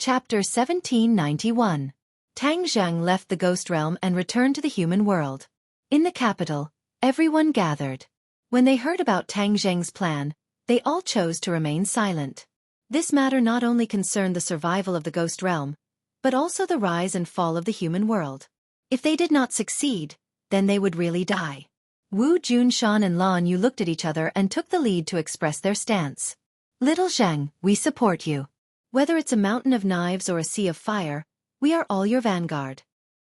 Chapter 1791. Tang Zhang left the ghost realm and returned to the human world. In the capital, everyone gathered. When they heard about Tang Zhang's plan, they all chose to remain silent. This matter not only concerned the survival of the ghost realm, but also the rise and fall of the human world. If they did not succeed, then they would really die. Wu Junshan and Lan Yu looked at each other and took the lead to express their stance. Little Zhang, we support you. Whether it's a mountain of knives or a sea of fire, we are all your vanguard.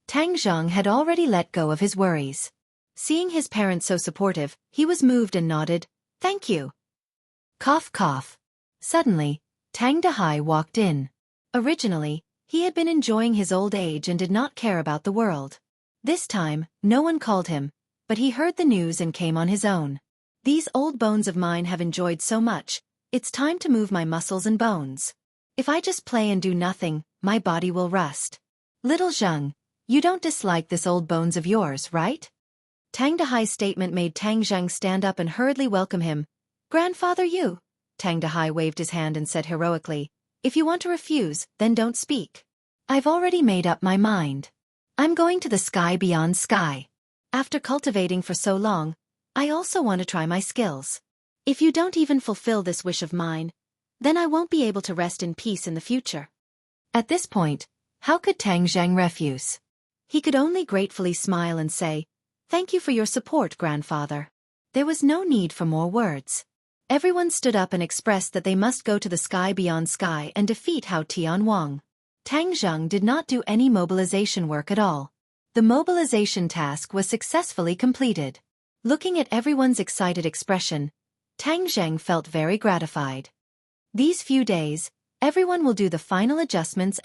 Tang Zhang had already let go of his worries. Seeing his parents so supportive, he was moved and nodded, "Thank you." Cough cough. Suddenly, Tang Dahai walked in. Originally, he had been enjoying his old age and did not care about the world. This time, no one called him, but he heard the news and came on his own. These old bones of mine have enjoyed so much, it's time to move my muscles and bones. If I just play and do nothing, my body will rust. Little Zhang, you don't dislike this old bones of yours, right? Tang Dahai's statement made Tang Zhang stand up and hurriedly welcome him. Grandfather you. Tang Dahai waved his hand and said heroically, if you want to refuse, then don't speak. I've already made up my mind. I'm going to the sky beyond sky. After cultivating for so long, I also want to try my skills. If you don't even fulfill this wish of mine, then I won't be able to rest in peace in the future. At this point, how could Tang Zhang refuse? He could only gratefully smile and say, "Thank you for your support, grandfather." There was no need for more words. Everyone stood up and expressed that they must go to the sky beyond sky and defeat Hao Tian Wang. Tang Zhang did not do any mobilization work at all. The mobilization task was successfully completed. Looking at everyone's excited expression, Tang Zhang felt very gratified. These few days, everyone will do the final adjustments.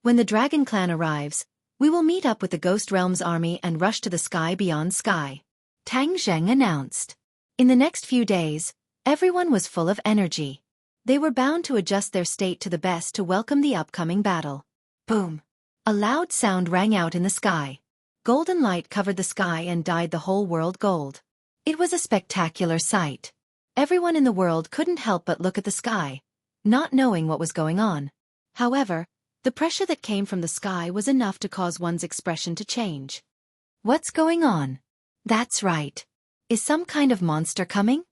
When the Dragon Clan arrives, we will meet up with the Ghost Realm's army and rush to the sky beyond sky, Tang Zhang announced. In the next few days, everyone was full of energy. They were bound to adjust their state to the best to welcome the upcoming battle. Boom! A loud sound rang out in the sky. Golden light covered the sky and dyed the whole world gold. It was a spectacular sight. Everyone in the world couldn't help but look at the sky, not knowing what was going on. However, the pressure that came from the sky was enough to cause one's expression to change. What's going on? That's right. Is some kind of monster coming?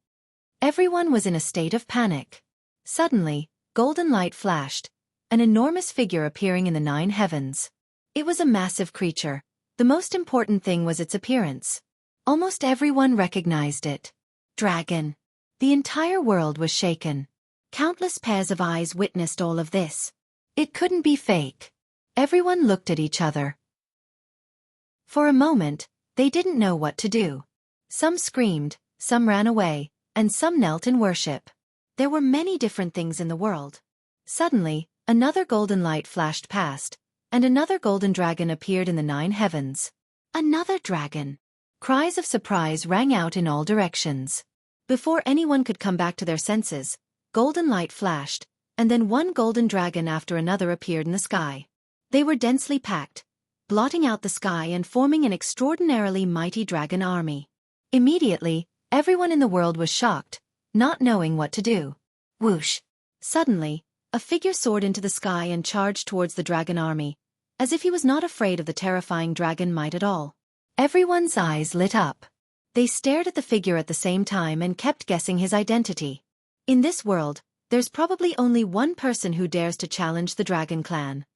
Everyone was in a state of panic. Suddenly, golden light flashed, an enormous figure appearing in the 9 heavens. It was a massive creature. The most important thing was its appearance. Almost everyone recognized it. Dragon. The entire world was shaken. Countless pairs of eyes witnessed all of this. It couldn't be fake. Everyone looked at each other. For a moment, they didn't know what to do. Some screamed, some ran away, and some knelt in worship. There were many different things in the world. Suddenly, another golden light flashed past, and another golden dragon appeared in the 9 heavens. Another dragon! Cries of surprise rang out in all directions. Before anyone could come back to their senses, golden light flashed, and then one golden dragon after another appeared in the sky. They were densely packed, blotting out the sky and forming an extraordinarily mighty dragon army. Immediately, everyone in the world was shocked, not knowing what to do. Whoosh! Suddenly, a figure soared into the sky and charged towards the dragon army, as if he was not afraid of the terrifying dragon might at all. Everyone's eyes lit up. They stared at the figure at the same time and kept guessing his identity. In this world, there's probably only one person who dares to challenge the Dragon Clan.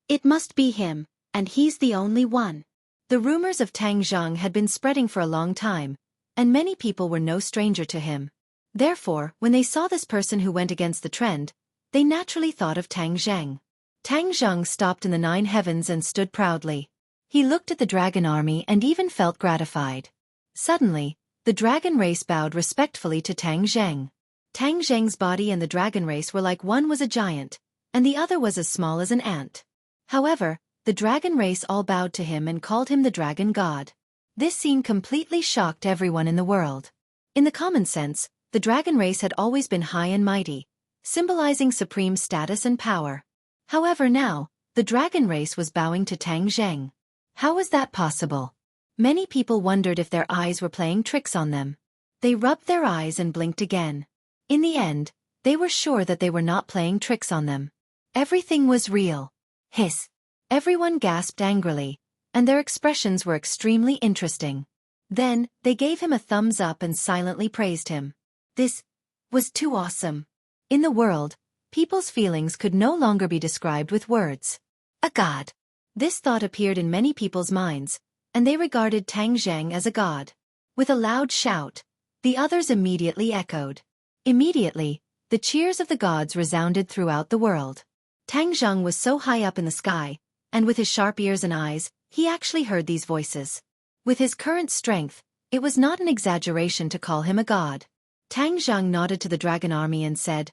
It must be him, and he's the only one. The rumors of Tang Zhang had been spreading for a long time, and many people were no stranger to him. Therefore, when they saw this person who went against the trend, they naturally thought of Tang Zhang. Tang Zhang stopped in the 9 heavens and stood proudly. He looked at the dragon army and even felt gratified. Suddenly, the dragon race bowed respectfully to Tang Zhang. Tang Zhang's body and the dragon race were like one was a giant, and the other was as small as an ant. However, the dragon race all bowed to him and called him the dragon god. This scene completely shocked everyone in the world. In the common sense, the dragon race had always been high and mighty, symbolizing supreme status and power. However now, the dragon race was bowing to Tang Zhang. How was that possible? Many people wondered if their eyes were playing tricks on them. They rubbed their eyes and blinked again. In the end, they were sure that they were not playing tricks on them. Everything was real. Hiss. Everyone gasped angrily, and their expressions were extremely interesting. Then, they gave him a thumbs up and silently praised him. This was too awesome. In the world, people's feelings could no longer be described with words. A god. This thought appeared in many people's minds, and they regarded Tang Zheng as a god. With a loud shout, the others immediately echoed. Immediately, the cheers of the gods resounded throughout the world. Tang Zheng was so high up in the sky, and with his sharp ears and eyes, he actually heard these voices. With his current strength, it was not an exaggeration to call him a god. Tang Zheng nodded to the dragon army and said,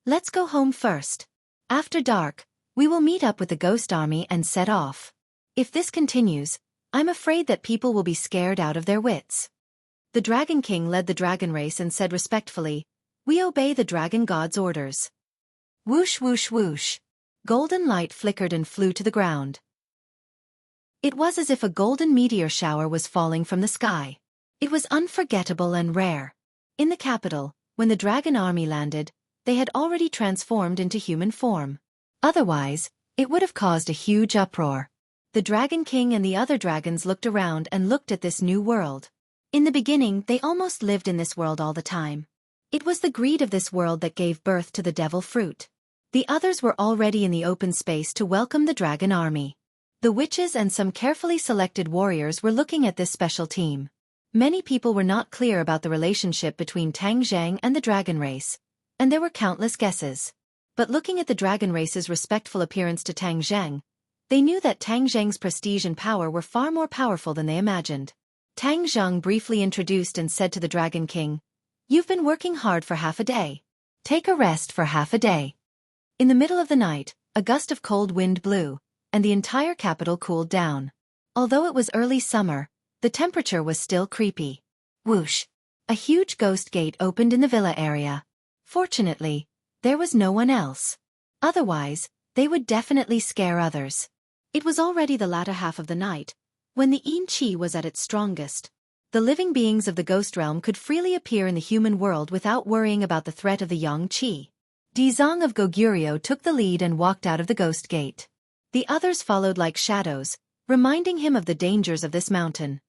"Let's go home first. After dark, we will meet up with the ghost army and set off. If this continues, I'm afraid that people will be scared out of their wits." The Dragon King led the dragon race and said respectfully, "We obey the dragon god's orders." Whoosh whoosh whoosh. Golden light flickered and flew to the ground. It was as if a golden meteor shower was falling from the sky. It was unforgettable and rare. In the capital, when the dragon army landed, they had already transformed into human form. Otherwise, it would have caused a huge uproar. The Dragon King and the other dragons looked around and looked at this new world. In the beginning, they almost lived in this world all the time. It was the greed of this world that gave birth to the devil fruit. The others were already in the open space to welcome the dragon army. The witches and some carefully selected warriors were looking at this special team. Many people were not clear about the relationship between Tang Zheng and the dragon race, and there were countless guesses. But looking at the dragon race's respectful appearance to Tang Zheng, they knew that Tang Zheng's prestige and power were far more powerful than they imagined. Tang Zheng briefly introduced and said to the Dragon King, "You've been working hard for half a day. Take a rest for half a day." In the middle of the night, a gust of cold wind blew, and the entire capital cooled down. Although it was early summer, the temperature was still creepy. Whoosh! A huge ghost gate opened in the villa area. Fortunately, there was no one else. Otherwise, they would definitely scare others. It was already the latter half of the night, when the Yin Qi was at its strongest. The living beings of the ghost realm could freely appear in the human world without worrying about the threat of the Yang Qi. Dizong of Goguryeo took the lead and walked out of the ghost gate. The others followed like shadows, reminding him of the dangers of this mountain.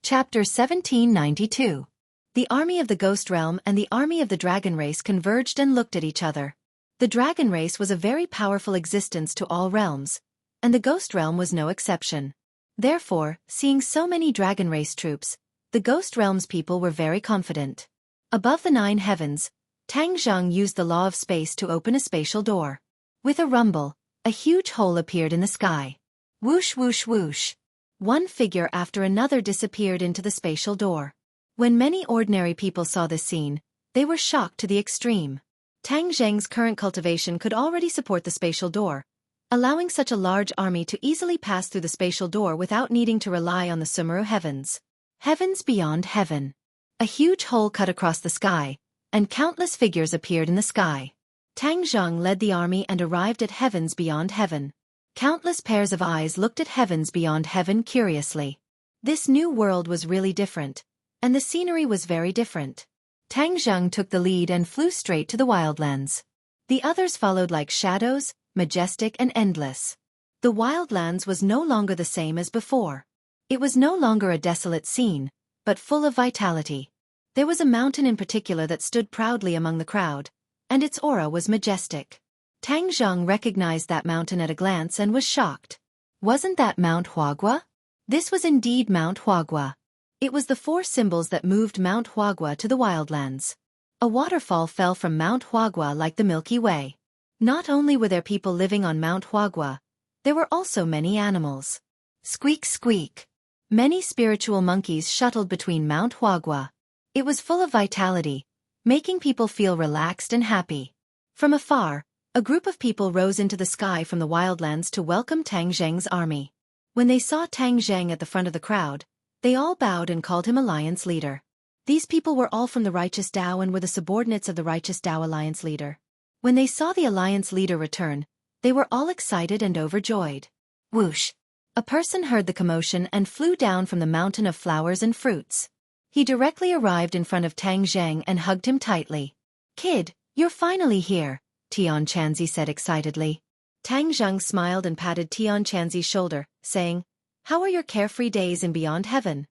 Chapter 1792. The army of the ghost realm and the army of the dragon race converged and looked at each other. The dragon race was a very powerful existence to all realms, and the ghost realm was no exception. Therefore, seeing so many dragon race troops, the ghost realm's people were very confident. Above the 9 heavens, Tang Zheng used the law of space to open a spatial door. With a rumble, a huge hole appeared in the sky. Whoosh whoosh whoosh. One figure after another disappeared into the spatial door. When many ordinary people saw this scene, they were shocked to the extreme. Tang Zheng's current cultivation could already support the spatial door, allowing such a large army to easily pass through the spatial door without needing to rely on the Sumeru heavens. Heavens beyond heaven. A huge hole cut across the sky, and countless figures appeared in the sky. Tang Zheng led the army and arrived at heavens beyond heaven. Countless pairs of eyes looked at heavens beyond heaven curiously. This new world was really different, and the scenery was very different. Tang Zheng took the lead and flew straight to the wildlands. The others followed like shadows, majestic and endless. The wildlands was no longer the same as before. It was no longer a desolate scene, but full of vitality. There was a mountain in particular that stood proudly among the crowd, and its aura was majestic. Tang Zheng recognized that mountain at a glance and was shocked. Wasn't that Mount Huagua? This was indeed Mount Huagua. It was the 4 symbols that moved Mount Huagua to the wildlands. A waterfall fell from Mount Huagua like the Milky Way. Not only were there people living on Mount Huagua, there were also many animals. Squeak squeak. Many spiritual monkeys shuttled between Mount Huagua. It was full of vitality, making people feel relaxed and happy. From afar, a group of people rose into the sky from the wildlands to welcome Tang Zheng's army. When they saw Tang Zheng at the front of the crowd, they all bowed and called him Alliance Leader. These people were all from the Righteous Tao and were the subordinates of the Righteous Tao Alliance Leader. When they saw the Alliance Leader return, they were all excited and overjoyed. Whoosh! A person heard the commotion and flew down from the mountain of flowers and fruits. He directly arrived in front of Tang Zheng and hugged him tightly. "Kid, you're finally here. Tian Chanzi said excitedly. Tang Zheng smiled and patted Tian Chanzi's shoulder, saying, "How are your carefree days in Beyond Heaven?"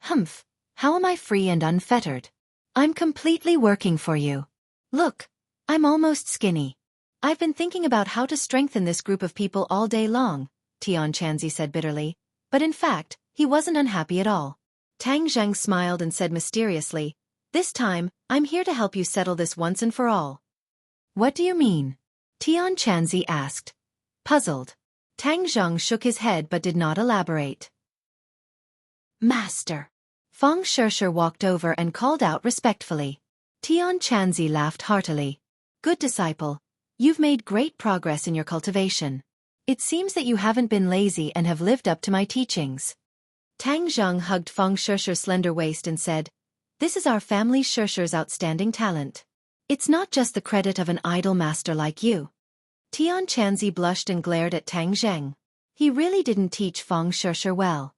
"Humph, how am I free and unfettered? I'm completely working for you. Look, I'm almost skinny. I've been thinking about how to strengthen this group of people all day long," Tian Chanzi said bitterly, but in fact, he wasn't unhappy at all. Tang Zheng smiled and said mysteriously, "This time, I'm here to help you settle this once and for all." "What do you mean?" Tian Chanzi asked. Puzzled. Tang Zheng shook his head but did not elaborate. "Master." Feng Shishir walked over and called out respectfully. Tian Chanzi laughed heartily. "Good disciple. You've made great progress in your cultivation. It seems that you haven't been lazy and have lived up to my teachings." Tang Zheng hugged Feng Shishir's slender waist and said, "This is our family Shishir's outstanding talent. It's not just the credit of an idle master like you." Tian Chanzi blushed and glared at Tang Zheng. He really didn't teach Feng Shishir well.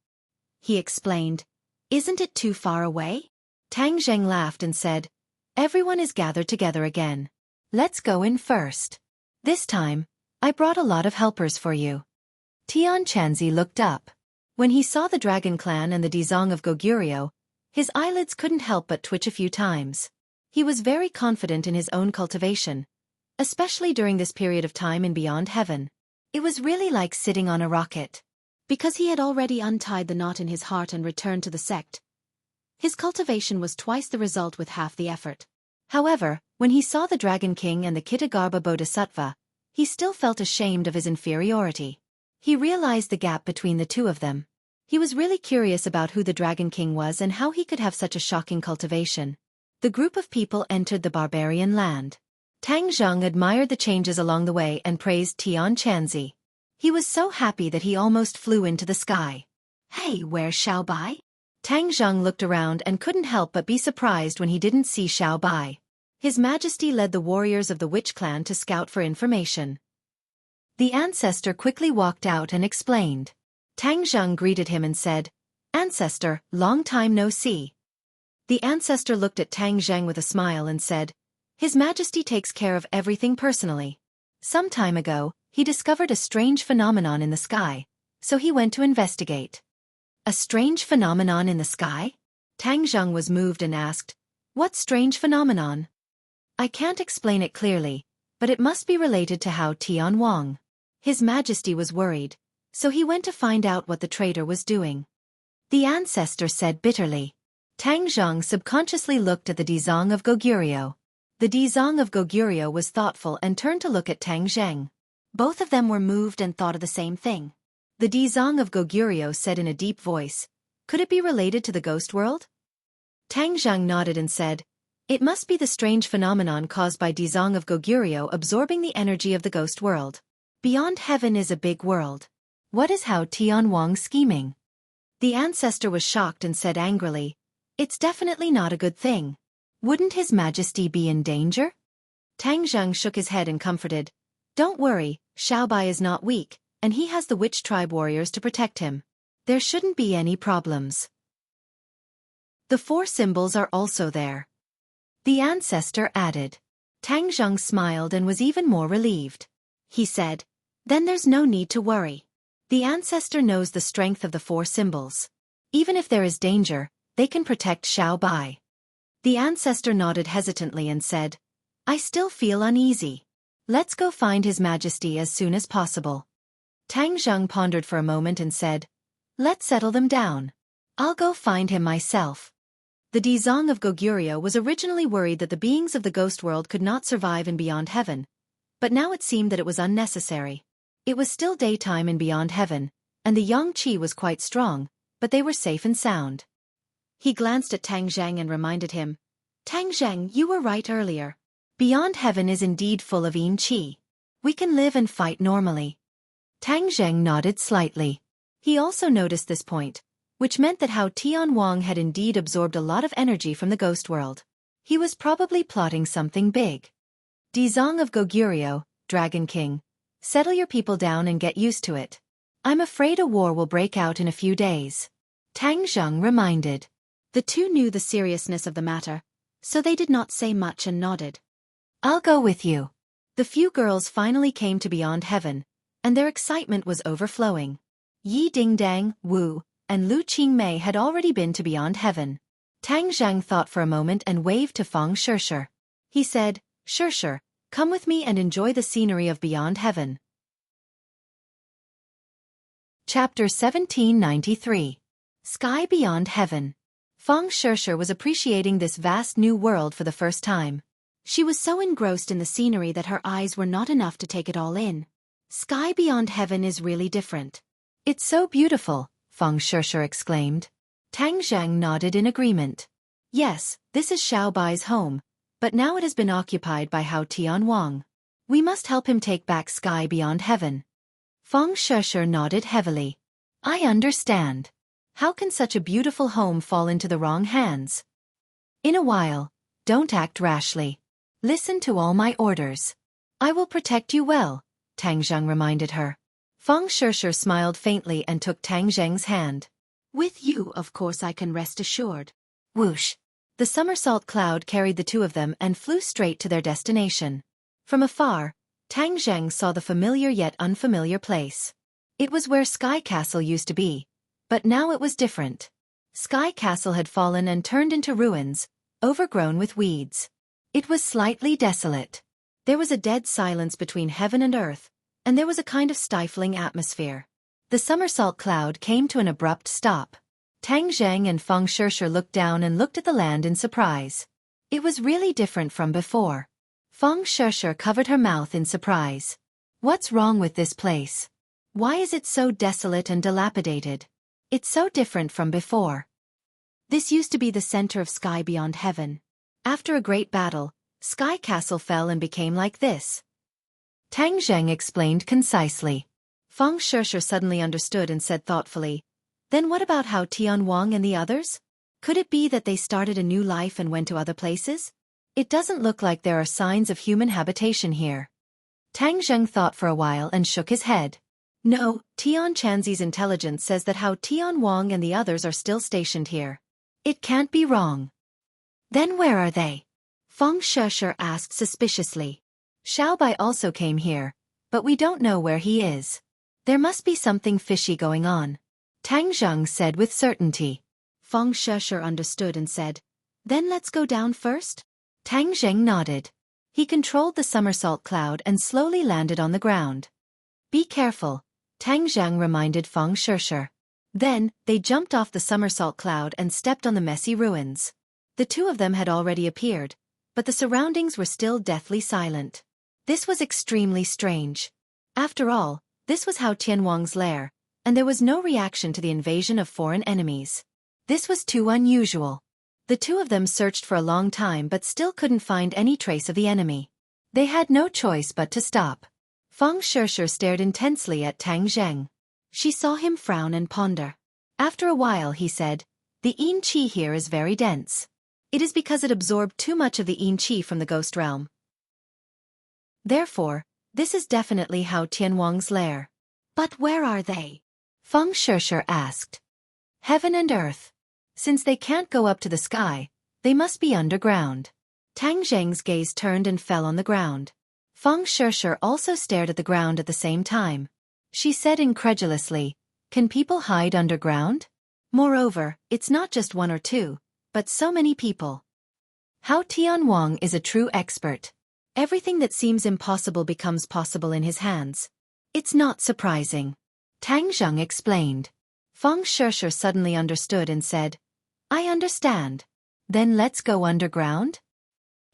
He explained, "Isn't it too far away?" Tang Zheng laughed and said, "Everyone is gathered together again. Let's go in first. This time, I brought a lot of helpers for you." Tian Chanzi looked up. When he saw the Dragon Clan and the Dizong of Goguryeo, his eyelids couldn't help but twitch a few times. He was very confident in his own cultivation, especially during this period of time in Beyond Heaven. It was really like sitting on a rocket. Because he had already untied the knot in his heart and returned to the sect, his cultivation was twice the result with half the effort. However, when he saw the Dragon King and the Kitagarbha Bodhisattva, he still felt ashamed of his inferiority. He realized the gap between the two of them. He was really curious about who the Dragon King was and how he could have such a shocking cultivation. The group of people entered the barbarian land. Tang Zheng admired the changes along the way and praised Tian Chanzi. He was so happy that he almost flew into the sky. "Hey, where's Xiao Bai?" Tang Zheng looked around and couldn't help but be surprised when he didn't see Xiao Bai. His Majesty led the warriors of the Witch Clan to scout for information. The ancestor quickly walked out and explained. Tang Zheng greeted him and said, "Ancestor, long time no see." The ancestor looked at Tang Zheng with a smile and said, "His Majesty takes care of everything personally. Some time ago, he discovered a strange phenomenon in the sky, so he went to investigate." "A strange phenomenon in the sky?" Tang Zheng was moved and asked, "What strange phenomenon?" "I can't explain it clearly, but it must be related to Hao Tian Wang." His Majesty was worried, so he went to find out what the traitor was doing. The ancestor said bitterly. Tang Zheng subconsciously looked at the Dizong of Goguryeo. The Dizong of Goguryeo was thoughtful and turned to look at Tang Zheng. Both of them were moved and thought of the same thing. The Dizong of Goguryeo said in a deep voice, "Could it be related to the ghost world?" Tang Zheng nodded and said, "It must be the strange phenomenon caused by Dizong of Goguryeo absorbing the energy of the ghost world. Beyond Heaven is a big world. What is Hao Tian Wang scheming?" The ancestor was shocked and said angrily, "It's definitely not a good thing. Wouldn't His Majesty be in danger?" Tang Zheng shook his head and comforted, "Don't worry, Xiao Bai is not weak, and he has the witch tribe warriors to protect him. There shouldn't be any problems." "The four symbols are also there," the ancestor added. Tang Zheng smiled and was even more relieved. He said, "Then there's no need to worry. The ancestor knows the strength of the four symbols. Even if there is danger, they can protect Xiao Bai." The ancestor nodded hesitantly and said, "I still feel uneasy. Let's go find His Majesty as soon as possible." Tang Zheng pondered for a moment and said, "Let's settle them down. I'll go find him myself." The Dizong of Goguryeo was originally worried that the beings of the ghost world could not survive in Beyond Heaven, but now it seemed that it was unnecessary. It was still daytime in Beyond Heaven, and the Yang Qi was quite strong, but they were safe and sound. He glanced at Tang Zheng and reminded him, "Tang Zheng, you were right earlier. Beyond Heaven is indeed full of Yin Qi. We can live and fight normally." Tang Zheng nodded slightly. He also noticed this point, which meant that Hao Tian Wang had indeed absorbed a lot of energy from the ghost world. He was probably plotting something big. "Dizong of Goguryeo, Dragon King, settle your people down and get used to it. I'm afraid a war will break out in a few days," Tang Zheng reminded. The two knew the seriousness of the matter, so they did not say much and nodded. "I'll go with you." The few girls finally came to Beyond Heaven, and their excitement was overflowing. Yi Dingdang, Wu, and Lu Qingmei had already been to Beyond Heaven. Tang Zhang thought for a moment and waved to Feng Shishir. He said, "Shishir, come with me and enjoy the scenery of Beyond Heaven." Chapter 1793. Sky Beyond Heaven. Feng Shishir was appreciating this vast new world for the first time. She was so engrossed in the scenery that her eyes were not enough to take it all in. Sky Beyond Heaven is really different. "It's so beautiful," Feng Shishir exclaimed. Tang Zhang nodded in agreement. "Yes, this is Xiaobai's home, but now it has been occupied by Hao Tianwang. We must help him take back Sky Beyond Heaven." Feng Shishir nodded heavily. "I understand. How can such a beautiful home fall into the wrong hands? In a while, don't act rashly. Listen to all my orders. I will protect you well," Tang Zhang reminded her. Feng Shishir smiled faintly and took Tang Zhang's hand. "With you, of course, I can rest assured." Whoosh! The somersault cloud carried the two of them and flew straight to their destination. From afar, Tang Zhang saw the familiar yet unfamiliar place. It was where Sky Castle used to be, but now it was different. Sky Castle had fallen and turned into ruins, overgrown with weeds. It was slightly desolate. There was a dead silence between heaven and earth, and there was a kind of stifling atmosphere. The somersault cloud came to an abrupt stop. Tang Zhang and Feng Shishir looked down and looked at the land in surprise. It was really different from before. Feng Shishir covered her mouth in surprise. "What's wrong with this place? Why is it so desolate and dilapidated? It's so different from before." "This used to be the center of Sky Beyond Heaven. After a great battle, Sky Castle fell and became like this," Tang Zhang explained concisely. Feng Shishir suddenly understood and said thoughtfully, "Then what about Hao Tianwang and the others? Could it be that they started a new life and went to other places? It doesn't look like there are signs of human habitation here." Tang Zhang thought for a while and shook his head. "No, Tian Chanzi's intelligence says that Hao Tianwang and the others are still stationed here. It can't be wrong." "Then where are they?" Feng Shishir asked suspiciously. "Xiaobai also came here, but we don't know where he is. There must be something fishy going on," Tang Zhang said with certainty. Feng Shishir understood and said, "Then let's go down first?" Tang Zhang nodded. He controlled the somersault cloud and slowly landed on the ground. "Be careful," Tang Zhang reminded Feng Shishir. Then, they jumped off the somersault cloud and stepped on the messy ruins. The two of them had already appeared, but the surroundings were still deathly silent. This was extremely strange. After all, this was Hao Tianwang's lair, and there was no reaction to the invasion of foreign enemies. This was too unusual. The two of them searched for a long time but still couldn't find any trace of the enemy. They had no choice but to stop. Feng Shishir stared intensely at Tang Zhang. She saw him frown and ponder. After a while he said, "The yin qi here is very dense. It is because it absorbed too much of the yin qi from the ghost realm. Therefore, this is definitely Hao Tianwang's lair." "But where are they?" Feng Shishir asked. "Heaven and earth. Since they can't go up to the sky, they must be underground." Tang Zhang's gaze turned and fell on the ground. Feng Shishir also stared at the ground at the same time. She said incredulously, "Can people hide underground? Moreover, it's not just one or two, but so many people." Hao Tianwang is a true expert. Everything that seems impossible becomes possible in his hands. It's not surprising. Tang Zhang explained. Feng Shishir suddenly understood and said, "I understand. Then let's go underground?"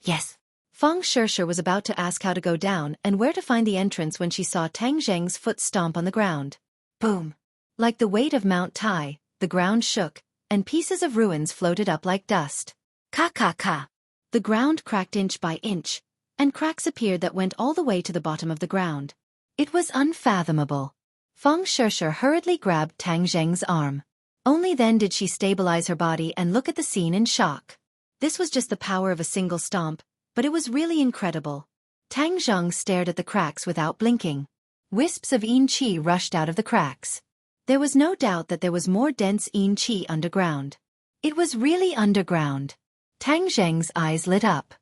"Yes." Feng Shishir was about to ask how to go down and where to find the entrance when she saw Tang Zhang's foot stomp on the ground. Boom! Like the weight of Mount Tai, the ground shook, and pieces of ruins floated up like dust. Ka ka ka! The ground cracked inch by inch, and cracks appeared that went all the way to the bottom of the ground. It was unfathomable. Feng Shishir hurriedly grabbed Tang Zhang's arm. Only then did she stabilize her body and look at the scene in shock. This was just the power of a single stomp, but it was really incredible. Tang Zhang stared at the cracks without blinking. Wisps of yin qi rushed out of the cracks. There was no doubt that there was more dense yin qi underground. It was really underground. Tang Zhang's eyes lit up.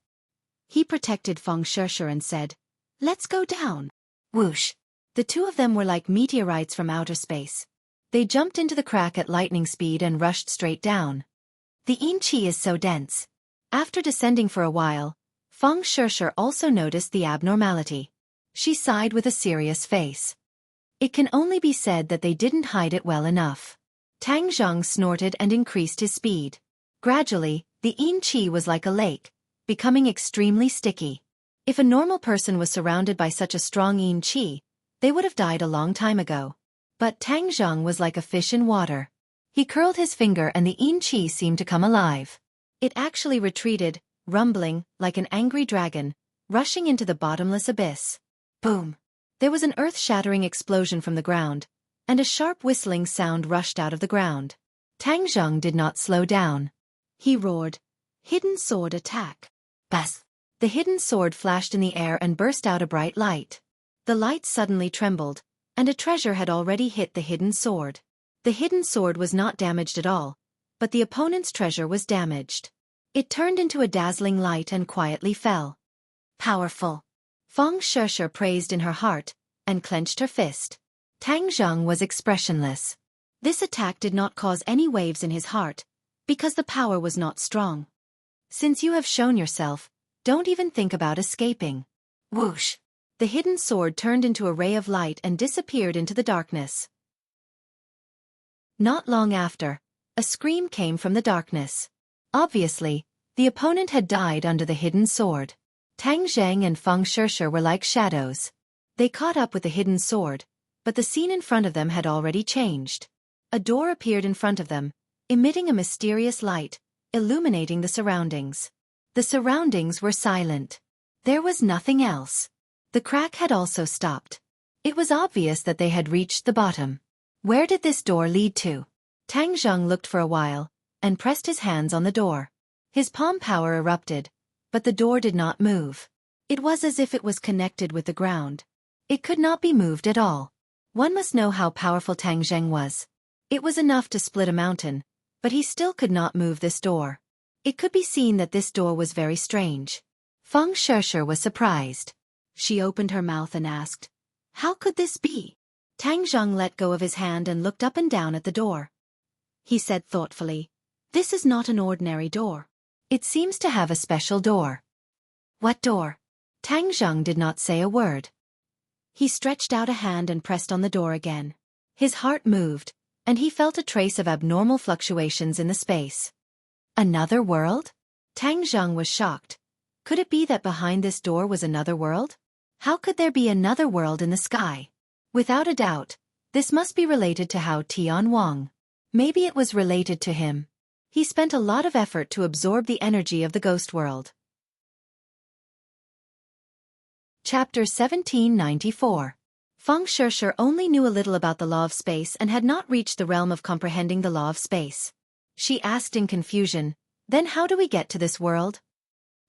He protected Feng Shishir and said, Let's go down. Whoosh. The two of them were like meteorites from outer space. They jumped into the crack at lightning speed and rushed straight down. The yin qi is so dense. After descending for a while, Feng Shishir also noticed the abnormality. She sighed with a serious face. It can only be said that they didn't hide it well enough. Tang Zhang snorted and increased his speed. Gradually, the yin qi was like a lake, becoming extremely sticky. If a normal person was surrounded by such a strong yin qi, they would have died a long time ago. But Tang Zhang was like a fish in water. He curled his finger and the yin qi seemed to come alive. It actually retreated, rumbling, like an angry dragon, rushing into the bottomless abyss. Boom! There was an earth-shattering explosion from the ground, and a sharp whistling sound rushed out of the ground. Tang Zhang did not slow down. He roared, "Hidden sword attack!" Bas! The hidden sword flashed in the air and burst out a bright light. The light suddenly trembled, and a treasure had already hit the hidden sword. The hidden sword was not damaged at all, but the opponent's treasure was damaged. It turned into a dazzling light and quietly fell. Powerful! Feng Shishir praised in her heart, and clenched her fist. Tang Zhang was expressionless. This attack did not cause any waves in his heart, because the power was not strong. Since you have shown yourself, don't even think about escaping. Whoosh! The hidden sword turned into a ray of light and disappeared into the darkness. Not long after, a scream came from the darkness. Obviously, the opponent had died under the hidden sword. Tang Zhang and Feng Shishir were like shadows. They caught up with the hidden sword, but the scene in front of them had already changed. A door appeared in front of them, emitting a mysterious light, illuminating the surroundings. The surroundings were silent. There was nothing else. The crack had also stopped. It was obvious that they had reached the bottom. Where did this door lead to? Tang Zhang looked for a while, and pressed his hands on the door. His palm power erupted, but the door did not move. It was as if it was connected with the ground. It could not be moved at all. One must know how powerful Tang Zhang was. It was enough to split a mountain, but he still could not move this door. It could be seen that this door was very strange. Feng Shishir was surprised. She opened her mouth and asked, "How could this be?" Tang Zhang let go of his hand and looked up and down at the door. He said thoughtfully, "This is not an ordinary door. It seems to have a special door." "What door?" Tang Zhang did not say a word. He stretched out a hand and pressed on the door again. His heart moved, and he felt a trace of abnormal fluctuations in the space. Another world? Tang Zhang was shocked. Could it be that behind this door was another world? How could there be another world in the sky? Without a doubt, this must be related to Hao Tian Wang. Maybe it was related to him. He spent a lot of effort to absorb the energy of the ghost world. Chapter 1794. Feng Shishir only knew a little about the law of space and had not reached the realm of comprehending the law of space. She asked in confusion, "Then how do we get to this world?"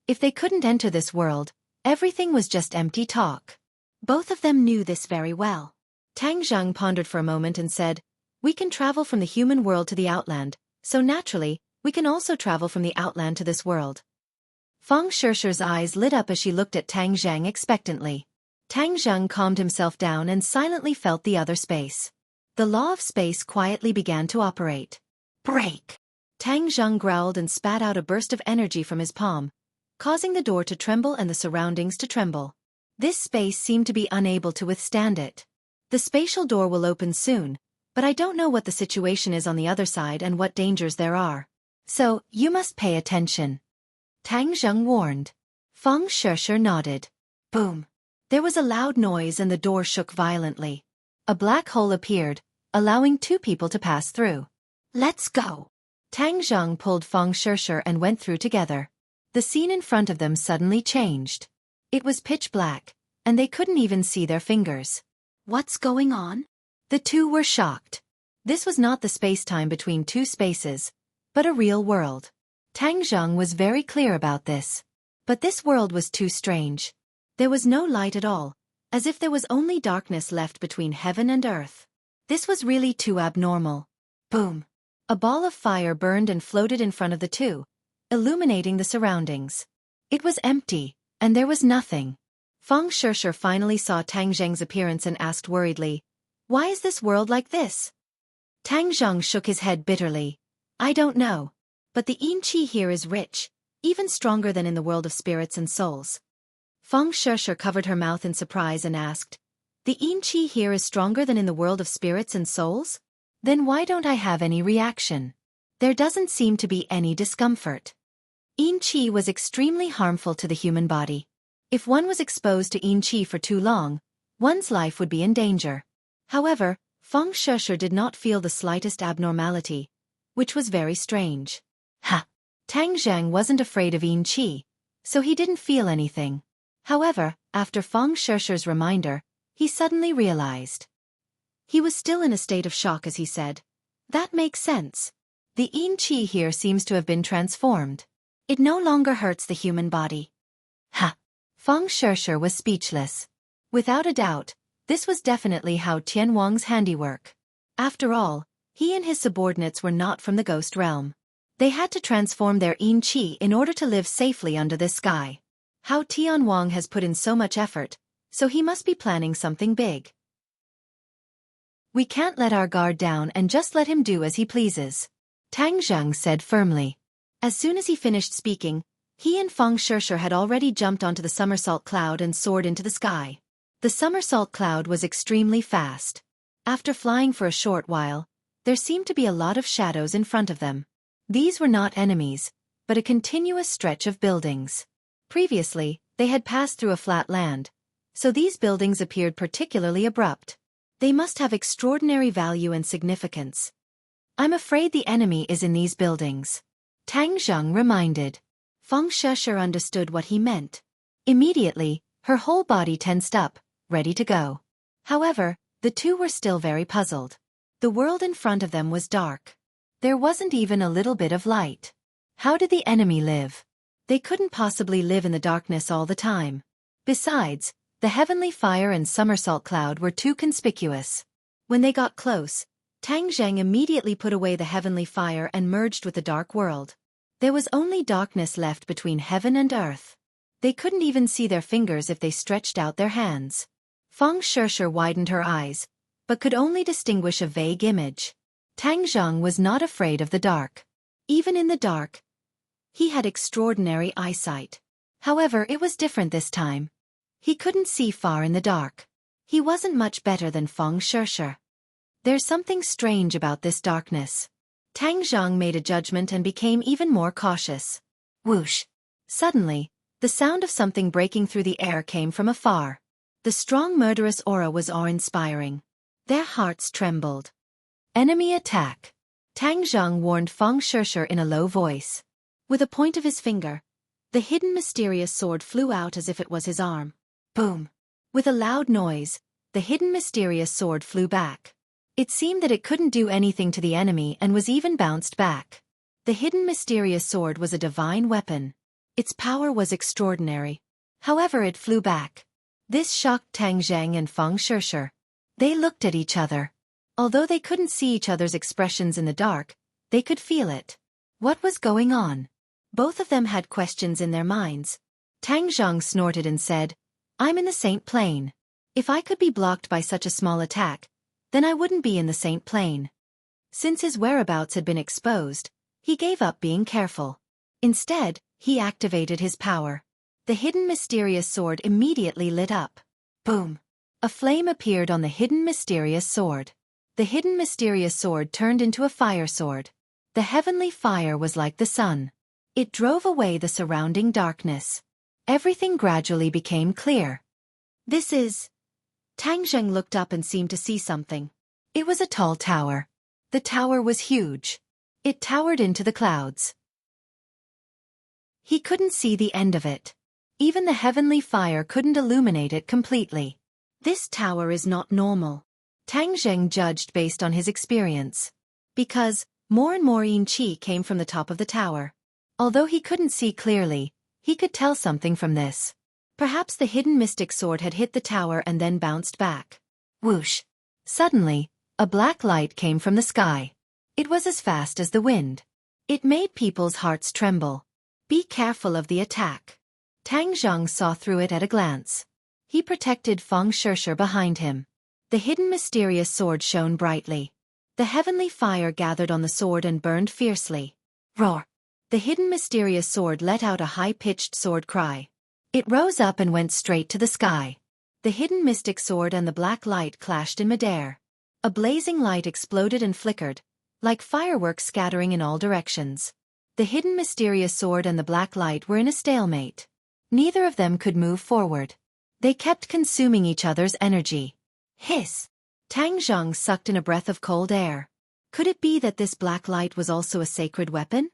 If they couldn't enter this world, everything was just empty talk. Both of them knew this very well. Tang Zhang pondered for a moment and said, "We can travel from the human world to the outland, so naturally, we can also travel from the outland to this world." Feng Shishir's eyes lit up as she looked at Tang Zhang expectantly. Tang Zhang calmed himself down and silently felt the other space. The law of space quietly began to operate. Break! Tang Zhang growled and spat out a burst of energy from his palm, causing the door to tremble and the surroundings to tremble. This space seemed to be unable to withstand it. The spatial door will open soon, but I don't know what the situation is on the other side and what dangers there are. So, you must pay attention. Tang Zhang warned. Feng Shishir nodded. Boom! There was a loud noise and the door shook violently. A black hole appeared, allowing two people to pass through. "Let's go!" Tang Zhang pulled Feng Shishir and went through together. The scene in front of them suddenly changed. It was pitch black, and they couldn't even see their fingers. What's going on? The two were shocked. This was not the space-time between two spaces, but a real world. Tang Zhang was very clear about this. But this world was too strange. There was no light at all, as if there was only darkness left between heaven and earth. This was really too abnormal. Boom! A ball of fire burned and floated in front of the two, illuminating the surroundings. It was empty, and there was nothing. Feng Shishir finally saw Tang Zheng's appearance and asked worriedly, "Why is this world like this?" Tang Zheng shook his head bitterly. "I don't know. But the yin qi here is rich, even stronger than in the world of spirits and souls." Feng Shishir covered her mouth in surprise and asked, "The yin qi here is stronger than in the world of spirits and souls? Then why don't I have any reaction? There doesn't seem to be any discomfort." Yin qi was extremely harmful to the human body. If one was exposed to yin qi for too long, one's life would be in danger. However, Feng Shishir did not feel the slightest abnormality, which was very strange. Tang Zheng wasn't afraid of yin qi, so he didn't feel anything. However, after Feng Shishir's reminder, he suddenly realized. He was still in a state of shock as he said, "That makes sense. The yin qi here seems to have been transformed. It no longer hurts the human body." Feng Shishir was speechless. Without a doubt, this was definitely Hao Tianwang's handiwork. After all, he and his subordinates were not from the ghost realm. They had to transform their yin qi in order to live safely under this sky. Hao Tianwang has put in so much effort, so he must be planning something big. "We can't let our guard down and just let him do as he pleases," Tang Zheng said firmly. As soon as he finished speaking, he and Feng Shishir had already jumped onto the somersault cloud and soared into the sky. The somersault cloud was extremely fast. After flying for a short while, there seemed to be a lot of shadows in front of them. These were not enemies, but a continuous stretch of buildings. Previously, they had passed through a flat land, so these buildings appeared particularly abrupt. They must have extraordinary value and significance. "I'm afraid the enemy is in these buildings," Tang Zheng reminded. Feng Shishir understood what he meant. Immediately, her whole body tensed up, ready to go. However, the two were still very puzzled. The world in front of them was dark. There wasn't even a little bit of light. How did the enemy live? They couldn't possibly live in the darkness all the time. Besides, the heavenly fire and somersault cloud were too conspicuous. When they got close, Tang Zheng immediately put away the heavenly fire and merged with the dark world. There was only darkness left between heaven and earth. They couldn't even see their fingers if they stretched out their hands. Feng Shishir widened her eyes, but could only distinguish a vague image. Tang Zheng was not afraid of the dark. Even in the dark, he had extraordinary eyesight. However, it was different this time. He couldn't see far in the dark. He wasn't much better than Feng Shishir. There's something strange about this darkness. Tang Zheng made a judgment and became even more cautious. Whoosh! Suddenly, the sound of something breaking through the air came from afar. The strong murderous aura was awe-inspiring. Their hearts trembled. "Enemy attack!" Tang Zheng warned Feng Shishir in a low voice. With a point of his finger, the hidden mysterious sword flew out as if it was his arm. Boom! With a loud noise, the hidden mysterious sword flew back. It seemed that it couldn't do anything to the enemy and was even bounced back. The hidden mysterious sword was a divine weapon. Its power was extraordinary. However, it flew back. This shocked Tang Zheng and Feng Shishir. They looked at each other. Although they couldn't see each other's expressions in the dark, they could feel it. What was going on? Both of them had questions in their minds. Tang Zheng snorted and said, "I'm in the Saint Plane. If I could be blocked by such a small attack, then I wouldn't be in the Saint Plane." Since his whereabouts had been exposed, he gave up being careful. Instead, he activated his power. The hidden mysterious sword immediately lit up. Boom! A flame appeared on the hidden mysterious sword. The hidden mysterious sword turned into a fire sword. The heavenly fire was like the sun. It drove away the surrounding darkness. Everything gradually became clear. "This is..." Tang Zheng looked up and seemed to see something. It was a tall tower. The tower was huge. It towered into the clouds. He couldn't see the end of it. Even the heavenly fire couldn't illuminate it completely. This tower is not normal, Tang Zheng judged based on his experience. Because more and more yin qi came from the top of the tower. Although he couldn't see clearly, he could tell something from this. Perhaps the hidden mystic sword had hit the tower and then bounced back. Whoosh! Suddenly, a black light came from the sky. It was as fast as the wind. It made people's hearts tremble. "Be careful of the attack." Tang Zheng saw through it at a glance. He protected Feng Shisher behind him. The hidden mysterious sword shone brightly. The heavenly fire gathered on the sword and burned fiercely. Roar! The hidden mysterious sword let out a high-pitched sword cry. It rose up and went straight to the sky. The hidden mystic sword and the black light clashed in midair. A blazing light exploded and flickered, like fireworks scattering in all directions. The hidden mysterious sword and the black light were in a stalemate. Neither of them could move forward. They kept consuming each other's energy. Hiss! Tang Zhang sucked in a breath of cold air. Could it be that this black light was also a sacred weapon?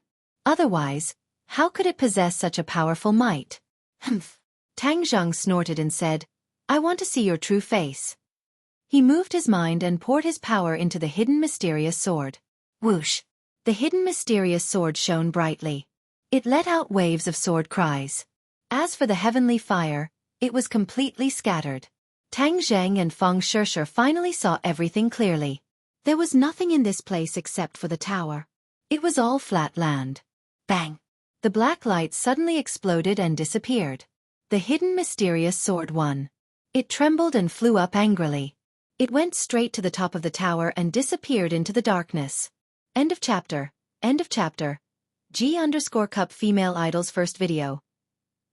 Otherwise, how could it possess such a powerful might? Humph! Tang Zhang snorted and said, I want to see your true face. He moved his mind and poured his power into the hidden mysterious sword. Whoosh! The hidden mysterious sword shone brightly. It let out waves of sword cries. As for the heavenly fire, it was completely scattered. Tang Zhang and Feng Shisher finally saw everything clearly. There was nothing in this place except for the tower. It was all flat land. Bang! The black light suddenly exploded and disappeared. The hidden mysterious sword won. It trembled and flew up angrily. It went straight to the top of the tower and disappeared into the darkness. End of chapter. End of chapter. G_Cup Female Idol's first video.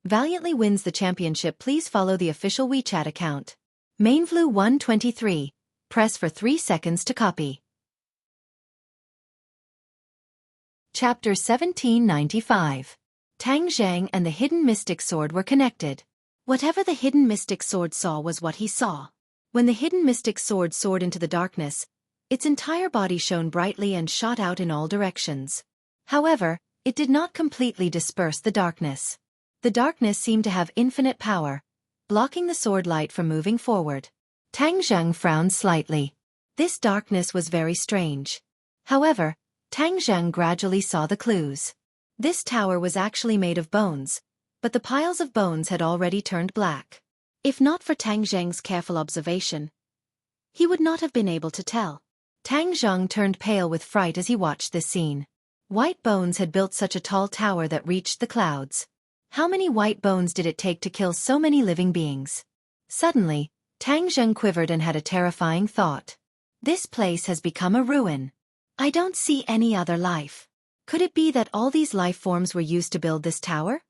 Valiantly wins the championship. Please follow the official WeChat account. Mainview 123. Press for 3 seconds to copy. Chapter 1795. Tang Zhang and the hidden mystic sword were connected. Whatever the hidden mystic sword saw was what he saw. When the hidden mystic sword soared into the darkness, its entire body shone brightly and shot out in all directions. However, it did not completely disperse the darkness. The darkness seemed to have infinite power, blocking the sword light from moving forward. Tang Zhang frowned slightly. This darkness was very strange. However, Tang Zhang gradually saw the clues. This tower was actually made of bones, but the piles of bones had already turned black. If not for Tang Zhang's careful observation, he would not have been able to tell. Tang Zhang turned pale with fright as he watched this scene. White bones had built such a tall tower that reached the clouds. How many white bones did it take to kill so many living beings? Suddenly, Tang Zhang quivered and had a terrifying thought. This place has become a ruin. I don't see any other life. Could it be that all these life forms were used to build this tower?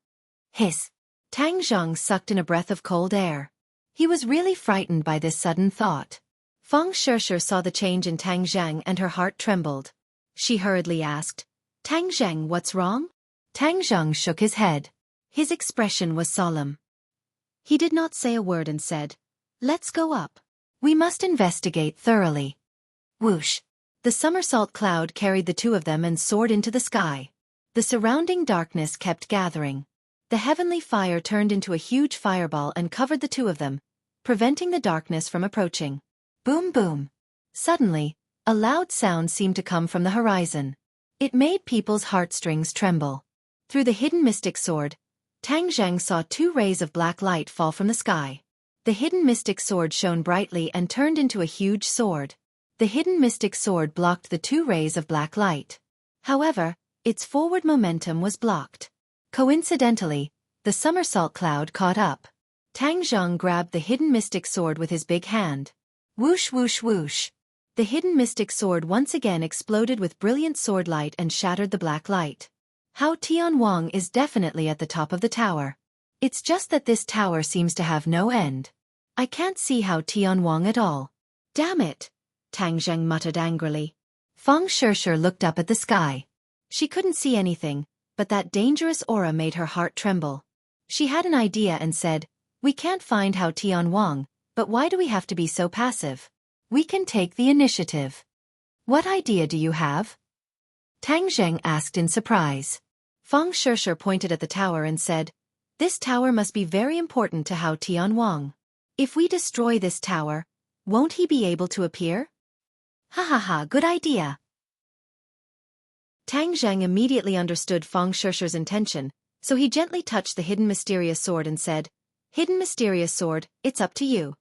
Hiss! Tang Zhang sucked in a breath of cold air. He was really frightened by this sudden thought. Feng Shisher saw the change in Tang Zhang and her heart trembled. She hurriedly asked, Tang Zhang, what's wrong? Tang Zhang shook his head. His expression was solemn. He did not say a word and said, Let's go up. We must investigate thoroughly. Whoosh! The somersault cloud carried the two of them and soared into the sky. The surrounding darkness kept gathering. The heavenly fire turned into a huge fireball and covered the two of them, preventing the darkness from approaching. Boom boom! Suddenly, a loud sound seemed to come from the horizon. It made people's heartstrings tremble. Through the hidden mystic sword, Tang Zhang saw 2 rays of black light fall from the sky. The hidden mystic sword shone brightly and turned into a huge sword. The hidden mystic sword blocked the 2 rays of black light. However, its forward momentum was blocked. Coincidentally, the somersault cloud caught up. Tang Zhang grabbed the hidden mystic sword with his big hand. Whoosh whoosh whoosh! The hidden mystic sword once again exploded with brilliant sword light and shattered the black light. Hao Tianwang is definitely at the top of the tower. It's just that this tower seems to have no end. I can't see Hao Tianwang at all. Damn it! Tang Zhang muttered angrily. Feng Shisher looked up at the sky. She couldn't see anything, but that dangerous aura made her heart tremble. She had an idea and said, We can't find Hao Tianwang, but why do we have to be so passive? We can take the initiative. What idea do you have? Tang Zhang asked in surprise. Feng Shisher pointed at the tower and said, This tower must be very important to Hao Tianwang. If we destroy this tower, won't he be able to appear? Ha ha ha, good idea. Tang Zhang immediately understood Feng Shisher's intention, so he gently touched the hidden mysterious sword and said, Hidden mysterious sword, it's up to you.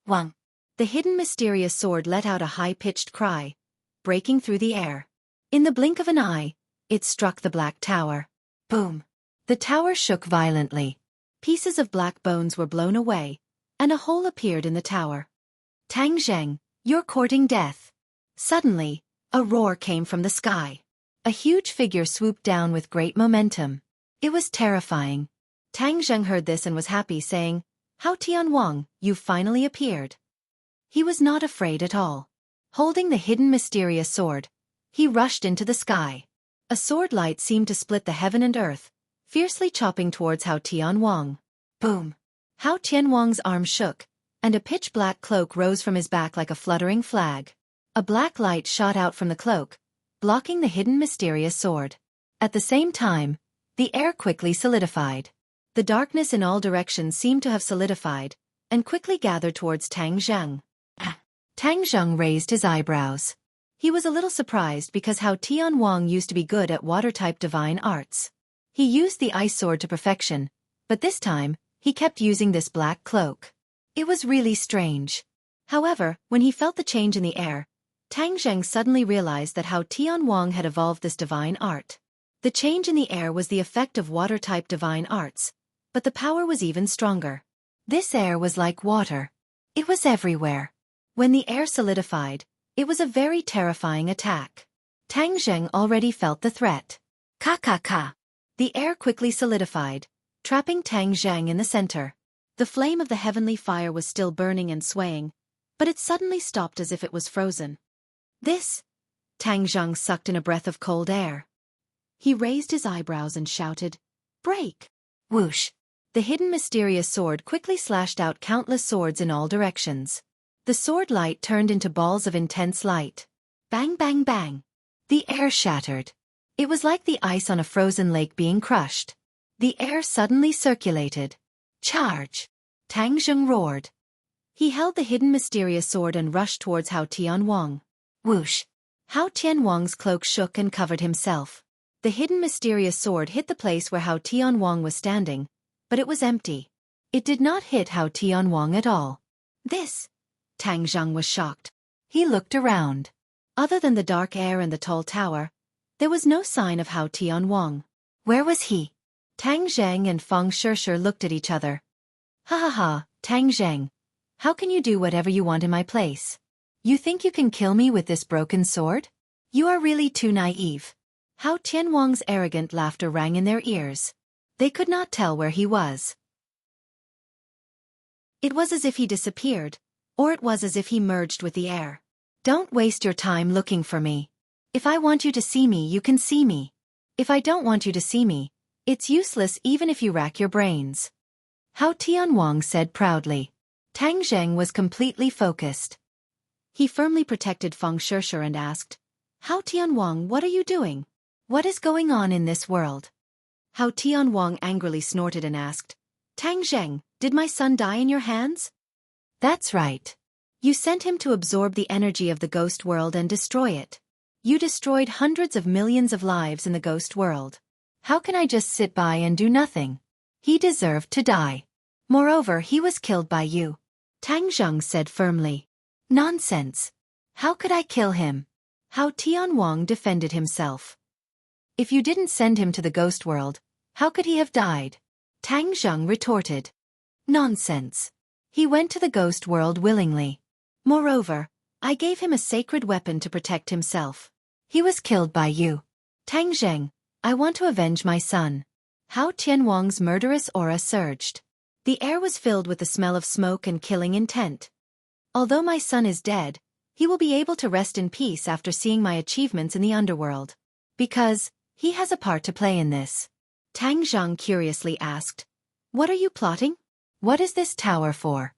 Wang! The hidden mysterious sword let out a high-pitched cry, breaking through the air. In the blink of an eye, it struck the black tower. Boom! The tower shook violently. Pieces of black bones were blown away, and a hole appeared in the tower. Tang Zheng, you're courting death. Suddenly, a roar came from the sky. A huge figure swooped down with great momentum. It was terrifying. Tang Zheng heard this and was happy, saying, "Hao Tianwang, you've finally appeared." He was not afraid at all. Holding the hidden mysterious sword, he rushed into the sky. A sword light seemed to split the heaven and earth, fiercely chopping towards Hao Tianwang. Boom! Hao Tianwang's arm shook, and a pitch-black cloak rose from his back like a fluttering flag. A black light shot out from the cloak, blocking the hidden mysterious sword. At the same time, the air quickly solidified. The darkness in all directions seemed to have solidified, and quickly gathered towards Tang Zheng. Tang Zheng raised his eyebrows. He was a little surprised because Hao Tianwang used to be good at water-type divine arts. He used the ice sword to perfection, but this time, he kept using this black cloak. It was really strange. However, when he felt the change in the air, Tang Zheng suddenly realized that Hao Tianwang had evolved this divine art. The change in the air was the effect of water-type divine arts, but the power was even stronger. This air was like water. It was everywhere. When the air solidified, it was a very terrifying attack. Tang Zheng already felt the threat. Ka. The air quickly solidified, trapping Tang Zheng in the center. The flame of the heavenly fire was still burning and swaying, but it suddenly stopped as if it was frozen. Tang Zheng sucked in a breath of cold air. He raised his eyebrows and shouted, "Break!" Whoosh! The hidden mysterious sword quickly slashed out countless swords in all directions. The sword light turned into balls of intense light. Bang bang bang! The air shattered. It was like the ice on a frozen lake being crushed. The air suddenly circulated. Charge! Tang Zheng roared. He held the hidden mysterious sword and rushed towards Hao Tianwang. Whoosh! Hao Tianwang's cloak shook and covered himself. The hidden mysterious sword hit the place where Hao Tianwang was standing, but it was empty. It did not hit Hao Tianwang at all. Tang Zheng was shocked. He looked around. Other than the dark air and the tall tower, there was no sign of Hao Tianwang. Where was he? Tang Zheng and Feng Shishir looked at each other. Ha, Tang Zheng. How can you do whatever you want in my place? You think you can kill me with this broken sword? You are really too naive. Hao Tianwang's arrogant laughter rang in their ears. They could not tell where he was. It was as if he disappeared, or it was as if he merged with the air. Don't waste your time looking for me. If I want you to see me, you can see me. If I don't want you to see me, it's useless even if you rack your brains. Hao Tianwang said proudly. Tang Zheng was completely focused. He firmly protected Feng Shishir and asked, "Hao Tianwang, what are you doing? What is going on in this world?" Hao Tianwang angrily snorted and asked, "Tang Zheng, did my son die in your hands?" "That's right. You sent him to absorb the energy of the ghost world and destroy it. You destroyed hundreds of millions of lives in the ghost world. How can I just sit by and do nothing? He deserved to die. Moreover, he was killed by you," Tang Zheng said firmly. "Nonsense. How could I kill him?" Hao Tianwang defended himself. "If you didn't send him to the ghost world, how could he have died?" Tang Zheng retorted. "Nonsense. He went to the ghost world willingly. Moreover, I gave him a sacred weapon to protect himself. He was killed by you. Tang Zheng, I want to avenge my son." Hao Tianwang's murderous aura surged. The air was filled with the smell of smoke and killing intent. "Although my son is dead, he will be able to rest in peace after seeing my achievements in the underworld. Because he has a part to play in this." Tang Zheng curiously asked, "What are you plotting? What is this tower for?"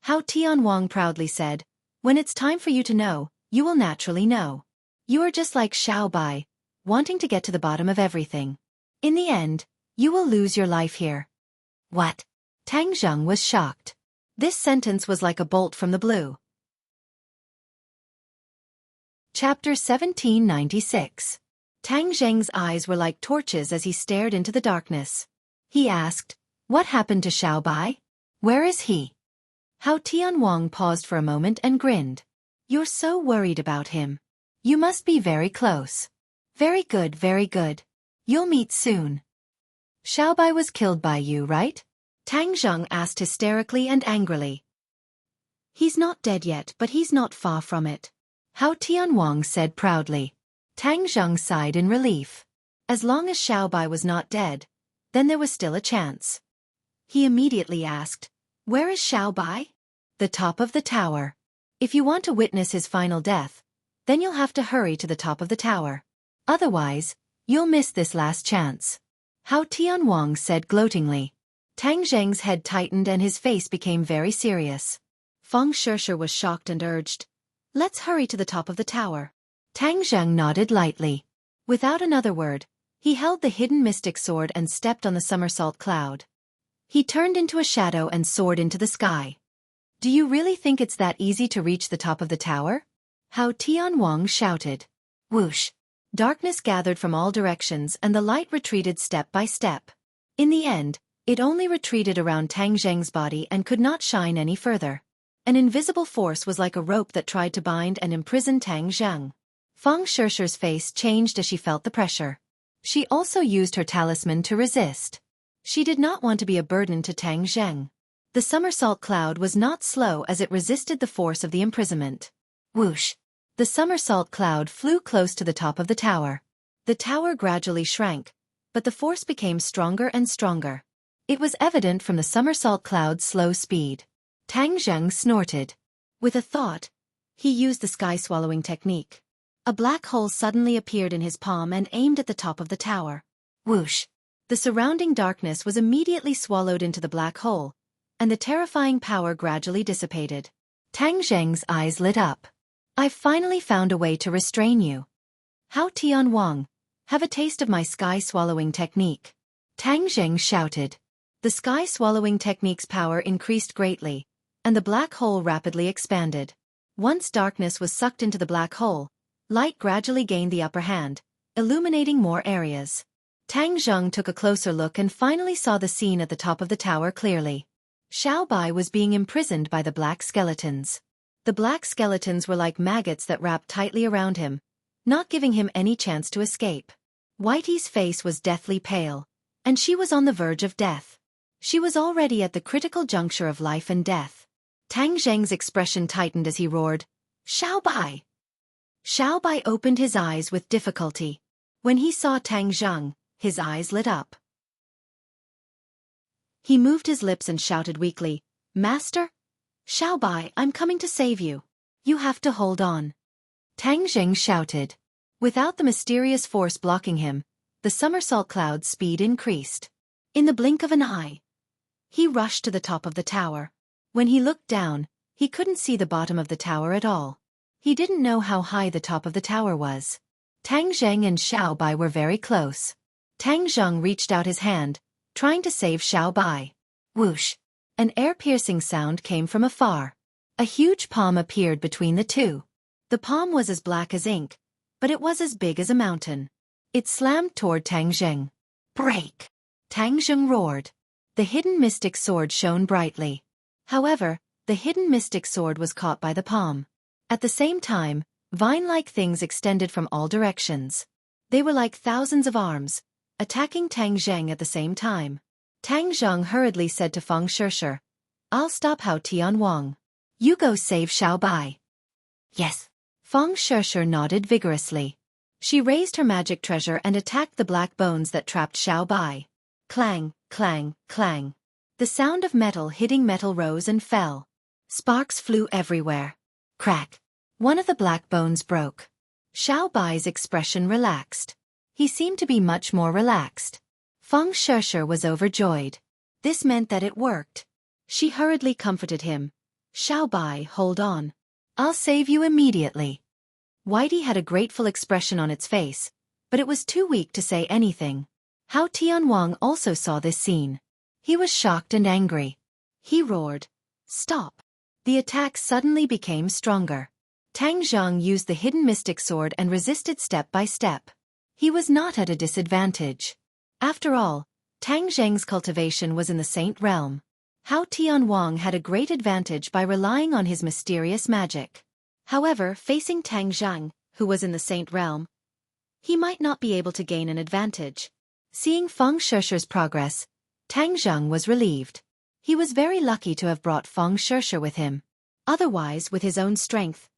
Hao Tianwang proudly said, "When it's time for you to know, you will naturally know. You are just like Xiaofan, wanting to get to the bottom of everything. In the end, you will lose your life here." What? Tang Zheng was shocked. This sentence was like a bolt from the blue. Chapter 1796. Tang Zheng's eyes were like torches as he stared into the darkness. He asked, "What happened to Xiaofan? Where is he?" Hao Tianwang paused for a moment and grinned. "You're so worried about him. You must be very close. Very good, very good. You'll meet soon. Xiaofan was killed by you, right?" Tang Zheng asked hysterically and angrily. He's not dead yet, but he's not far from it. Hao Tianwang said proudly. Tang Zheng sighed in relief. As long as Xiaobai was not dead, then there was still a chance. He immediately asked, "Where is Xiaobai?" "The top of the tower. If you want to witness his final death, then you'll have to hurry to the top of the tower. Otherwise, you'll miss this last chance." Hao Tianwang said gloatingly. Tang Zheng's head tightened and his face became very serious. Feng Shishir was shocked and urged, "Let's hurry to the top of the tower." Tang Zheng nodded lightly. Without another word, he held the hidden mystic sword and stepped on the somersault cloud. He turned into a shadow and soared into the sky. "Do you really think it's that easy to reach the top of the tower?" Hao Tianwang shouted. Whoosh! Darkness gathered from all directions and the light retreated step by step. In the end, it only retreated around Tang Zheng's body and could not shine any further. An invisible force was like a rope that tried to bind and imprison Tang Zheng. Feng Shishir's face changed as she felt the pressure. She also used her talisman to resist. She did not want to be a burden to Tang Zheng. The somersault cloud was not slow as it resisted the force of the imprisonment. Whoosh! The somersault cloud flew close to the top of the tower. The tower gradually shrank, but the force became stronger and stronger. It was evident from the somersault cloud's slow speed. Tang Zheng snorted. With a thought, he used the sky-swallowing technique. A black hole suddenly appeared in his palm and aimed at the top of the tower. Whoosh! The surrounding darkness was immediately swallowed into the black hole, and the terrifying power gradually dissipated. Tang Zheng's eyes lit up. "I've finally found a way to restrain you. Hao Tianwang, have a taste of my sky-swallowing technique." Tang Zheng shouted. The sky-swallowing technique's power increased greatly, and the black hole rapidly expanded. Once darkness was sucked into the black hole, light gradually gained the upper hand, illuminating more areas. Tang Zheng took a closer look and finally saw the scene at the top of the tower clearly. Xiaobai was being imprisoned by the black skeletons. The black skeletons were like maggots that wrapped tightly around him, not giving him any chance to escape. Whitey's face was deathly pale, and she was on the verge of death. She was already at the critical juncture of life and death. Tang Zheng's expression tightened as he roared, "Xiaobai!" Xiaobai opened his eyes with difficulty. When he saw Tang Zheng, his eyes lit up. He moved his lips and shouted weakly, "Master? Xiaobai, I'm coming to save you. You have to hold on." Tang Zheng shouted. Without the mysterious force blocking him, the somersault cloud's speed increased. In the blink of an eye, he rushed to the top of the tower. When he looked down, he couldn't see the bottom of the tower at all. He didn't know how high the top of the tower was. Tang Zheng and Xiaobai were very close. Tang Zheng reached out his hand, trying to save Xiaobai. Whoosh! An air-piercing sound came from afar. A huge palm appeared between the two. The palm was as black as ink, but it was as big as a mountain. It slammed toward Tang Zheng. "Break!" Tang Zheng roared. The hidden mystic sword shone brightly. However, the hidden mystic sword was caught by the palm. At the same time, vine-like things extended from all directions. They were like thousands of arms, attacking Tang Zheng at the same time. Tang Zheng hurriedly said to Feng Shishir, "I'll stop Hao Tianwang. You go save Xiaobai." "Yes." Feng Shishir nodded vigorously. She raised her magic treasure and attacked the black bones that trapped Xiaobai. Clang, clang, clang. The sound of metal hitting metal rose and fell. Sparks flew everywhere. Crack. One of the black bones broke. Xiaobai's expression relaxed. He seemed to be much more relaxed. Feng Shishir was overjoyed. This meant that it worked. She hurriedly comforted him. "Xiaobai, hold on. I'll save you immediately." Whitey had a grateful expression on its face, but it was too weak to say anything. Hao Tianwang also saw this scene. He was shocked and angry. He roared, "Stop!" The attack suddenly became stronger. Tang Zheng used the hidden mystic sword and resisted step by step. He was not at a disadvantage. After all, Tang Zheng's cultivation was in the Saint Realm. Hao Tianwang had a great advantage by relying on his mysterious magic. However, facing Tang Zheng, who was in the Saint Realm, he might not be able to gain an advantage. Seeing Feng Shishir's progress, Tang Zheng was relieved. He was very lucky to have brought Feng Shisha with him. Otherwise, with his own strength,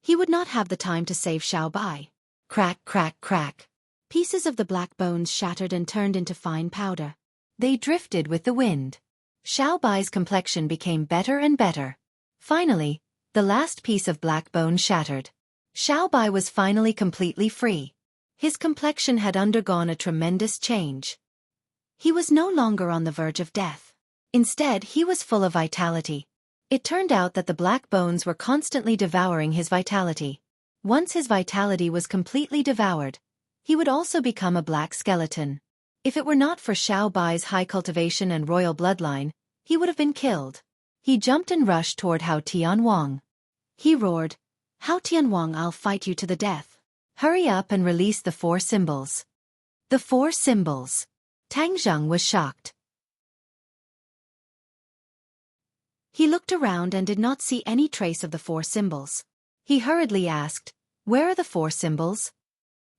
he would not have the time to save Xiao Bai. Crack, crack, crack. Pieces of the black bones shattered and turned into fine powder. They drifted with the wind. Xiao Bai's complexion became better and better. Finally, the last piece of black bone shattered. Xiao Bai was finally completely free. His complexion had undergone a tremendous change. He was no longer on the verge of death. Instead, he was full of vitality. It turned out that the black bones were constantly devouring his vitality. Once his vitality was completely devoured, he would also become a black skeleton. If it were not for Xiao Bai's high cultivation and royal bloodline, he would have been killed. He jumped and rushed toward Hao Tianwang. He roared, "Hao Tianwang, I'll fight you to the death. Hurry up and release the 4 symbols." The 4 symbols. Tang Zheng was shocked. He looked around and did not see any trace of the 4 symbols. He hurriedly asked, "Where are the 4 symbols?"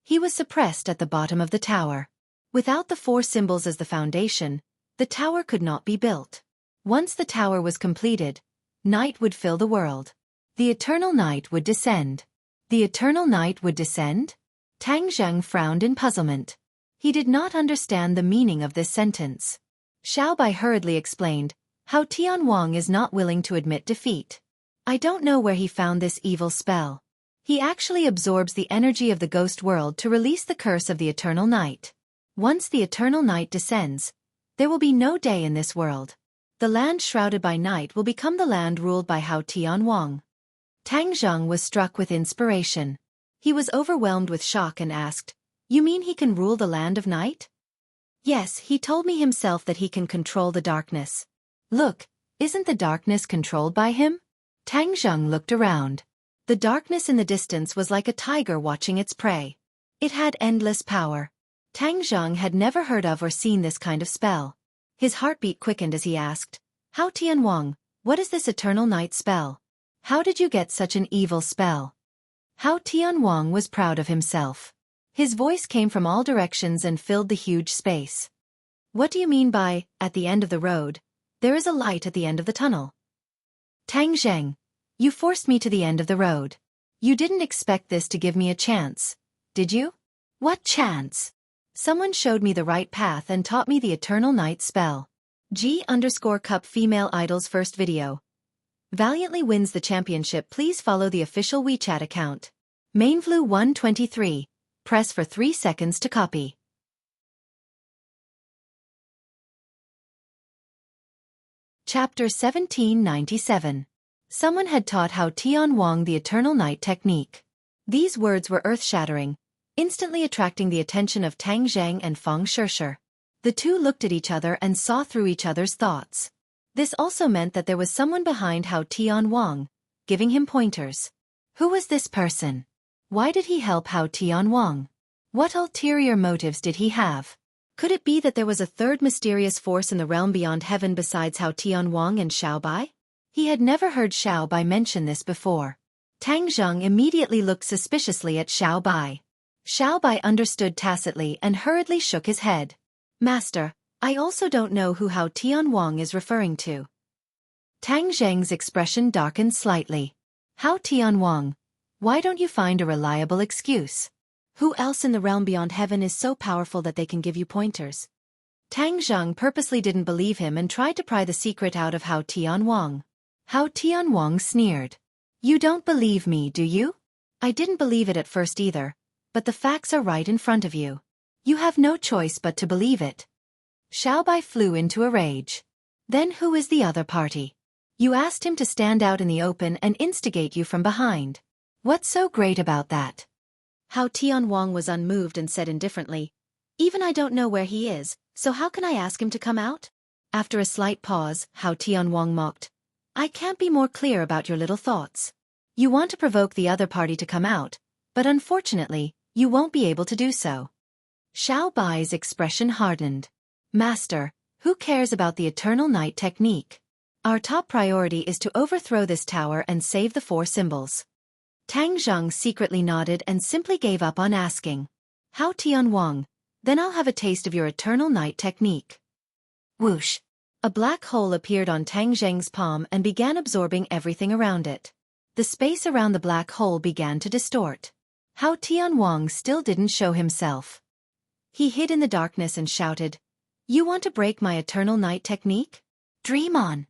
He was suppressed at the bottom of the tower. Without the 4 symbols as the foundation, the tower could not be built. Once the tower was completed, night would fill the world. The eternal night would descend. The eternal night would descend? Tang Zheng frowned in puzzlement. He did not understand the meaning of this sentence. Xiao Bai hurriedly explained, "Hao Tianwang is not willing to admit defeat. I don't know where he found this evil spell. He actually absorbs the energy of the ghost world to release the curse of the eternal night. Once the eternal night descends, there will be no day in this world. The land shrouded by night will become the land ruled by Hao Tianwang." Tang Zheng was struck with inspiration. He was overwhelmed with shock and asked, "You mean he can rule the land of night?" "Yes, he told me himself that he can control the darkness." "Look, isn't the darkness controlled by him?" Tang Zheng looked around. The darkness in the distance was like a tiger watching its prey. It had endless power. Tang Zheng had never heard of or seen this kind of spell. His heartbeat quickened as he asked, "Hao Tianwang, what is this eternal night spell? How did you get such an evil spell?" Hao Tianwang was proud of himself. His voice came from all directions and filled the huge space. "What do you mean by, at the end of the road? There is a light at the end of the tunnel." "Tang Zheng, you forced me to the end of the road. You didn't expect this to give me a chance, did you?" "What chance?" "Someone showed me the right path and taught me the eternal night spell." G_Cup Female Idol's first video. Valiantly wins the championship. Please follow the official WeChat account. Mainflu 123. Press for 3 seconds to copy. Chapter 1797. Someone had taught Hao Tianwang the eternal night technique. These words were earth-shattering, instantly attracting the attention of Tang Zheng and Feng Shisha. The two looked at each other and saw through each other's thoughts. This also meant that there was someone behind Hao Tianwang, giving him pointers. Who was this person? Why did he help Hao Tianwang? What ulterior motives did he have? Could it be that there was a third mysterious force in the realm beyond heaven besides Hao Tianwang and Xiao Bai? He had never heard Xiao Bai mention this before. Tang Zheng immediately looked suspiciously at Xiao Bai. Xiao Bai understood tacitly and hurriedly shook his head. "Master, I also don't know who Hao Tianwang is referring to." Tang Zheng's expression darkened slightly. "Hao Tianwang, why don't you find a reliable excuse? Who else in the realm beyond heaven is so powerful that they can give you pointers?" Tang Zheng purposely didn't believe him and tried to pry the secret out of Hao Tianwang. Hao Tianwang sneered. "You don't believe me, do you?" "I didn't believe it at first either, but the facts are right in front of you. You have no choice but to believe it." Xiao Bai flew into a rage. "Then who is the other party? You asked him to stand out in the open and instigate you from behind. What's so great about that?" Hao Tianwang was unmoved and said indifferently, "Even I don't know where he is, so how can I ask him to come out?" After a slight pause, Hao Tianwang mocked, "I can't be more clear about your little thoughts. You want to provoke the other party to come out, but unfortunately, you won't be able to do so." Xiao Bai's expression hardened. "Master, who cares about the eternal night technique? Our top priority is to overthrow this tower and save the 4 symbols." Tang Zheng secretly nodded and simply gave up on asking. "Hao Tianwang, then I'll have a taste of your eternal night technique." Whoosh! A black hole appeared on Tang Zheng's palm and began absorbing everything around it. The space around the black hole began to distort. Hao Tianwang still didn't show himself. He hid in the darkness and shouted, "You want to break my eternal night technique? Dream on!"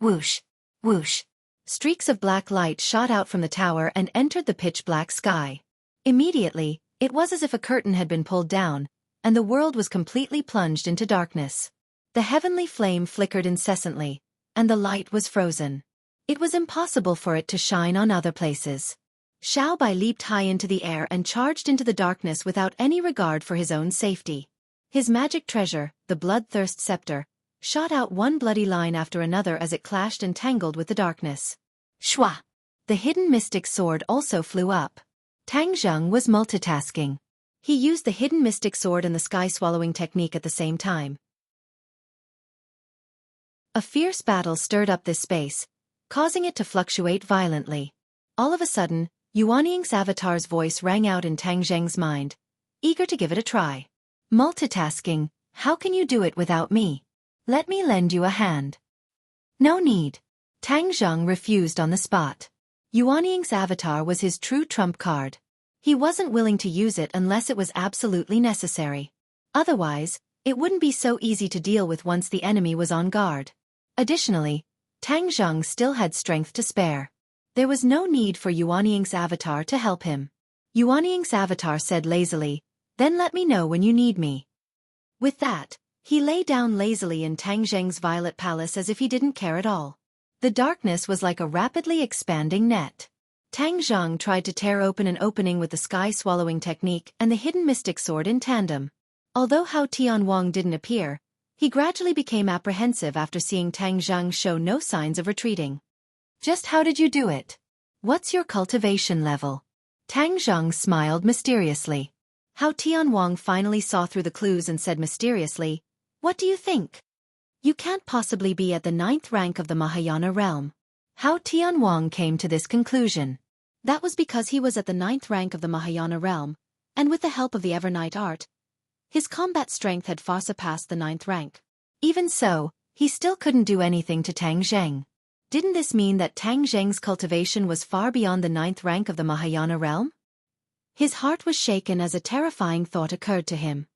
Whoosh! Whoosh! Streaks of black light shot out from the tower and entered the pitch-black sky. Immediately, it was as if a curtain had been pulled down, and the world was completely plunged into darkness. The heavenly flame flickered incessantly, and the light was frozen. It was impossible for it to shine on other places. Xiao Bai leaped high into the air and charged into the darkness without any regard for his own safety. His magic treasure, the bloodthirst scepter, shot out one bloody line after another as it clashed and tangled with the darkness. Shwa! The hidden mystic sword also flew up. Tang Zheng was multitasking. He used the hidden mystic sword and the sky-swallowing technique at the same time. A fierce battle stirred up this space, causing it to fluctuate violently. All of a sudden, Yuanying's avatar's voice rang out in Tang Zheng's mind, eager to give it a try. "Multitasking, how can you do it without me? Let me lend you a hand." "No need." Tang Zheng refused on the spot. Yuanying's avatar was his true trump card. He wasn't willing to use it unless it was absolutely necessary. Otherwise, it wouldn't be so easy to deal with once the enemy was on guard. Additionally, Tang Zheng still had strength to spare. There was no need for Yuanying's avatar to help him. Yuanying's avatar said lazily, "Then let me know when you need me." With that, he lay down lazily in Tang Zheng's violet palace as if he didn't care at all. The darkness was like a rapidly expanding net. Tang Zheng tried to tear open an opening with the sky-swallowing technique and the hidden mystic sword in tandem. Although Hao Tianwang didn't appear, he gradually became apprehensive after seeing Tang Zheng show no signs of retreating. "Just how did you do it? What's your cultivation level?" Tang Zheng smiled mysteriously. Hao Tianwang finally saw through the clues and said mysteriously, "What do you think? You can't possibly be at the 9th rank of the Mahayana realm." Hao Tianwang came to this conclusion. That was because he was at the 9th rank of the Mahayana realm, and with the help of the Evernight art, his combat strength had far surpassed the 9th rank. Even so, he still couldn't do anything to Tang Zheng. Didn't this mean that Tang Zheng's cultivation was far beyond the 9th rank of the Mahayana realm? His heart was shaken as a terrifying thought occurred to him.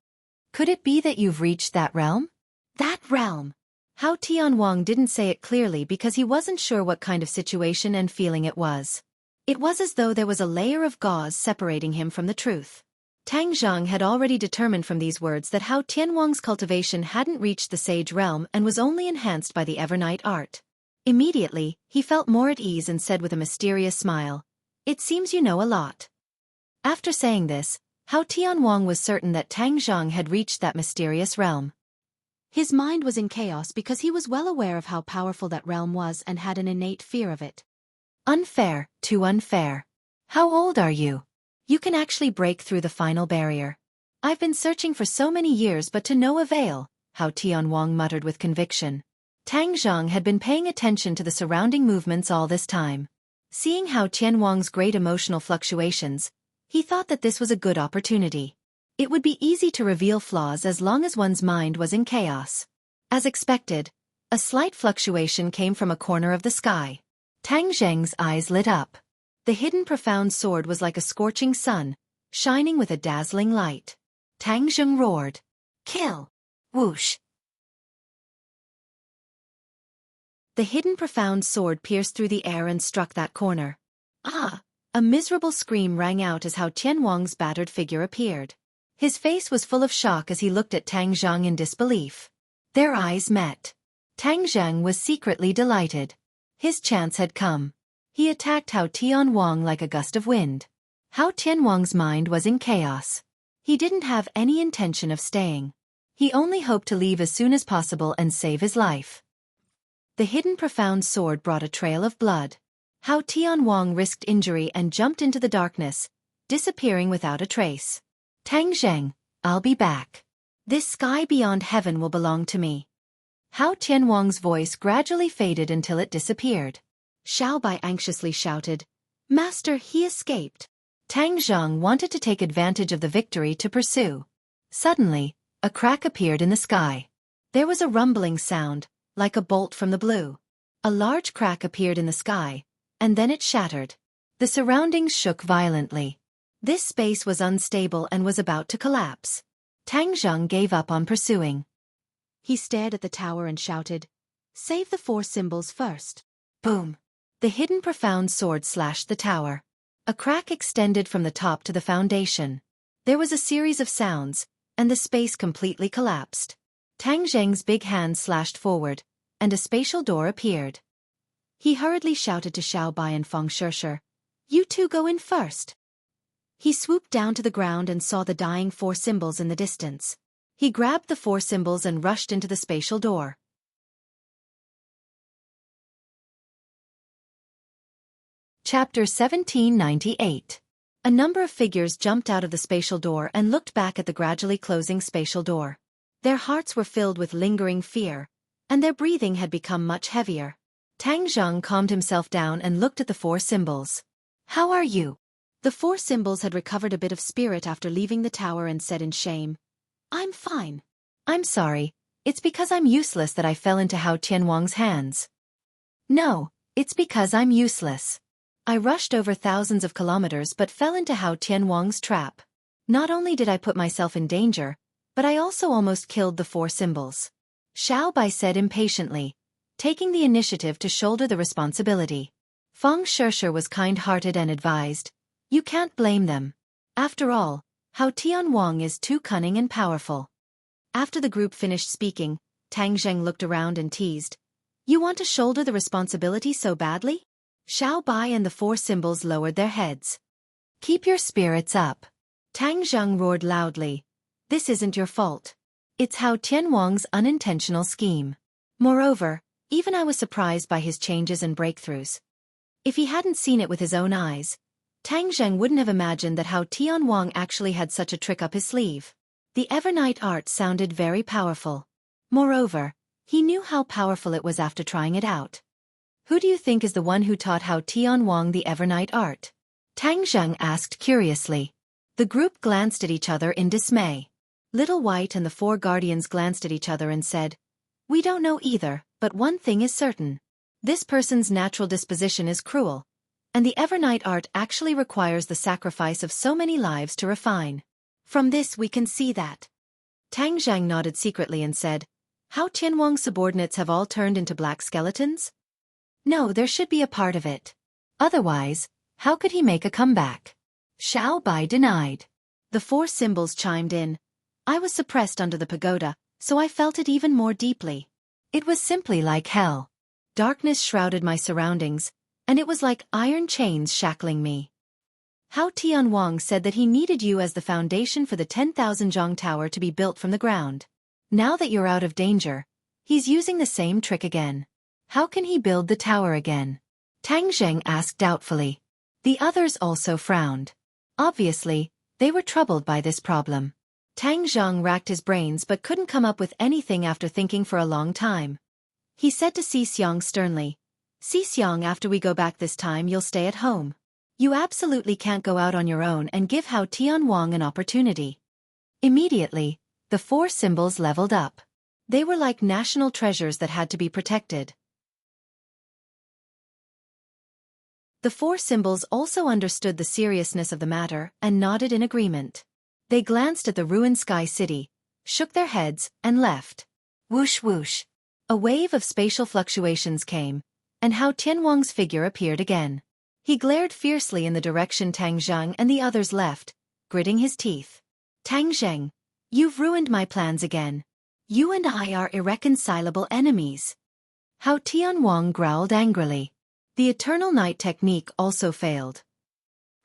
Could it be that you've reached that realm? That realm! Hao Tianwang didn't say it clearly because he wasn't sure what kind of situation and feeling it was. It was as though there was a layer of gauze separating him from the truth. Tang Zheng had already determined from these words that Hao Tianwang's cultivation hadn't reached the sage realm and was only enhanced by the Evernight art. Immediately, he felt more at ease and said with a mysterious smile, "It seems you know a lot." After saying this, Hao Tianwang was certain that Tang Zheng had reached that mysterious realm. His mind was in chaos because he was well aware of how powerful that realm was and had an innate fear of it. Unfair, too unfair. How old are you? You can actually break through the final barrier. I've been searching for so many years but to no avail, Hao Tianwang muttered with conviction. Tang Zheng had been paying attention to the surrounding movements all this time. Seeing Hao Tianwang's great emotional fluctuations, he thought that this was a good opportunity. It would be easy to reveal flaws as long as one's mind was in chaos. As expected, a slight fluctuation came from a corner of the sky. Tang Zheng's eyes lit up. The hidden profound sword was like a scorching sun, shining with a dazzling light. Tang Zheng roared, "Kill!" Whoosh! The hidden profound sword pierced through the air and struck that corner. Ah! A miserable scream rang out as Hao Tianwang's battered figure appeared. His face was full of shock as he looked at Tang Zheng in disbelief. Their eyes met. Tang Zheng was secretly delighted. His chance had come. He attacked Hao Tianwang like a gust of wind. Hao Tianwang's mind was in chaos. He didn't have any intention of staying. He only hoped to leave as soon as possible and save his life. The hidden profound sword brought a trail of blood. Hao Tianwang risked injury and jumped into the darkness, disappearing without a trace. Tang Zheng, I'll be back. This sky beyond heaven will belong to me. Hao Tianwang's voice gradually faded until it disappeared. Xiao Bai anxiously shouted, "Master, he escaped." Tang Zheng wanted to take advantage of the victory to pursue. Suddenly, a crack appeared in the sky. There was a rumbling sound, like a bolt from the blue. A large crack appeared in the sky, and then it shattered. The surroundings shook violently. This space was unstable and was about to collapse. Tang Zheng gave up on pursuing. He stared at the tower and shouted, "Save the four symbols first." Boom! The hidden profound sword slashed the tower. A crack extended from the top to the foundation. There was a series of sounds, and the space completely collapsed. Tang Zheng's big hand slashed forward, and a spatial door appeared. He hurriedly shouted to Xiao Bai and Feng Shishir, "You two go in first." He swooped down to the ground and saw the dying four symbols in the distance. He grabbed the four symbols and rushed into the spatial door. Chapter 1798. A number of figures jumped out of the spatial door and looked back at the gradually closing spatial door. Their hearts were filled with lingering fear, and their breathing had become much heavier. Tang Zheng calmed himself down and looked at the four symbols. "How are you?" The four symbols had recovered a bit of spirit after leaving the tower and said in shame, "I'm fine." "I'm sorry. It's because I'm useless that I fell into Hao Tianwang's hands." "No, it's because I'm useless. I rushed over thousands of kilometers but fell into Hao Tianwang's trap. Not only did I put myself in danger, but I also almost killed the four symbols." Xiao Bai said impatiently, taking the initiative to shoulder the responsibility. Feng Shishir was kind-hearted and advised, "You can't blame them. After all, Hao Tianwang is too cunning and powerful." After the group finished speaking, Tang Zheng looked around and teased, "You want to shoulder the responsibility so badly?" Xiao Bai and the four symbols lowered their heads. "Keep your spirits up." Tang Zheng roared loudly, "This isn't your fault. It's Hao Tianwang's unintentional scheme. Moreover, even I was surprised by his changes and breakthroughs. If he hadn't seen it with his own eyes, Tang Zheng wouldn't have imagined that Hao Tianwang actually had such a trick up his sleeve. The Evernight art sounded very powerful. Moreover, he knew how powerful it was after trying it out. Who do you think is the one who taught Hao Tianwang the Evernight art? Tang Zheng asked curiously. The group glanced at each other in dismay. Little White and the four guardians glanced at each other and said, "We don't know either, but one thing is certain. This person's natural disposition is cruel, and the Evernight art actually requires the sacrifice of so many lives to refine. From this we can see that." Tang Zheng nodded secretly and said, "Hao Tianwang's subordinates have all turned into black skeletons?" "No, there should be a part of it. Otherwise, how could he make a comeback?" Xiao Bai denied. The four symbols chimed in, "I was suppressed under the pagoda, so I felt it even more deeply. It was simply like hell. Darkness shrouded my surroundings, and it was like iron chains shackling me. Hao Tianwang said that he needed you as the foundation for the 10,000 zhang tower to be built from the ground. Now that you're out of danger, he's using the same trick again. How can he build the tower again?" Tang Zheng asked doubtfully. The others also frowned. Obviously, they were troubled by this problem. Tang Zheng racked his brains but couldn't come up with anything after thinking for a long time. He said to Si Xiang sternly, "Si Xiang, after we go back this time you'll stay at home. You absolutely can't go out on your own and give Hao Tianwang an opportunity." Immediately, the four symbols leveled up. They were like national treasures that had to be protected. The four symbols also understood the seriousness of the matter and nodded in agreement. They glanced at the ruined sky city, shook their heads, and left. Whoosh whoosh. A wave of spatial fluctuations came, and Hao Tianwang's figure appeared again. He glared fiercely in the direction Tang Zheng and the others left, gritting his teeth. "Tang Zheng, you've ruined my plans again. You and I are irreconcilable enemies." Hao Tianwang growled angrily. The Eternal Night technique also failed.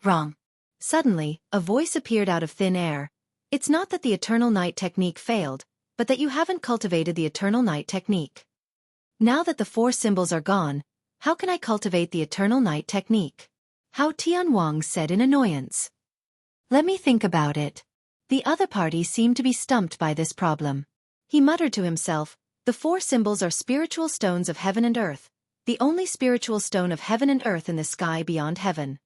Wrong. Suddenly, a voice appeared out of thin air. "It's not that the Eternal Night technique failed, but that you haven't cultivated the Eternal Night technique. Now that the four symbols are gone, how can I cultivate the Eternal Night technique?" Hao Tianwang said in annoyance. "Let me think about it." The other party seemed to be stumped by this problem. He muttered to himself, "The four symbols are spiritual stones of heaven and earth, the only spiritual stone of heaven and earth in the sky beyond heaven.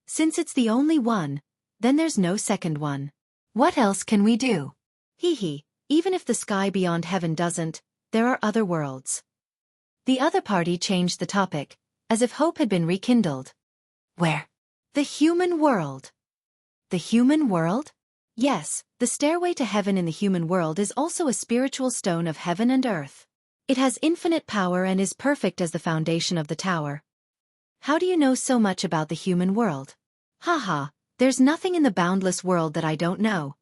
Since it's the only one, then there's no second one. What else can we do? Even if the sky beyond heaven doesn't, there are other worlds. The other party changed the topic, as if hope had been rekindled. Where? The human world. The human world? Yes, the stairway to heaven in the human world is also a spiritual stone of heaven and earth. It has infinite power and is perfect as the foundation of the tower. How do you know so much about the human world? Haha, there's nothing in the boundless world that I don't know.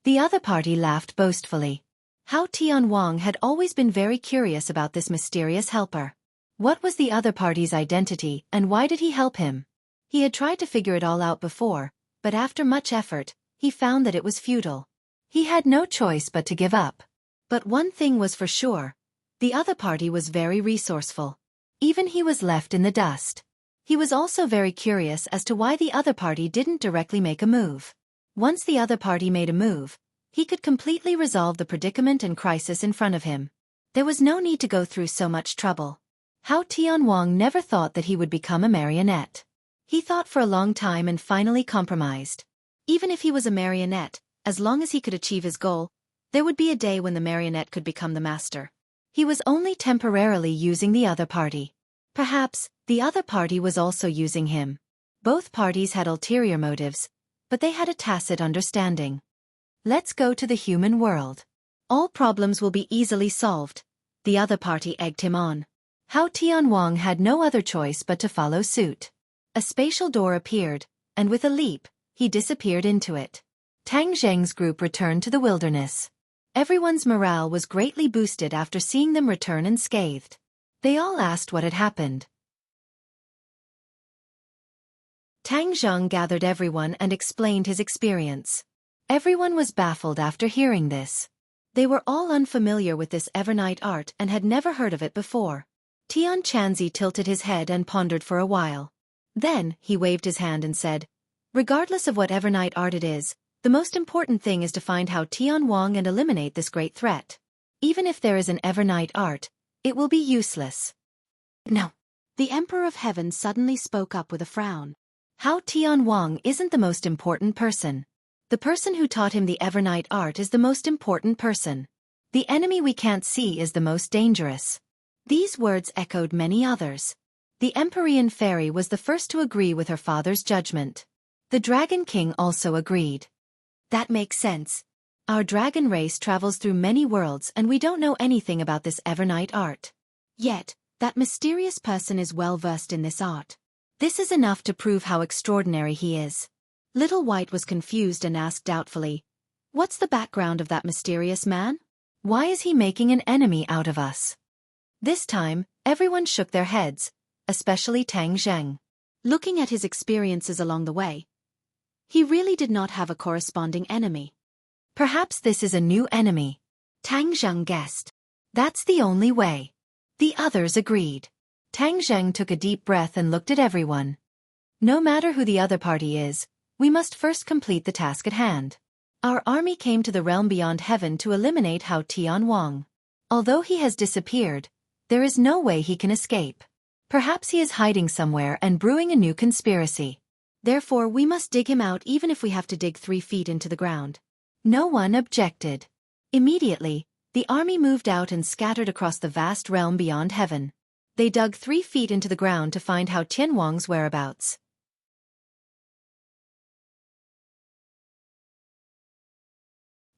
The other party laughed boastfully. Hao Tianwang had always been very curious about this mysterious helper. What was the other party's identity and why did he help him? He had tried to figure it all out before, but after much effort, he found that it was futile. He had no choice but to give up. But one thing was for sure. The other party was very resourceful. Even he was left in the dust. He was also very curious as to why the other party didn't directly make a move. Once the other party made a move, he could completely resolve the predicament and crisis in front of him. There was no need to go through so much trouble. Hao Tianwang never thought that he would become a marionette. He thought for a long time and finally compromised. Even if he was a marionette, as long as he could achieve his goal, there would be a day when the marionette could become the master. He was only temporarily using the other party. Perhaps, the other party was also using him. Both parties had ulterior motives, but they had a tacit understanding. Let's go to the human world. All problems will be easily solved. The other party egged him on. Hao Tianwang had no other choice but to follow suit. A spatial door appeared, and with a leap, he disappeared into it. Tang Zheng's group returned to the wilderness. Everyone's morale was greatly boosted after seeing them return unscathed. They all asked what had happened. Tang Zheng gathered everyone and explained his experience. Everyone was baffled after hearing this. They were all unfamiliar with this Evernight art and had never heard of it before. Tian Chanzi tilted his head and pondered for a while. Then, he waved his hand and said, "Regardless of what Evernight art it is, the most important thing is to find Hao Tianwang and eliminate this great threat. Even if there is an Evernight art, it will be useless." No. The Emperor of Heaven suddenly spoke up with a frown. Hao Tianwang isn't the most important person. The person who taught him the Evernight art is the most important person. The enemy we can't see is the most dangerous. These words echoed many others. The Empyrean fairy was the first to agree with her father's judgment. The Dragon King also agreed. That makes sense. Our dragon race travels through many worlds and we don't know anything about this Evernight art. Yet, that mysterious person is well versed in this art. This is enough to prove how extraordinary he is. Little White was confused and asked doubtfully, "What's the background of that mysterious man? Why is he making an enemy out of us?" This time, everyone shook their heads, especially Tang Zheng. Looking at his experiences along the way, he really did not have a corresponding enemy. Perhaps this is a new enemy. Tang Zheng guessed. That's the only way. The others agreed. Tang Zheng took a deep breath and looked at everyone. No matter who the other party is, we must first complete the task at hand. Our army came to the realm beyond heaven to eliminate Hao Tianwang. Although he has disappeared, there is no way he can escape. Perhaps he is hiding somewhere and brewing a new conspiracy. Therefore we must dig him out even if we have to dig 3 feet into the ground. No one objected. Immediately, the army moved out and scattered across the vast realm beyond heaven. They dug 3 feet into the ground to find Hao Tianwang's whereabouts.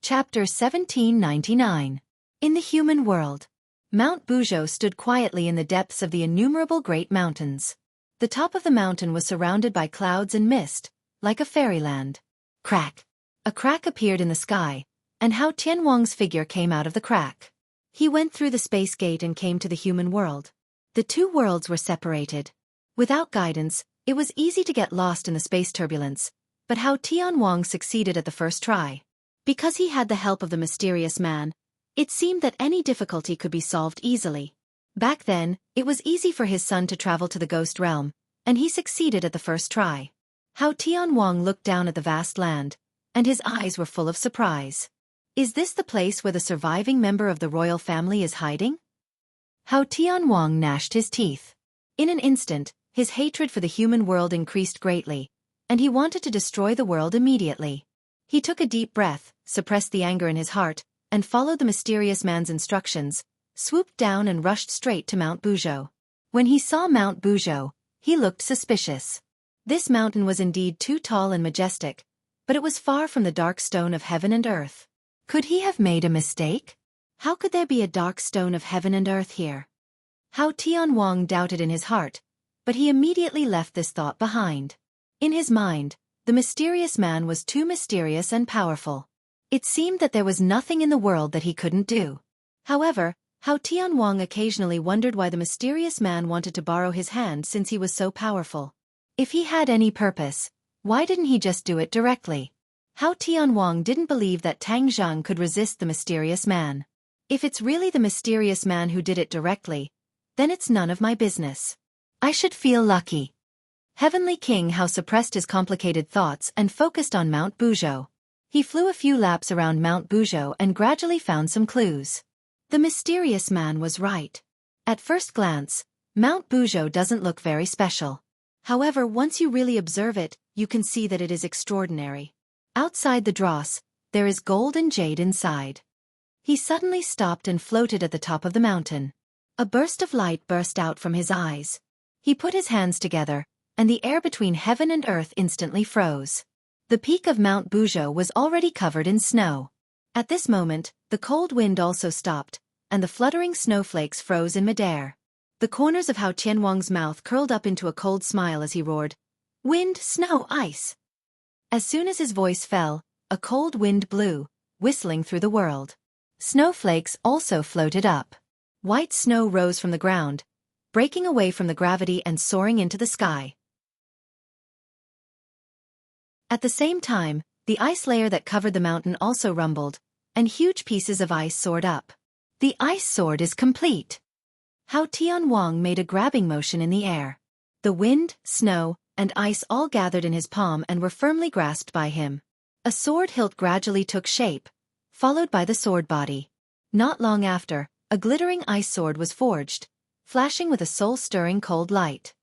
Chapter 1799. In the human world. Mount Buzhou stood quietly in the depths of the innumerable great mountains. The top of the mountain was surrounded by clouds and mist, like a fairyland. Crack! A crack appeared in the sky, and Hao Tianwang's figure came out of the crack. He went through the space gate and came to the human world. The two worlds were separated. Without guidance, it was easy to get lost in the space turbulence, but Hao Tianwang succeeded at the first try. Because he had the help of the mysterious man, it seemed that any difficulty could be solved easily. Back then, it was easy for his son to travel to the ghost realm, and he succeeded at the first try. Hao Tianwang looked down at the vast land, and his eyes were full of surprise. Is this the place where the surviving member of the royal family is hiding? Hao Tianwang gnashed his teeth. In an instant, his hatred for the human world increased greatly, and he wanted to destroy the world immediately. He took a deep breath, suppressed the anger in his heart, and followed the mysterious man's instructions, swooped down and rushed straight to Mount Buzhou. When he saw Mount Buzhou, he looked suspicious. This mountain was indeed too tall and majestic, but it was far from the dark stone of heaven and earth. Could he have made a mistake? How could there be a dark stone of heaven and earth here? Hao Tianwang doubted in his heart, but he immediately left this thought behind. In his mind, the mysterious man was too mysterious and powerful. It seemed that there was nothing in the world that he couldn't do. However, Hao Tianwang occasionally wondered why the mysterious man wanted to borrow his hand since he was so powerful. If he had any purpose, why didn't he just do it directly? Hao Tianwang didn't believe that Tang Zhang could resist the mysterious man. If it's really the mysterious man who did it directly, then it's none of my business. I should feel lucky. Heavenly King Hao suppressed his complicated thoughts and focused on Mount Buzhou. He flew a few laps around Mount Buzhou and gradually found some clues. The mysterious man was right. At first glance, Mount Buzhou doesn't look very special. However, once you really observe it, you can see that it is extraordinary. Outside the dross, there is gold and jade inside. He suddenly stopped and floated at the top of the mountain. A burst of light burst out from his eyes. He put his hands together, and the air between heaven and earth instantly froze. The peak of Mount Buzhou was already covered in snow. At this moment, the cold wind also stopped, and the fluttering snowflakes froze in midair. The corners of Hao Tianwang's mouth curled up into a cold smile as he roared, "Wind, snow, ice!" As soon as his voice fell, a cold wind blew, whistling through the world. Snowflakes also floated up. White snow rose from the ground, breaking away from the gravity and soaring into the sky. At the same time, the ice layer that covered the mountain also rumbled, and huge pieces of ice soared up. The ice sword is complete. Hao Tianwang made a grabbing motion in the air. The wind, snow, and ice all gathered in his palm and were firmly grasped by him. A sword hilt gradually took shape, followed by the sword body. Not long after, a glittering ice sword was forged, flashing with a soul-stirring cold light.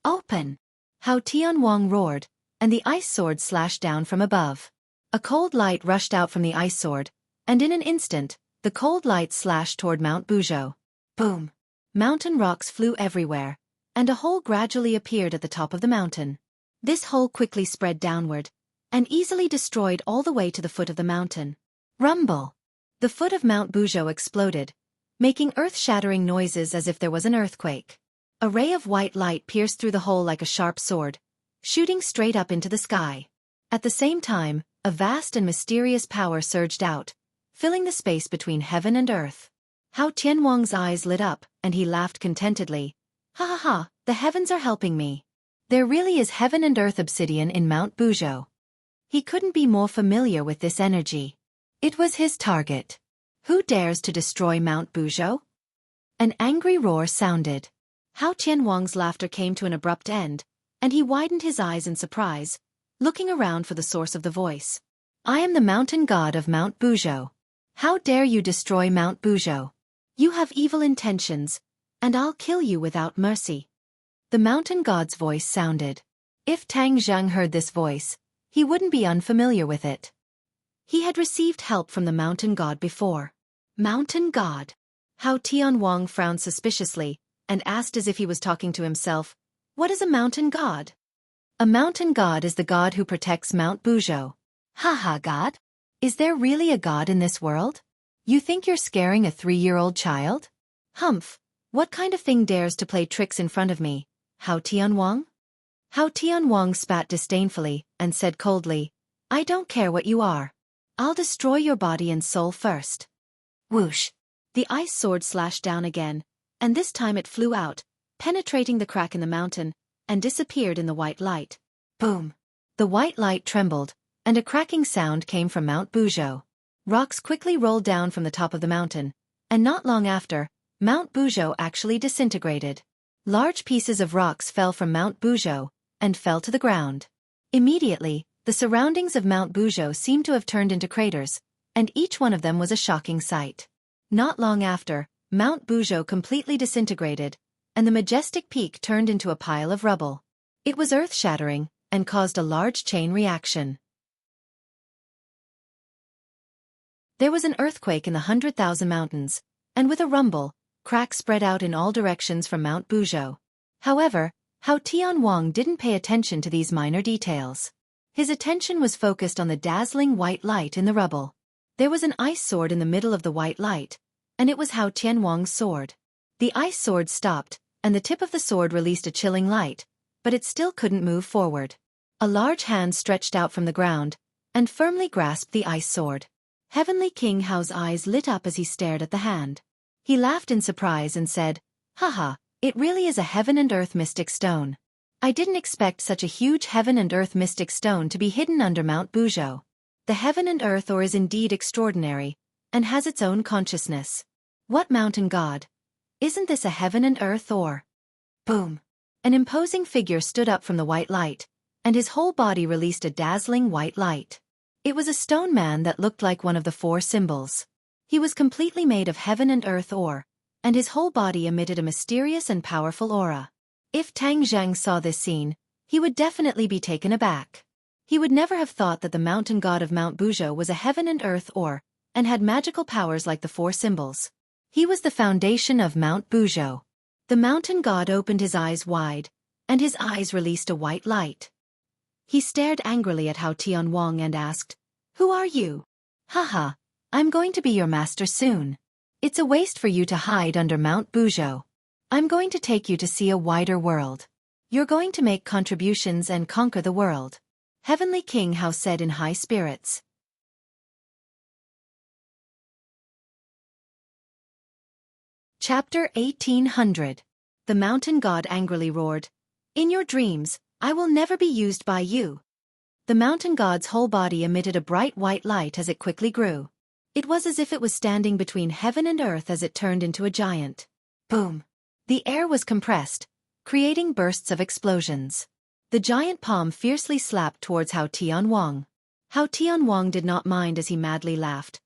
"Open!" Hao Tianwang roared, and the ice sword slashed down from above. A cold light rushed out from the ice sword, and in an instant, the cold light slashed toward Mount Buzhou. Boom! Mountain rocks flew everywhere, and a hole gradually appeared at the top of the mountain. This hole quickly spread downward, and easily destroyed all the way to the foot of the mountain. Rumble! The foot of Mount Buzhou exploded, making earth-shattering noises as if there was an earthquake. A ray of white light pierced through the hole like a sharp sword, shooting straight up into the sky. At the same time, a vast and mysterious power surged out, filling the space between heaven and earth. Hao Tianwang's eyes lit up, and he laughed contentedly. "Ha ha ha, the heavens are helping me. There really is heaven and earth obsidian in Mount Buzhou." He couldn't be more familiar with this energy. It was his target. Who dares to destroy Mount Buzhou? An angry roar sounded. Hao Tianwang's laughter came to an abrupt end, and he widened his eyes in surprise, looking around for the source of the voice. "I am the mountain god of Mount Buzhou. How dare you destroy Mount Buzhou? You have evil intentions, and I'll kill you without mercy." The mountain god's voice sounded. If Tang Zhang heard this voice, he wouldn't be unfamiliar with it. He had received help from the mountain god before. Mountain god? Hao Tianwang frowned suspiciously, and asked as if he was talking to himself, "What is a mountain god?" "A mountain god is the god who protects Mount Buzhou." "Ha, god? Is there really a god in this world? You think you're scaring a 3-year-old child? Humph, what kind of thing dares to play tricks in front of me, Hao Tianwang?" Hao Tianwang spat disdainfully, and said coldly, "I don't care what you are. I'll destroy your body and soul first." Whoosh! The ice sword slashed down again, and this time it flew out, penetrating the crack in the mountain, and disappeared in the white light. Boom! The white light trembled, and a cracking sound came from Mount Buzhou. Rocks quickly rolled down from the top of the mountain, and not long after, Mount Buzhou actually disintegrated. Large pieces of rocks fell from Mount Buzhou, and fell to the ground. Immediately, the surroundings of Mount Buzhou seemed to have turned into craters, and each one of them was a shocking sight. Not long after, Mount Buzhou completely disintegrated, and the majestic peak turned into a pile of rubble. It was earth-shattering, and caused a large chain reaction. There was an earthquake in the 100,000 mountains, and with a rumble, Cracks spread out in all directions from Mount Buzhou. However, Hao Tianwang didn't pay attention to these minor details. His attention was focused on the dazzling white light in the rubble. There was an ice sword in the middle of the white light, and it was Hao Tianwang's sword. The ice sword stopped, and the tip of the sword released a chilling light, but it still couldn't move forward. A large hand stretched out from the ground, and firmly grasped the ice sword. Heavenly King Hao's eyes lit up as he stared at the hand. He laughed in surprise and said, "Haha, it really is a heaven and earth mystic stone. I didn't expect such a huge heaven and earth mystic stone to be hidden under Mount Buzhou. The heaven and earth ore is indeed extraordinary, and has its own consciousness. What mountain god? Isn't this a heaven and earth ore?" Boom! An imposing figure stood up from the white light, and his whole body released a dazzling white light. It was a stone man that looked like one of the four symbols. He was completely made of heaven and earth ore, and his whole body emitted a mysterious and powerful aura. If Tang Zhang saw this scene, he would definitely be taken aback. He would never have thought that the mountain god of Mount Buzhou was a heaven and earth ore, and had magical powers like the four symbols. He was the foundation of Mount Buzhou. The mountain god opened his eyes wide, and his eyes released a white light. He stared angrily at Hao Tianwang and asked, "Who are you?" "Haha, I'm going to be your master soon. It's a waste for you to hide under Mount Buzhou. I'm going to take you to see a wider world. You're going to make contributions and conquer the world," Heavenly King Hao said in high spirits. Chapter 1800. The mountain god angrily roared, "In your dreams, I will never be used by you." The mountain god's whole body emitted a bright white light as it quickly grew. It was as if it was standing between heaven and earth as it turned into a giant. Boom! The air was compressed, creating bursts of explosions. The giant palm fiercely slapped towards Hao Tianwang. Hao Tianwang did not mind as he madly laughed.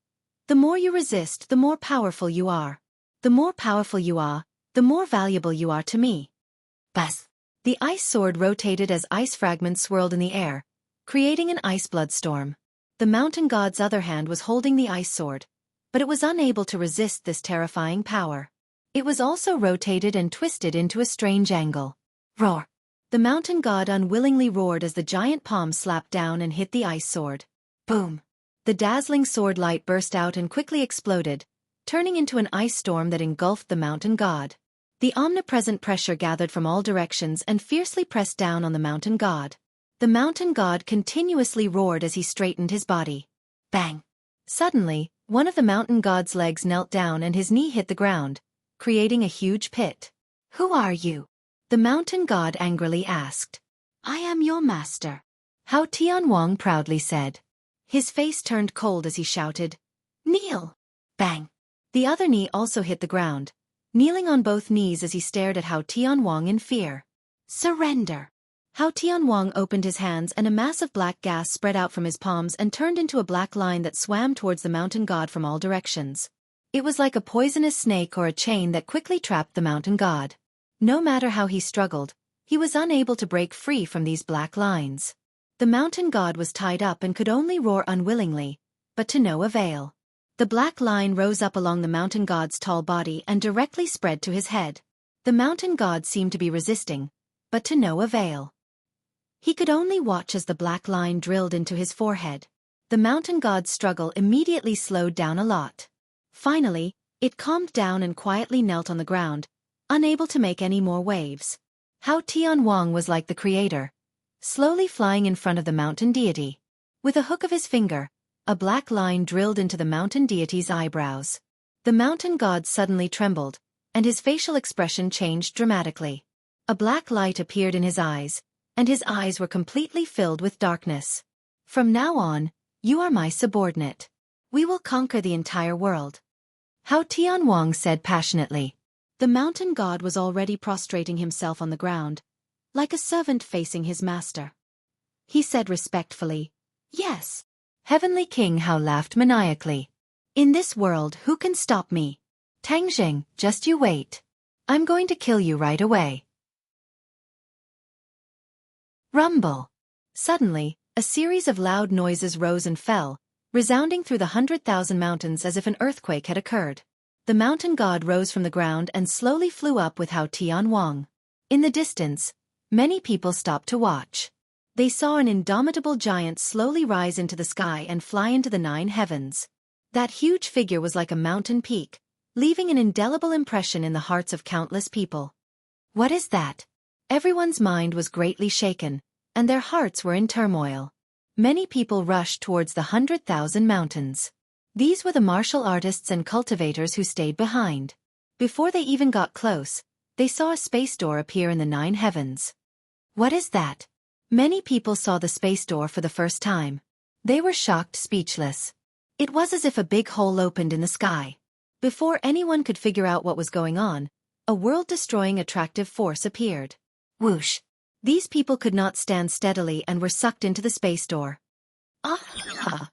"The more you resist, the more powerful you are. The more powerful you are, the more valuable you are to me." Buzz! The ice sword rotated as ice fragments swirled in the air, creating an ice blood storm. The mountain god's other hand was holding the ice sword, but it was unable to resist this terrifying power. It was also rotated and twisted into a strange angle. Roar! The mountain god unwillingly roared as the giant palm slapped down and hit the ice sword. Boom! The dazzling sword light burst out and quickly exploded, turning into an ice storm that engulfed the mountain god. The omnipresent pressure gathered from all directions and fiercely pressed down on the mountain god. The mountain god continuously roared as he straightened his body. Bang! Suddenly, one of the mountain god's legs knelt down and his knee hit the ground, creating a huge pit. "Who are you?" the mountain god angrily asked. "I am your master," Hao Tianwang proudly said. His face turned cold as he shouted, "Kneel!" Bang! The other knee also hit the ground, kneeling on both knees as he stared at Hao Tianwang in fear. "Surrender!" Hao Tianwang opened his hands and a mass of black gas spread out from his palms and turned into a black line that swam towards the mountain god from all directions. It was like a poisonous snake or a chain that quickly trapped the mountain god. No matter how he struggled, he was unable to break free from these black lines. The mountain god was tied up and could only roar unwillingly, but to no avail. The black line rose up along the mountain god's tall body and directly spread to his head. The mountain god seemed to be resisting, but to no avail. He could only watch as the black line drilled into his forehead. The mountain god's struggle immediately slowed down a lot. Finally, it calmed down and quietly knelt on the ground, unable to make any more waves. Hao Tianwang was like the creator, slowly flying in front of the mountain deity. With a hook of his finger, a black line drilled into the mountain deity's eyebrows. The mountain god suddenly trembled, and his facial expression changed dramatically. A black light appeared in his eyes, and his eyes were completely filled with darkness. "From now on, you are my subordinate. We will conquer the entire world," Hao Tianwang said passionately. The mountain god was already prostrating himself on the ground, like a servant facing his master. He said respectfully, "Yes." Heavenly King Hao laughed maniacally. "In this world, who can stop me? Tangzheng, just you wait. I'm going to kill you right away." Rumble. Suddenly, a series of loud noises rose and fell, resounding through the 100,000 mountains as if an earthquake had occurred. the mountain god rose from the ground and slowly flew up with Hao Tianwang. In the distance, many people stopped to watch. They saw an indomitable giant slowly rise into the sky and fly into the 9 heavens. That huge figure was like a mountain peak, leaving an indelible impression in the hearts of countless people. What is that? Everyone's mind was greatly shaken, and their hearts were in turmoil. Many people rushed towards the 100,000 mountains. These were the martial artists and cultivators who stayed behind. Before they even got close, they saw a space door appear in the 9 heavens. What is that? Many people saw the space door for the first time. They were shocked, speechless. It was as if a big hole opened in the sky. Before anyone could figure out what was going on, a world-destroying attractive force appeared. Whoosh! These people could not stand steadily and were sucked into the space door. Ah!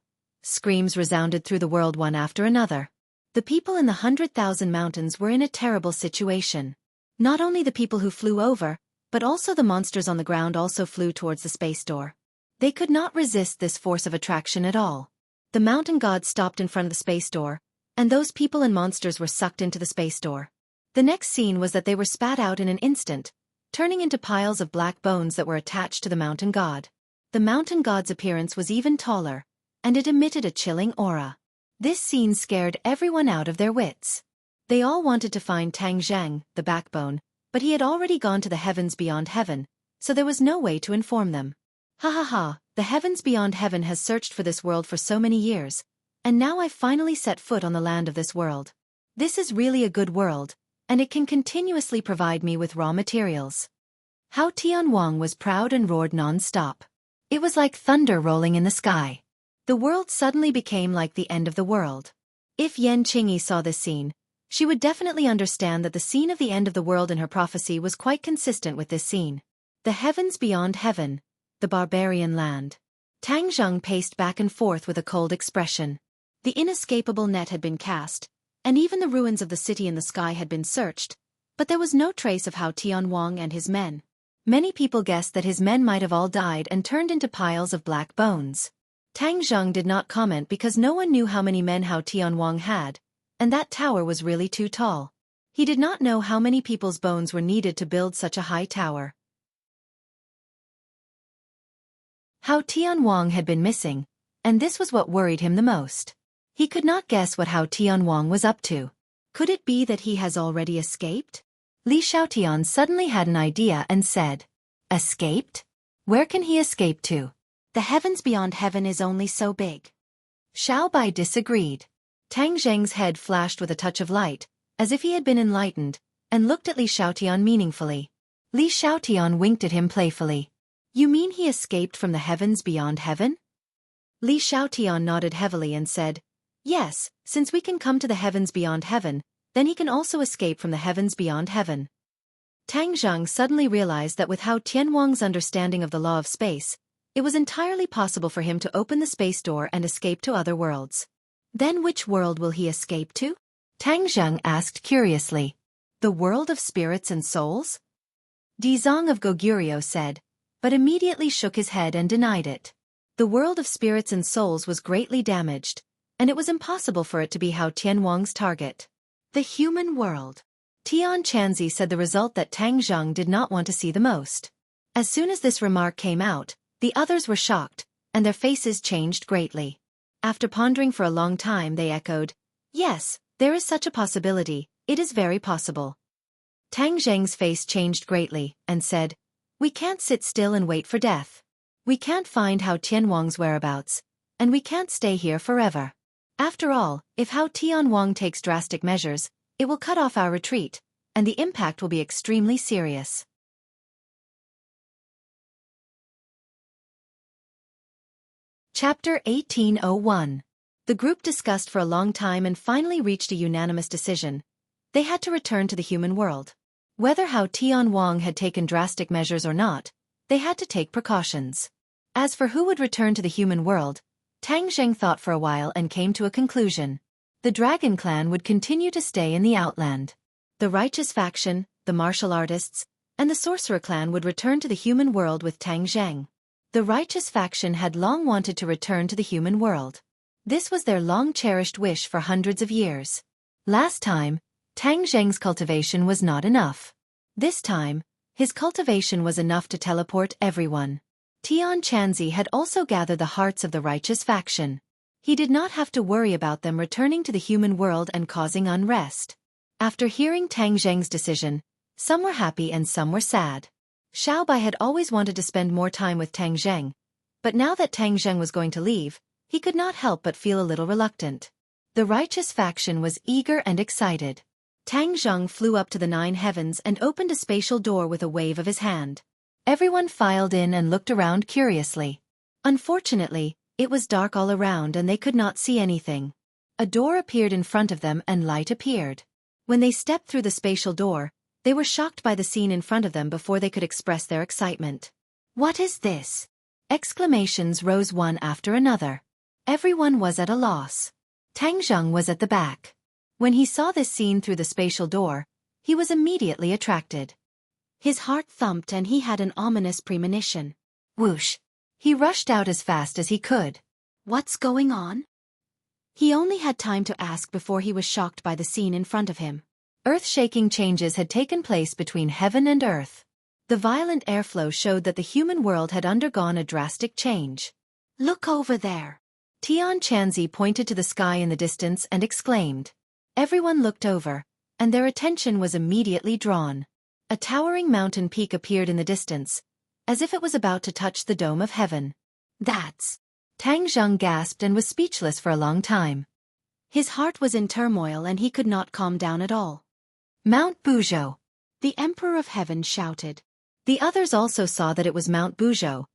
Screams resounded through the world one after another. The people in the 100,000 mountains were in a terrible situation. Not only the people who flew over, but also the monsters on the ground also flew towards the space door. They could not resist this force of attraction at all. The mountain god stopped in front of the space door, and those people and monsters were sucked into the space door. The next scene was that they were spat out in an instant, turning into piles of black bones that were attached to the mountain god. The mountain god's appearance was even taller, and it emitted a chilling aura. This scene scared everyone out of their wits. They all wanted to find Tang Zhang, the backbone, but he had already gone to the heavens beyond heaven, so there was no way to inform them. Ha ha ha, the heavens beyond heaven has searched for this world for so many years, and now I finally set foot on the land of this world. This is really a good world, and it can continuously provide me with raw materials. Hao Tianwang was proud and roared non-stop. It was like thunder rolling in the sky. The world suddenly became like the end of the world. If Yan Qingyi saw this scene, she would definitely understand that the scene of the end of the world in her prophecy was quite consistent with this scene. The heavens beyond heaven, the barbarian land. Tang Zheng paced back and forth with a cold expression. The inescapable net had been cast, and even the ruins of the city in the sky had been searched, but there was no trace of Hao Tianwang and his men. Many people guessed that his men might have all died and turned into piles of black bones. Tang Zheng did not comment because no one knew how many men Hao Tianwang had, and that tower was really too tall. He did not know how many people's bones were needed to build such a high tower. Hao Tianwang had been missing, and this was what worried him the most. He could not guess what Hao Tianwang was up to. Could it be that he has already escaped? Li Xiaotian suddenly had an idea and said, "Escaped? Where can he escape to? The heavens beyond heaven is only so big." Xiao Bai disagreed. Tang Zheng's head flashed with a touch of light, as if he had been enlightened, and looked at Li Xiaotian meaningfully. Li Xiaotian winked at him playfully. "You mean he escaped from the heavens beyond heaven?" Li Xiaotian nodded heavily and said, "Yes, since we can come to the heavens beyond heaven, then he can also escape from the heavens beyond heaven." Tang Zheng suddenly realized that with Hao Tianwang's understanding of the law of space, it was entirely possible for him to open the space door and escape to other worlds. Then which world will he escape to? Tang Zheng asked curiously. The world of spirits and souls? Dizong of Goguryeo said, but immediately shook his head and denied it. The world of spirits and souls was greatly damaged, and it was impossible for it to be Hao Tianwang's target. The human world. Tian Chanzi said the result that Tang Zheng did not want to see the most. As soon as this remark came out, the others were shocked, and their faces changed greatly. After pondering for a long time they echoed, "Yes, there is such a possibility, it is very possible." Tang Zheng's face changed greatly, and said, "We can't sit still and wait for death. We can't find Hao Tianwang's whereabouts, and we can't stay here forever. After all, if Hao Tianwang takes drastic measures, it will cut off our retreat, and the impact will be extremely serious." Chapter 1801. The group discussed for a long time and finally reached a unanimous decision. They had to return to the human world. Whether Hao Tianwang had taken drastic measures or not, they had to take precautions. As for who would return to the human world, Tang Zheng thought for a while and came to a conclusion. The Dragon Clan would continue to stay in the Outland. The Righteous Faction, the Martial Artists, and the Sorcerer Clan would return to the human world with Tang Zheng. The Righteous Faction had long wanted to return to the human world. This was their long-cherished wish for hundreds of years. Last time, Tang Zheng's cultivation was not enough. This time, his cultivation was enough to teleport everyone. Tian Chanzi had also gathered the hearts of the righteous faction. He did not have to worry about them returning to the human world and causing unrest. After hearing Tang Zheng's decision, some were happy and some were sad. Xiaobai had always wanted to spend more time with Tang Zheng, but now that Tang Zheng was going to leave, he could not help but feel a little reluctant. The righteous faction was eager and excited. Tang Zheng flew up to the 9 heavens and opened a spatial door with a wave of his hand. Everyone filed in and looked around curiously. Unfortunately, it was dark all around and they could not see anything. A door appeared in front of them and light appeared. When they stepped through the spatial door, they were shocked by the scene in front of them before they could express their excitement. "What is this?" Exclamations rose one after another. Everyone was at a loss. Tang Zheng was at the back. When he saw this scene through the spatial door, he was immediately attracted. His heart thumped and he had an ominous premonition. Whoosh! He rushed out as fast as he could. "What's going on?" He only had time to ask before he was shocked by the scene in front of him. Earth-shaking changes had taken place between heaven and earth. The violent airflow showed that the human world had undergone a drastic change. "Look over there." Tian Chanzi pointed to the sky in the distance and exclaimed. Everyone looked over, and their attention was immediately drawn. A towering mountain peak appeared in the distance, as if it was about to touch the dome of heaven. "That's..." Tang Zheng gasped and was speechless for a long time. His heart was in turmoil and he could not calm down at all. "Mount Buzhou!" The Emperor of Heaven shouted. The others also saw that it was Mount Buzhou,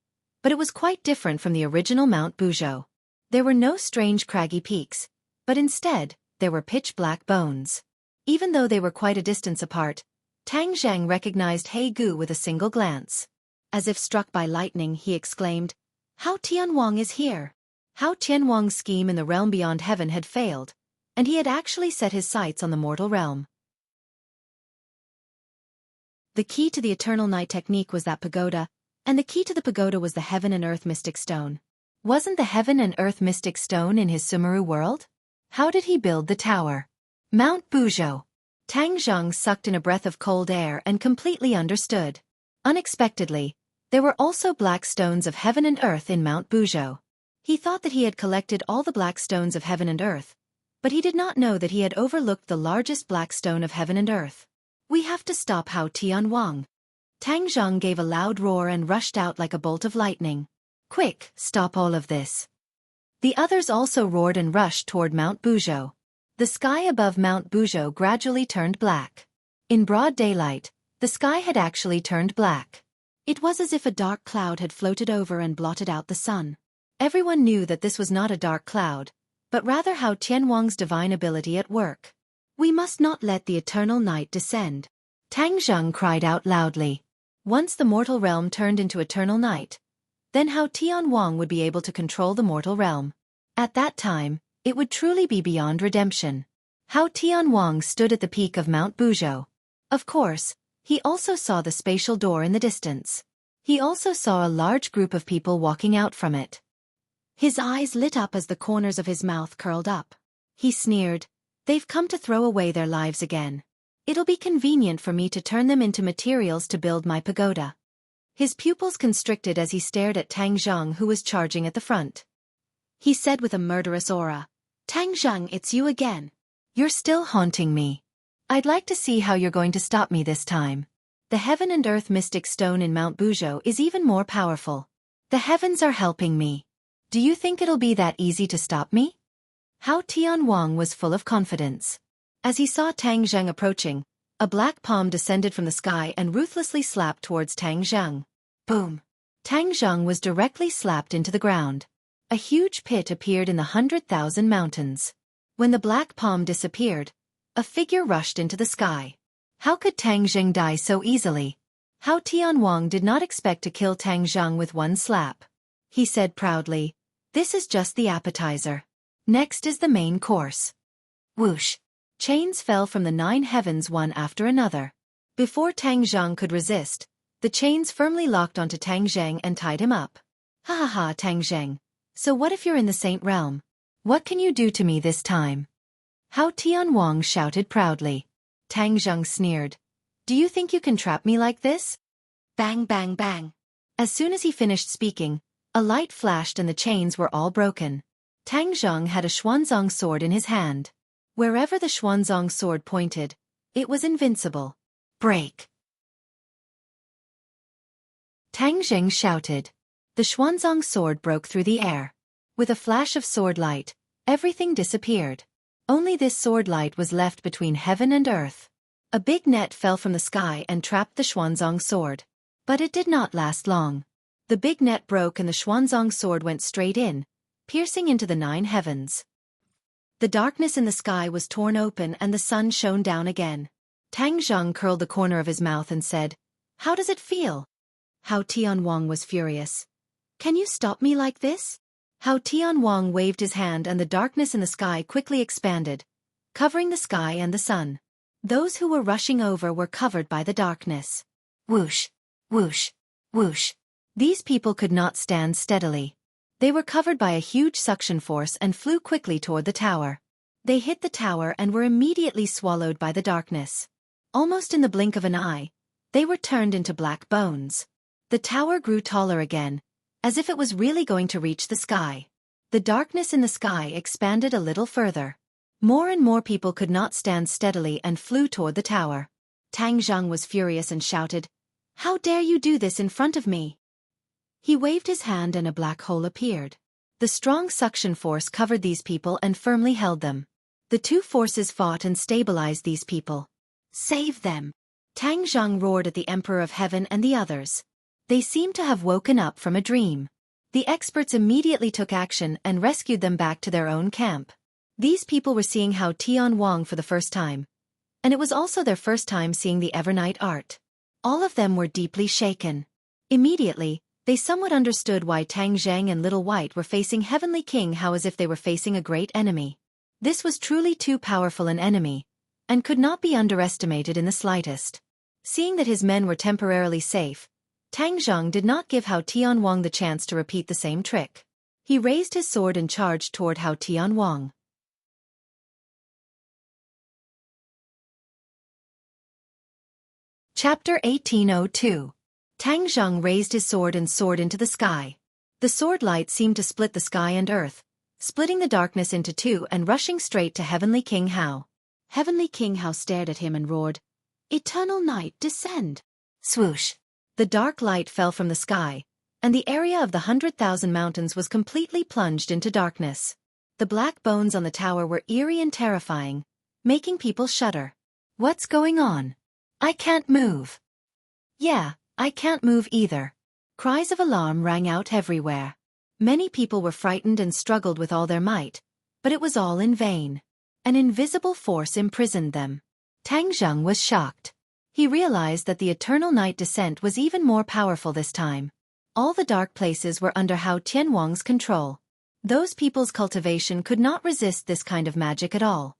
but it was quite different from the original Mount Buzhou. There were no strange craggy peaks, but instead, there were pitch-black bones. Even though they were quite a distance apart, Tang Zheng recognized He Gu with a single glance. As if struck by lightning, he exclaimed, "How Tianwang is here!" How Tianwang's scheme in the realm beyond heaven had failed, and he had actually set his sights on the mortal realm. The key to the Eternal Night technique was that pagoda, and the key to the pagoda was the Heaven and Earth Mystic Stone. Wasn't the Heaven and Earth Mystic Stone in his Sumeru world? How did he build the tower? Mount Buzhou. Tang Zheng sucked in a breath of cold air and completely understood. Unexpectedly, there were also black stones of heaven and earth in Mount Buzhou. He thought that he had collected all the black stones of heaven and earth, but he did not know that he had overlooked the largest black stone of heaven and earth. "We have to stop Hao Tianwang." Tang Zheng gave a loud roar and rushed out like a bolt of lightning. "Quick, stop all of this." The others also roared and rushed toward Mount Buzhou. The sky above Mount Buzhou gradually turned black. In broad daylight, the sky had actually turned black. It was as if a dark cloud had floated over and blotted out the sun. Everyone knew that this was not a dark cloud, but rather Hao Tianwang's divine ability at work. "We must not let the eternal night descend," Tang Zheng cried out loudly. Once the mortal realm turned into eternal night, then Hao Tianwang would be able to control the mortal realm. At that time, it would truly be beyond redemption. Hao Tianwang stood at the peak of Mount Buzhou. Of course, he also saw the spatial door in the distance. He also saw a large group of people walking out from it. His eyes lit up as the corners of his mouth curled up. He sneered, "They've come to throw away their lives again. It'll be convenient for me to turn them into materials to build my pagoda." His pupils constricted as he stared at Tang Zheng, who was charging at the front. He said with a murderous aura, "Tang Zheng, it's you again. You're still haunting me. I'd like to see how you're going to stop me this time. The Heaven and Earth Mystic Stone in Mount Buzhou is even more powerful. The heavens are helping me. Do you think it'll be that easy to stop me?" Hao Tianwang was full of confidence. As he saw Tang Zheng approaching, a black palm descended from the sky and ruthlessly slapped towards Tang Zheng. Boom! Tang Zheng was directly slapped into the ground. A huge pit appeared in the 100,000 mountains. When the black palm disappeared, a figure rushed into the sky. How could Tang Zheng die so easily? Hao Tianwang did not expect to kill Tang Zheng with one slap. He said proudly, "This is just the appetizer. Next is the main course." Whoosh! Chains fell from the 9 heavens one after another. Before Tang Zheng could resist, the chains firmly locked onto Tang Zheng and tied him up. "Ha ha ha, Tang Zheng. So what if you're in the Saint Realm? What can you do to me this time?" Hao Tianwang shouted proudly. Tang Zheng sneered. Do you think you can trap me like this? Bang bang bang. As soon as he finished speaking, a light flashed and the chains were all broken. Tang Zheng had a Xuanzong sword in his hand. Wherever the Xuanzong sword pointed, it was invincible. Break! Tang Zheng shouted. The Xuanzong sword broke through the air. With a flash of sword light, everything disappeared. Only this sword light was left between heaven and earth. A big net fell from the sky and trapped the Xuanzong sword. But it did not last long. The big net broke and the Xuanzong sword went straight in, piercing into the 9 heavens. The darkness in the sky was torn open and the sun shone down again. Tang Zheng curled the corner of his mouth and said, How does it feel? Hao Tianwang was furious. Can you stop me like this? Hao Tianwang waved his hand and the darkness in the sky quickly expanded, covering the sky and the sun. Those who were rushing over were covered by the darkness. Whoosh, whoosh, whoosh. These people could not stand steadily. They were covered by a huge suction force and flew quickly toward the tower. They hit the tower and were immediately swallowed by the darkness. Almost in the blink of an eye, they were turned into black bones. The tower grew taller again, as if it was really going to reach the sky. The darkness in the sky expanded a little further. More and more people could not stand steadily and flew toward the tower. Tang Zheng was furious and shouted, How dare you do this in front of me? He waved his hand and a black hole appeared. The strong suction force covered these people and firmly held them. The two forces fought and stabilized these people. Save them! Tang Zheng roared at the Emperor of Heaven and the others. They seemed to have woken up from a dream. The experts immediately took action and rescued them back to their own camp. These people were seeing Hao Tianwang for the first time, and it was also their first time seeing the Evernight art. All of them were deeply shaken. Immediately, they somewhat understood why Tang Zheng and Little White were facing Heavenly King Hao as if they were facing a great enemy. This was truly too powerful an enemy, and could not be underestimated in the slightest. Seeing that his men were temporarily safe, Tang Zheng did not give Hao Tianwang the chance to repeat the same trick. He raised his sword and charged toward Hao Tianwang. Chapter 1802. Tang Zheng raised his sword and soared into the sky. The sword light seemed to split the sky and earth, splitting the darkness into two and rushing straight to Heavenly King Hao. Heavenly King Hao stared at him and roared, Eternal night, descend! Swoosh! The dark light fell from the sky, and the area of the 100,000 mountains was completely plunged into darkness. The black bones on the tower were eerie and terrifying, making people shudder. What's going on? I can't move. Yeah, I can't move either. Cries of alarm rang out everywhere. Many people were frightened and struggled with all their might, but it was all in vain. An invisible force imprisoned them. Tang Zheng was shocked. He realized that the eternal night descent was even more powerful this time. All the dark places were under Hao Tianwang's control. Those people's cultivation could not resist this kind of magic at all.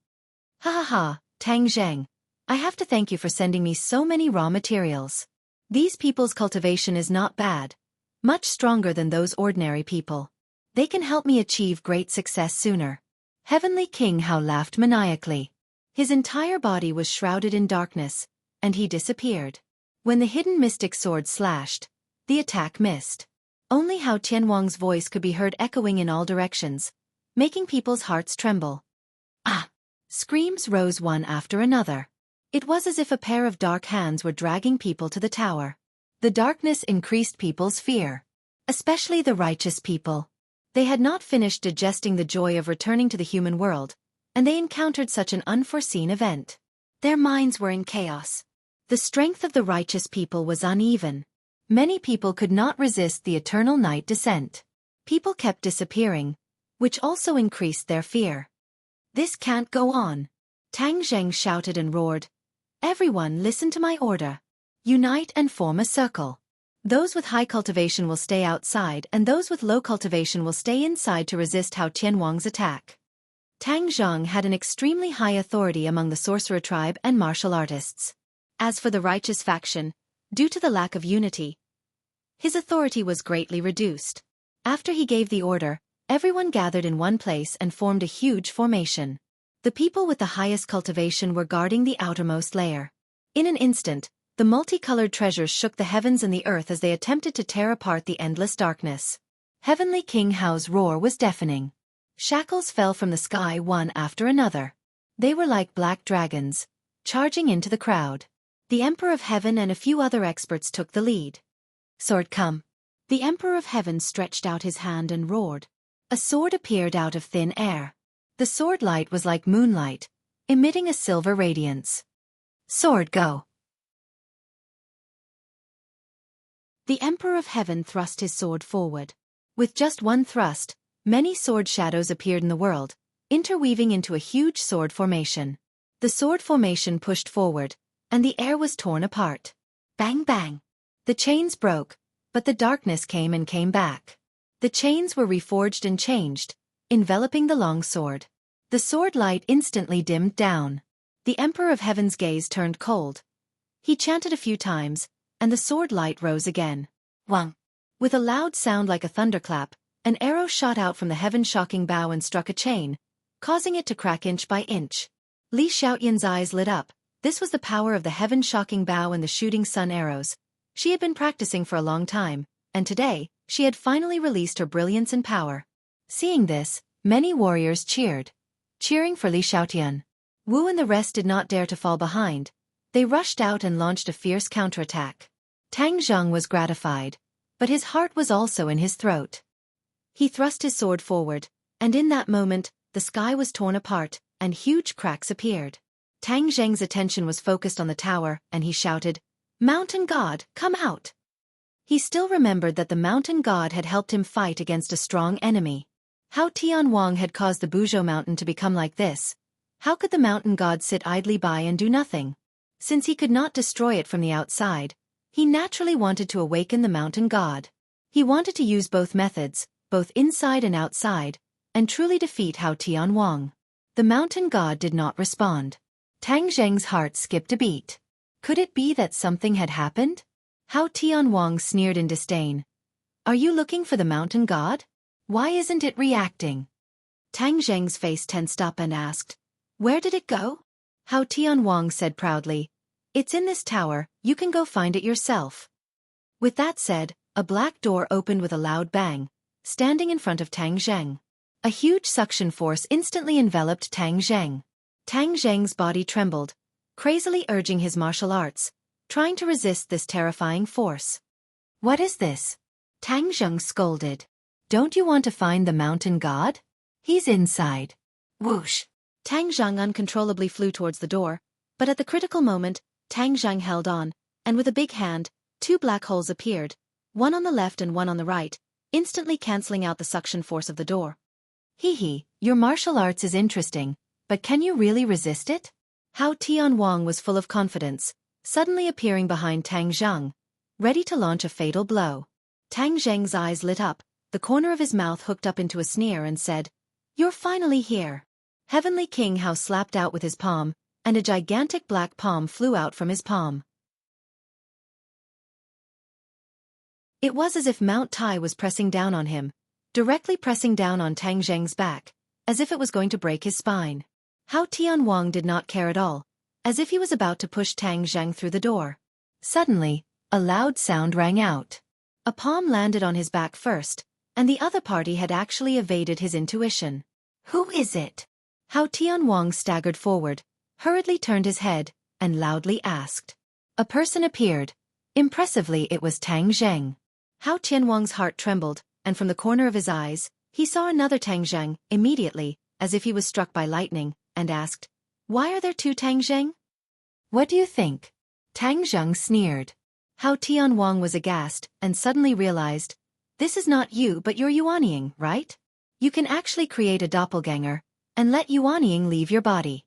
Ha ha ha, Tang Zheng. I have to thank you for sending me so many raw materials. These people's cultivation is not bad, much stronger than those ordinary people. They can help me achieve great success sooner. Heavenly King Hao laughed maniacally. His entire body was shrouded in darkness, and he disappeared. When the hidden mystic sword slashed, the attack missed. Only Hao Tianwang's voice could be heard echoing in all directions, making people's hearts tremble. Ah! Screams rose one after another. It was as if a pair of dark hands were dragging people to the tower. The darkness increased people's fear. Especially the righteous people. They had not finished digesting the joy of returning to the human world, and they encountered such an unforeseen event. Their minds were in chaos. The strength of the righteous people was uneven. Many people could not resist the eternal night descent. People kept disappearing, which also increased their fear. This can't go on. Tang Zheng shouted and roared. Everyone listen to my order. Unite and form a circle. Those with high cultivation will stay outside and those with low cultivation will stay inside to resist Hao Tianwang's attack. Tang Zheng had an extremely high authority among the sorcerer tribe and martial artists. As for the righteous faction, due to the lack of unity, his authority was greatly reduced. After he gave the order, everyone gathered in one place and formed a huge formation. The people with the highest cultivation were guarding the outermost layer. In an instant, the multicolored treasures shook the heavens and the earth as they attempted to tear apart the endless darkness. Heavenly King Hao's roar was deafening. Shackles fell from the sky one after another. They were like black dragons, charging into the crowd. The Emperor of Heaven and a few other experts took the lead. Sword, come. The Emperor of Heaven stretched out his hand and roared. A sword appeared out of thin air. The sword light was like moonlight, emitting a silver radiance. Sword, go. The Emperor of Heaven thrust his sword forward. With just one thrust, many sword shadows appeared in the world, interweaving into a huge sword formation. The sword formation pushed forward, and the air was torn apart. Bang bang. The chains broke, but the darkness came and came back. The chains were reforged and changed, enveloping the long sword. The sword light instantly dimmed down. The Emperor of Heaven's gaze turned cold. He chanted a few times, and the sword light rose again. Wang! With a loud sound like a thunderclap, an arrow shot out from the heaven-shocking bow and struck a chain, causing it to crack inch by inch. Li Xiaoyan's eyes lit up. This was the power of the heaven-shocking bow and the shooting sun arrows. She had been practicing for a long time, and today, she had finally released her brilliance and power. Seeing this, many warriors cheered, cheering for Li Xiaoyan. Wu and the rest did not dare to fall behind. They rushed out and launched a fierce counterattack. Tang Zheng was gratified, but his heart was also in his throat. He thrust his sword forward, and in that moment, the sky was torn apart, and huge cracks appeared. Tang Zheng's attention was focused on the tower, and he shouted, "Mountain God, come out!" He still remembered that the mountain god had helped him fight against a strong enemy. How Tianwang had caused the Buzhou mountain to become like this. How could the mountain god sit idly by and do nothing? Since he could not destroy it from the outside, he naturally wanted to awaken the mountain god. He wanted to use both methods, both inside and outside, and truly defeat Hao Tianwang. The mountain god did not respond. Tang Zheng's heart skipped a beat. Could it be that something had happened? Hao Tianwang sneered in disdain. Are you looking for the mountain god? Why isn't it reacting? Tang Zheng's face tensed up and asked, where did it go? Hao Tianwang said proudly, it's in this tower, you can go find it yourself. With that said, a black door opened with a loud bang, standing in front of Tang Zheng. A huge suction force instantly enveloped Tang Zheng. Tang Zheng's body trembled, crazily urging his martial arts, trying to resist this terrifying force. What is this? Tang Zheng scolded. Don't you want to find the mountain god? He's inside. Whoosh! Tang Zheng uncontrollably flew towards the door, but at the critical moment, Tang Zheng held on, and with a big hand, two black holes appeared, one on the left and one on the right, instantly cancelling out the suction force of the door. Hee, your martial arts is interesting, but can you really resist it? Hao Tianwang was full of confidence, suddenly appearing behind Tang Zheng, ready to launch a fatal blow. Tang Zheng's eyes lit up, the corner of his mouth hooked up into a sneer and said, You're finally here. Heavenly King Hao slapped out with his palm, and a gigantic black palm flew out from his palm. It was as if Mount Tai was pressing down on him, directly pressing down on Tang Zheng's back, as if it was going to break his spine. Hao Tianwang did not care at all, as if he was about to push Tang Zheng through the door. Suddenly, a loud sound rang out. A palm landed on his back first, and the other party had actually evaded his intuition. Who is it? Hao Tianwang staggered forward, hurriedly turned his head, and loudly asked. A person appeared. Impressively, it was Tang Zheng. Hao Tianwang's heart trembled, and from the corner of his eyes, he saw another Tang Zheng, immediately, as if he was struck by lightning, and asked, Why are there two Tang Zheng? What do you think? Tang Zheng sneered. Hao Tianwang was aghast, and suddenly realized, this is not you but your Yuanying, right? You can actually create a doppelganger, and let Yuanying leave your body.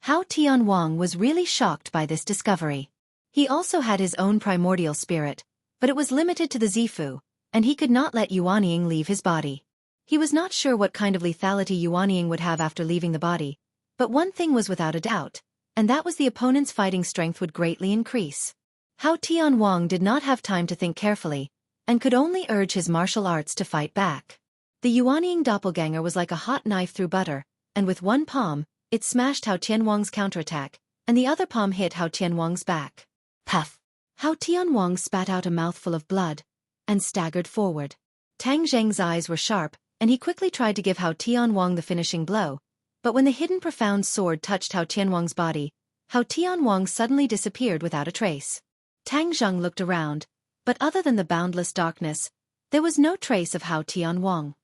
Hao Tianwang was really shocked by this discovery. He also had his own primordial spirit, but it was limited to the Zifu, and he could not let Yuanying leave his body. He was not sure what kind of lethality Yuanying would have after leaving the body, but one thing was without a doubt, and that was the opponent's fighting strength would greatly increase. Hao Tianwang did not have time to think carefully, and could only urge his martial arts to fight back. The Yuanying doppelganger was like a hot knife through butter, and with one palm, it smashed Hao Tianwang's counterattack, and the other palm hit Hao Tianwang's back. Puff! Hao Tianwang spat out a mouthful of blood and staggered forward. Tang Zheng's eyes were sharp, and he quickly tried to give Hao Tianwang the finishing blow, but when the hidden profound sword touched Hao Tianwang's body, Hao Tianwang suddenly disappeared without a trace. Tang Zheng looked around, but other than the boundless darkness, there was no trace of Hao Tianwang.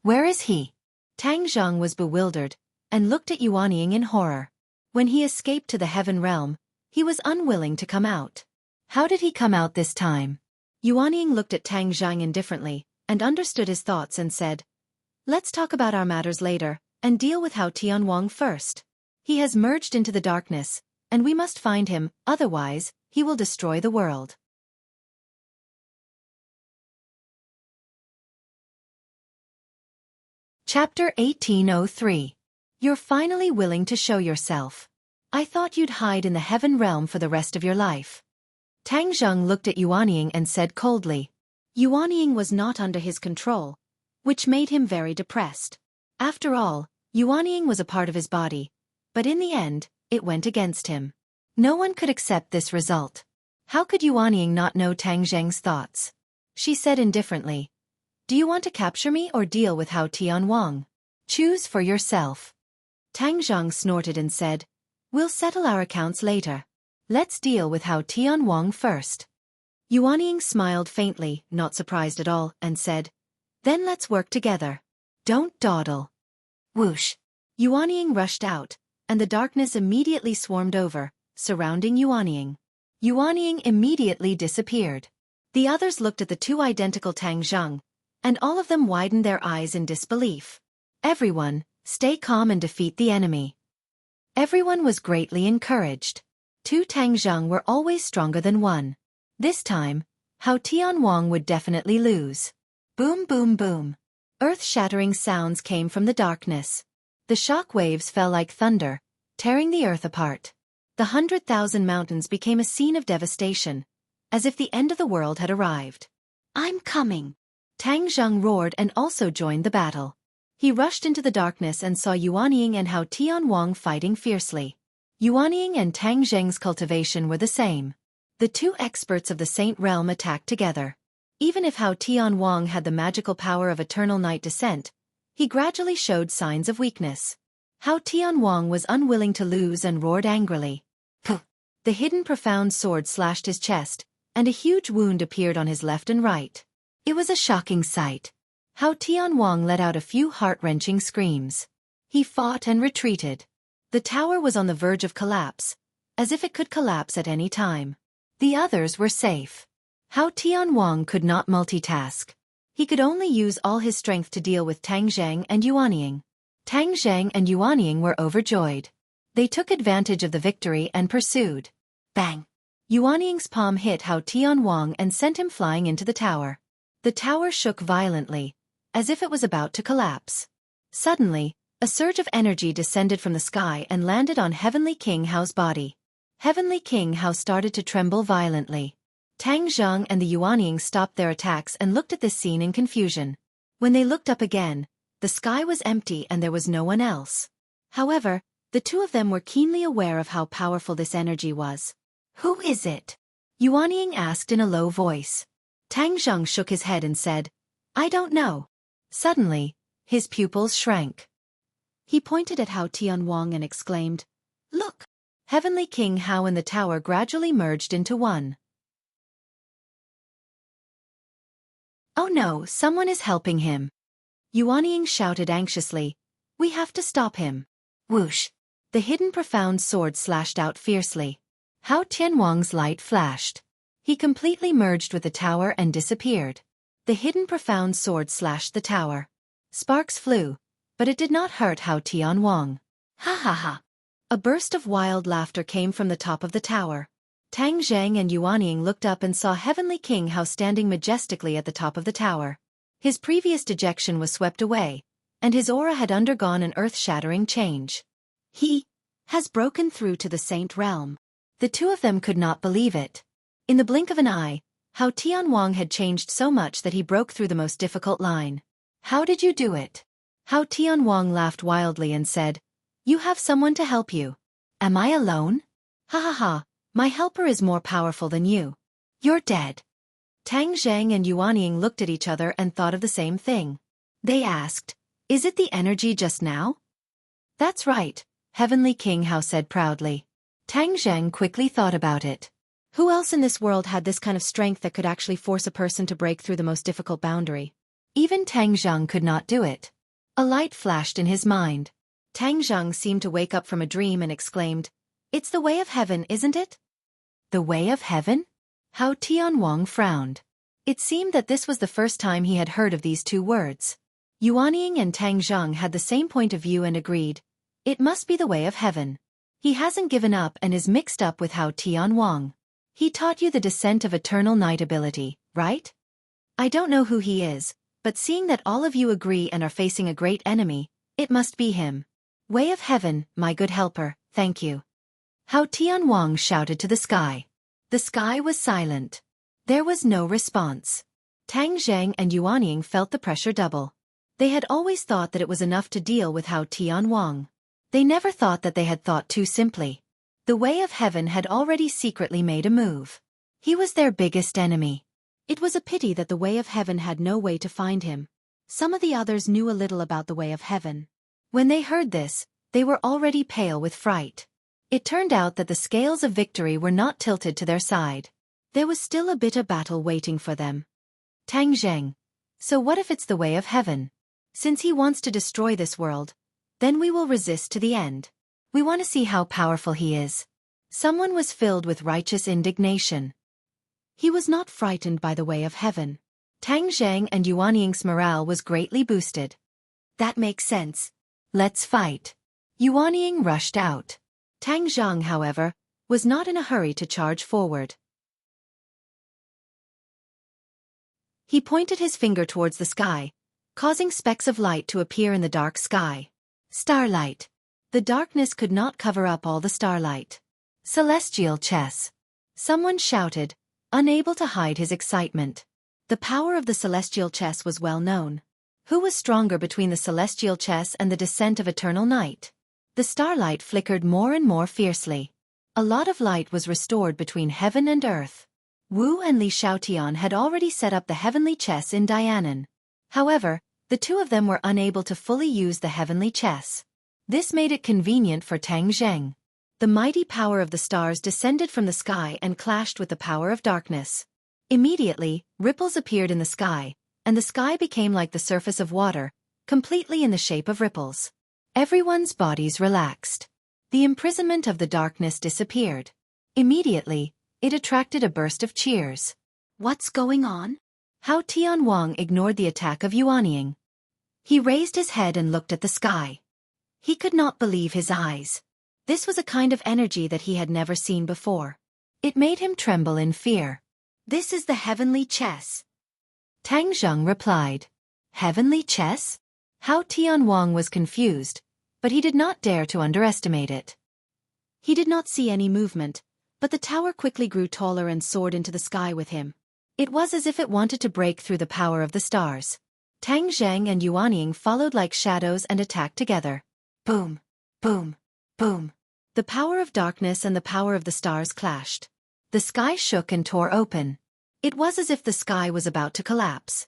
Where is he? Tang Zheng was bewildered and looked at Yuanying in horror. When he escaped to the heaven realm, he was unwilling to come out. How did he come out this time? Yuanying looked at Tang Zheng indifferently and understood his thoughts and said, "Let's talk about our matters later and deal with Hao Tianwang first. He has merged into the darkness, and we must find him, otherwise, he will destroy the world." Chapter 1803. You're finally willing to show yourself. I thought you'd hide in the heaven realm for the rest of your life. Tang Zheng looked at Yuanying and said coldly. Yuanying was not under his control, which made him very depressed. After all, Yuanying was a part of his body, but in the end, it went against him. No one could accept this result. How could Yuanying not know Tang Zheng's thoughts? She said indifferently, "Do you want to capture me or deal with Hao Tianwang? Choose for yourself." Tang Zheng snorted and said, "We'll settle our accounts later. Let's deal with Hao Tianwang first." Yuanying smiled faintly, not surprised at all, and said, "Then let's work together. Don't dawdle." Whoosh! Yuanying rushed out, and the darkness immediately swarmed over, surrounding Yuanying. Yuanying immediately disappeared. The others looked at the two identical Tang Zheng, and all of them widened their eyes in disbelief. Everyone, stay calm and defeat the enemy. Everyone was greatly encouraged. Two Tang Zheng were always stronger than one. This time, Hao Tianwang would definitely lose. Boom boom boom. Earth-shattering sounds came from the darkness. The shock waves fell like thunder, tearing the earth apart. The 100,000 mountains became a scene of devastation, as if the end of the world had arrived. "I'm coming!" Tang Zheng roared and also joined the battle. He rushed into the darkness and saw Yuanying and Hao Tianwang fighting fiercely. Yuanying and Tang Zheng's cultivation were the same. The two experts of the Saint Realm attacked together. Even if Hao Tianwang had the magical power of eternal night descent, he gradually showed signs of weakness. Hao Tianwang was unwilling to lose and roared angrily. Puh! The hidden profound sword slashed his chest, and a huge wound appeared on his left and right. It was a shocking sight. Hao Tianwang let out a few heart-wrenching screams. He fought and retreated. The tower was on the verge of collapse, as if it could collapse at any time. The others were safe. Hao Tianwang could not multitask. He could only use all his strength to deal with Tang Zheng and Yuanying. Tang Zheng and Yuanying were overjoyed. They took advantage of the victory and pursued. Bang! Yuanying's palm hit Hao Tianwang and sent him flying into the tower. The tower shook violently, as if it was about to collapse. Suddenly, a surge of energy descended from the sky and landed on Heavenly King Hao's body. Heavenly King Hao started to tremble violently. Tang Zheng and the Yuanying stopped their attacks and looked at this scene in confusion. When they looked up again, the sky was empty and there was no one else. However, the two of them were keenly aware of how powerful this energy was. "Who is it?" Yuanying asked in a low voice. Tang Zheng shook his head and said, "I don't know." Suddenly, his pupils shrank. He pointed at Hao Tianwang and exclaimed, "Look!" Heavenly King Hao and the tower gradually merged into one. "Oh no, someone is helping him." Yuanying shouted anxiously, "We have to stop him." Whoosh! The hidden profound sword slashed out fiercely. Hao Tianwang's light flashed. He completely merged with the tower and disappeared. The hidden profound sword slashed the tower. Sparks flew, but it did not hurt Hao Tianwang. Ha ha ha! A burst of wild laughter came from the top of the tower. Tang Zheng and Yuanying looked up and saw Heavenly King Hao standing majestically at the top of the tower. His previous dejection was swept away, and his aura had undergone an earth-shattering change. He has broken through to the Saint Realm. The two of them could not believe it. In the blink of an eye, Hao Tianwang had changed so much that he broke through the most difficult line. "How did you do it?" Hao Tianwang laughed wildly and said, You have someone to help you. Am I alone? Ha ha ha, my helper is more powerful than you. You're dead. Tang Zhang and Yuanying looked at each other and thought of the same thing. They asked, is it the energy just now? That's right, Heavenly King Hao said proudly. Tang Zhang quickly thought about it. Who else in this world had this kind of strength that could actually force a person to break through the most difficult boundary? Even Tang Zhang could not do it. A light flashed in his mind. Tang Zhang seemed to wake up from a dream and exclaimed, it's the way of heaven, isn't it? The way of heaven? Hao Tianwang frowned. It seemed that this was the first time he had heard of these two words. Yuanying and Tang Zhang had the same point of view and agreed, it must be the way of heaven. He hasn't given up and is mixed up with Hao Tianwang. He taught you the descent of eternal night ability, right? I don't know who he is, but seeing that all of you agree and are facing a great enemy, it must be him. Way of heaven, my good helper, thank you. Hao Tianwang shouted to the sky. The sky was silent. There was no response. Tang Zhang and Yuanying felt the pressure double. They had always thought that it was enough to deal with Hao Tianwang. They never thought that they had thought too simply. The way of heaven had already secretly made a move. He was their biggest enemy. It was a pity that the way of heaven had no way to find him. Some of the others knew a little about the way of heaven. When they heard this, they were already pale with fright. It turned out that the scales of victory were not tilted to their side. There was still a bitter battle waiting for them. Tang Zheng. So what if it's the way of heaven? Since he wants to destroy this world, then we will resist to the end. We want to see how powerful he is. Someone was filled with righteous indignation. He was not frightened by the way of heaven. Tang Zheng and Yuanying's morale was greatly boosted. That makes sense. Let's fight. Yuanying rushed out. Tang Zhang, however, was not in a hurry to charge forward. He pointed his finger towards the sky, causing specks of light to appear in the dark sky. Starlight. The darkness could not cover up all the starlight. Celestial chess. Someone shouted, unable to hide his excitement. The power of the celestial chess was well known. Who was stronger between the celestial chess and the descent of eternal night? The starlight flickered more and more fiercely. A lot of light was restored between heaven and earth. Wu and Li Xiaotian had already set up the heavenly chess in Dianan. However, the two of them were unable to fully use the heavenly chess. This made it convenient for Tang Zheng. The mighty power of the stars descended from the sky and clashed with the power of darkness. Immediately, ripples appeared in the sky, and the sky became like the surface of water, completely in the shape of ripples. Everyone's bodies relaxed. The imprisonment of the darkness disappeared. Immediately, it attracted a burst of cheers. What's going on? Hao Tianwang ignored the attack of Yuanying. He raised his head and looked at the sky. He could not believe his eyes. This was a kind of energy that he had never seen before. It made him tremble in fear. This is the heavenly chess. Tang Zheng replied. Heavenly chess? Hao Tianwang was confused, but he did not dare to underestimate it. He did not see any movement, but the tower quickly grew taller and soared into the sky with him. It was as if it wanted to break through the power of the stars. Tang Zheng and Yuanying followed like shadows and attacked together. Boom, boom, boom. The power of darkness and the power of the stars clashed. The sky shook and tore open. It was as if the sky was about to collapse.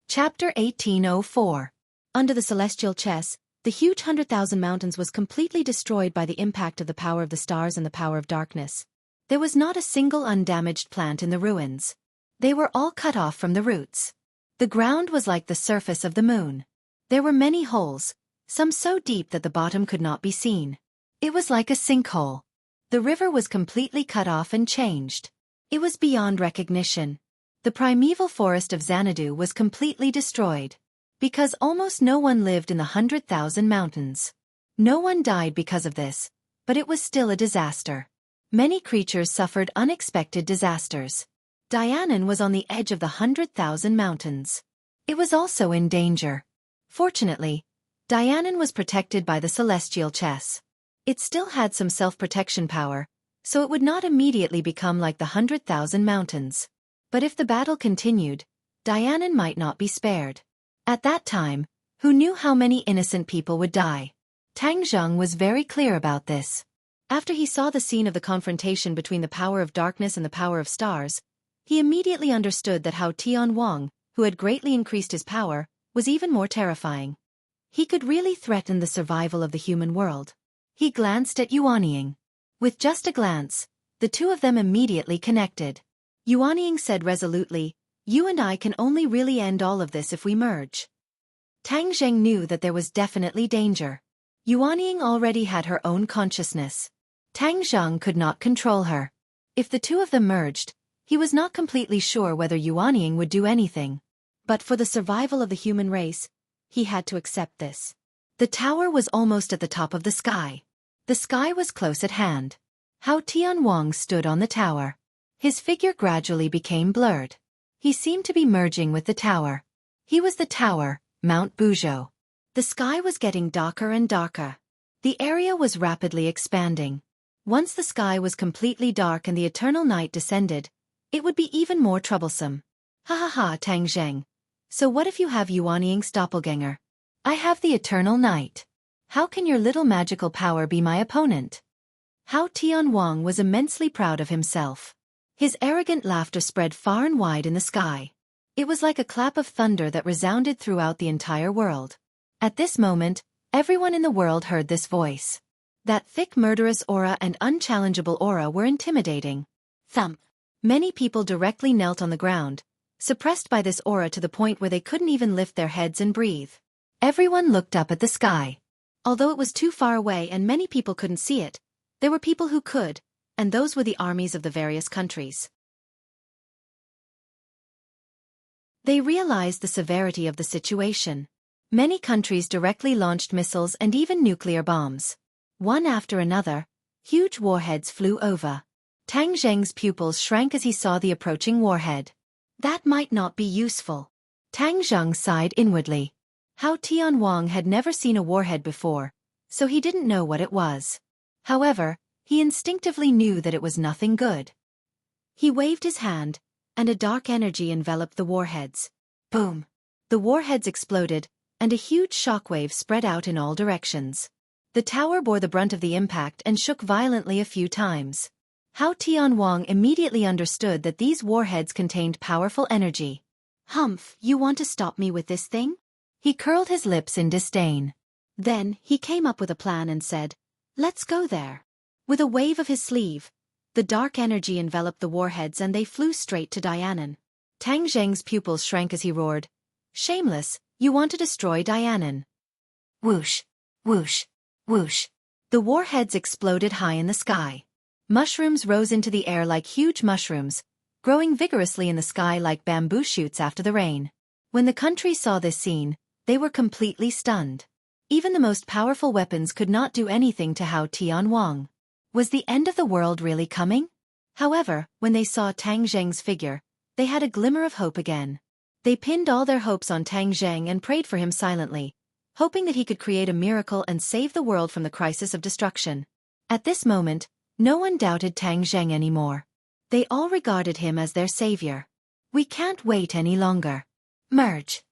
Chapter 1804. Under the celestial chess, the huge 100,000 mountains was completely destroyed by the impact of the power of the stars and the power of darkness. There was not a single undamaged plant in the ruins. They were all cut off from the roots. The ground was like the surface of the moon. There were many holes, some so deep that the bottom could not be seen. It was like a sinkhole. The river was completely cut off and changed. It was beyond recognition. The primeval forest of Xanadu was completely destroyed. Because almost no one lived in the 100,000 mountains. No one died because of this, but it was still a disaster. Many creatures suffered unexpected disasters. Dianan was on the edge of the 100,000 mountains. It was also in danger. Fortunately, Dianan was protected by the celestial chess. It still had some self-protection power, so it would not immediately become like the 100,000 mountains. But if the battle continued, Dianan might not be spared. At that time, who knew how many innocent people would die? Tang Zheng was very clear about this. After he saw the scene of the confrontation between the power of darkness and the power of stars, he immediately understood that Hao Tianwang, who had greatly increased his power, was even more terrifying. He could really threaten the survival of the human world. He glanced at Yuanying. With just a glance, the two of them immediately connected. Yuanying said resolutely, "You and I can only really end all of this if we merge." Tang Zheng knew that there was definitely danger. Yuanying already had her own consciousness. Tang Zheng could not control her. If the two of them merged, he was not completely sure whether Yuanying would do anything. But for the survival of the human race, he had to accept this. The tower was almost at the top of the sky. The sky was close at hand. Hao Tianwang stood on the tower. His figure gradually became blurred. He seemed to be merging with the tower. He was the tower, Mount Buzhou. The sky was getting darker and darker. The area was rapidly expanding. Once the sky was completely dark and the eternal night descended, it would be even more troublesome. Ha ha ha, Tang Zheng. So what if you have Yuanying's doppelganger? I have the eternal night. How can your little magical power be my opponent? Hao Tianwang was immensely proud of himself. His arrogant laughter spread far and wide in the sky. It was like a clap of thunder that resounded throughout the entire world. At this moment, everyone in the world heard this voice. That thick murderous aura and unchallengeable aura were intimidating. Thump. Many people directly knelt on the ground, suppressed by this aura to the point where they couldn't even lift their heads and breathe. Everyone looked up at the sky. Although it was too far away and many people couldn't see it, there were people who could, and those were the armies of the various countries. They realized the severity of the situation. Many countries directly launched missiles and even nuclear bombs. One after another, huge warheads flew over. Tang Zheng's pupils shrank as he saw the approaching warhead. That might not be useful. Tang Zheng sighed inwardly. Hao Tianwang had never seen a warhead before, so he didn't know what it was. However, he instinctively knew that it was nothing good. He waved his hand, and a dark energy enveloped the warheads. Boom! The warheads exploded, and a huge shockwave spread out in all directions. The tower bore the brunt of the impact and shook violently a few times. Hao Tianwang immediately understood that these warheads contained powerful energy. Humph, you want to stop me with this thing? He curled his lips in disdain. Then, he came up with a plan and said, "Let's go there." With a wave of his sleeve, the dark energy enveloped the warheads and they flew straight to Dianan. Tang Zheng's pupils shrank as he roared, "Shameless, you want to destroy Dianan." Whoosh, whoosh, whoosh. The warheads exploded high in the sky. Mushrooms rose into the air like huge mushrooms, growing vigorously in the sky like bamboo shoots after the rain. When the country saw this scene, they were completely stunned. Even the most powerful weapons could not do anything to Hao Tianwang. Was the end of the world really coming? However, when they saw Tang Zheng's figure, they had a glimmer of hope again. They pinned all their hopes on Tang Zheng and prayed for him silently, hoping that he could create a miracle and save the world from the crisis of destruction. At this moment, no one doubted Tang Zheng anymore. They all regarded him as their savior. We can't wait any longer. Merge.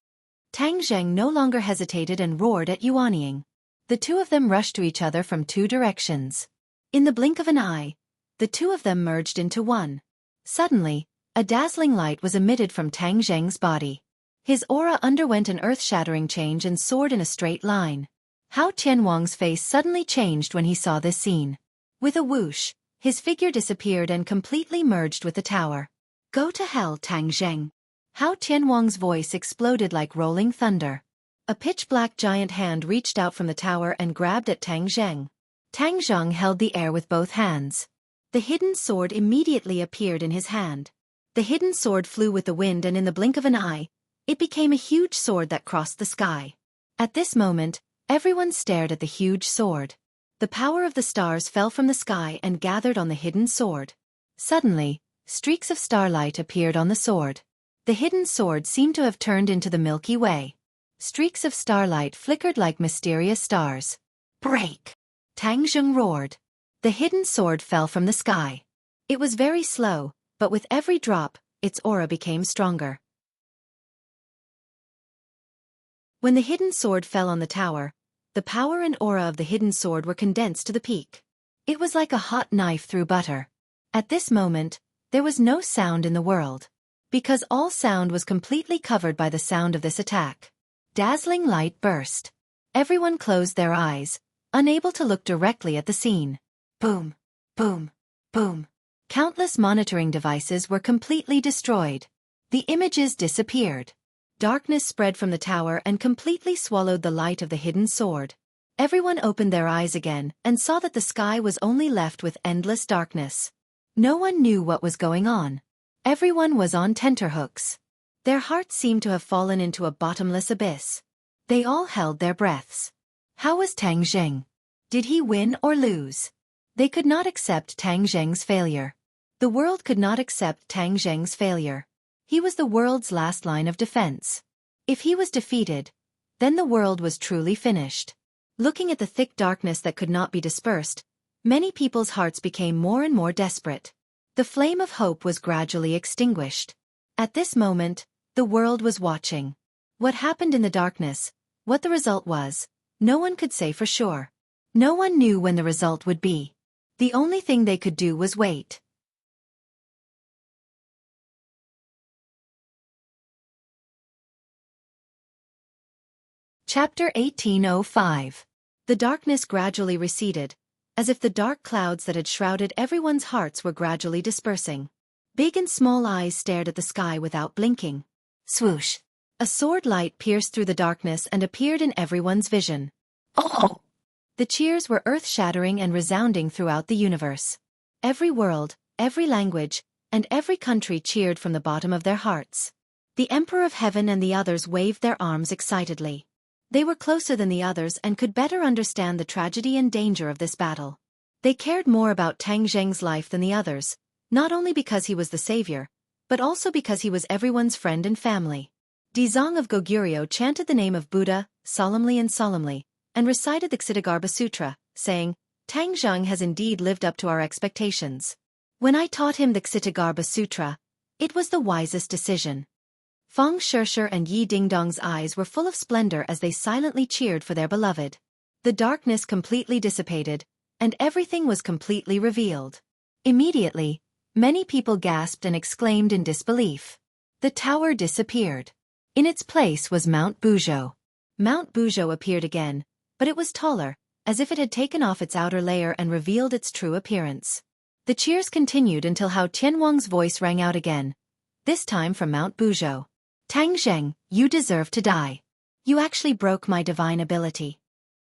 Tang Zheng no longer hesitated and roared at Yuanying. The two of them rushed to each other from two directions. In the blink of an eye, the two of them merged into one. Suddenly, a dazzling light was emitted from Tang Zheng's body. His aura underwent an earth-shattering change and soared in a straight line. Hao Tianwang's face suddenly changed when he saw this scene. With a whoosh, his figure disappeared and completely merged with the tower. Go to hell, Tang Zheng. Hao Tianwang's voice exploded like rolling thunder. A pitch-black giant hand reached out from the tower and grabbed at Tang Zheng. Tang Zheng held the air with both hands. The hidden sword immediately appeared in his hand. The hidden sword flew with the wind and in the blink of an eye, it became a huge sword that crossed the sky. At this moment, everyone stared at the huge sword. The power of the stars fell from the sky and gathered on the hidden sword. Suddenly, streaks of starlight appeared on the sword. The hidden sword seemed to have turned into the Milky Way. Streaks of starlight flickered like mysterious stars. Break! Tang Zheng roared. The hidden sword fell from the sky. It was very slow, but with every drop, its aura became stronger. When the hidden sword fell on the tower, the power and aura of the hidden sword were condensed to the peak. It was like a hot knife through butter. At this moment, there was no sound in the world, because all sound was completely covered by the sound of this attack. Dazzling light burst. Everyone closed their eyes, unable to look directly at the scene. Boom, boom, boom. Countless monitoring devices were completely destroyed. The images disappeared. Darkness spread from the tower and completely swallowed the light of the hidden sword. Everyone opened their eyes again and saw that the sky was only left with endless darkness. No one knew what was going on. Everyone was on tenterhooks. Their hearts seemed to have fallen into a bottomless abyss. They all held their breaths. How was Tang Zheng? Did he win or lose? They could not accept Tang Zheng's failure. The world could not accept Tang Zheng's failure. He was the world's last line of defense. If he was defeated, then the world was truly finished. Looking at the thick darkness that could not be dispersed, many people's hearts became more and more desperate. The flame of hope was gradually extinguished. At this moment, the world was watching. What happened in the darkness, what the result was, no one could say for sure. No one knew when the result would be. The only thing they could do was wait. Chapter 1805. The darkness gradually receded, as if the dark clouds that had shrouded everyone's hearts were gradually dispersing. Big and small eyes stared at the sky without blinking. Swoosh! A sword light pierced through the darkness and appeared in everyone's vision. Oh! The cheers were earth-shattering and resounding throughout the universe. Every world, every language, and every country cheered from the bottom of their hearts. The Emperor of Heaven and the others waved their arms excitedly. They were closer than the others and could better understand the tragedy and danger of this battle. They cared more about Tang Zheng's life than the others, not only because he was the savior, but also because he was everyone's friend and family. Dizong of Goguryeo chanted the name of Buddha, solemnly, and recited the Ksitigarbha Sutra, saying, "Tang Zheng has indeed lived up to our expectations. When I taught him the Ksitigarbha Sutra, it was the wisest decision." Feng Shishir and Yi Dingdong's eyes were full of splendor as they silently cheered for their beloved. The darkness completely dissipated, and everything was completely revealed. Immediately, many people gasped and exclaimed in disbelief. The tower disappeared. In its place was Mount Buzhou. Mount Buzhou appeared again, but it was taller, as if it had taken off its outer layer and revealed its true appearance. The cheers continued until Hao Tianwang's voice rang out again, this time from Mount Buzhou. "Tang Zheng, you deserve to die. You actually broke my divine ability."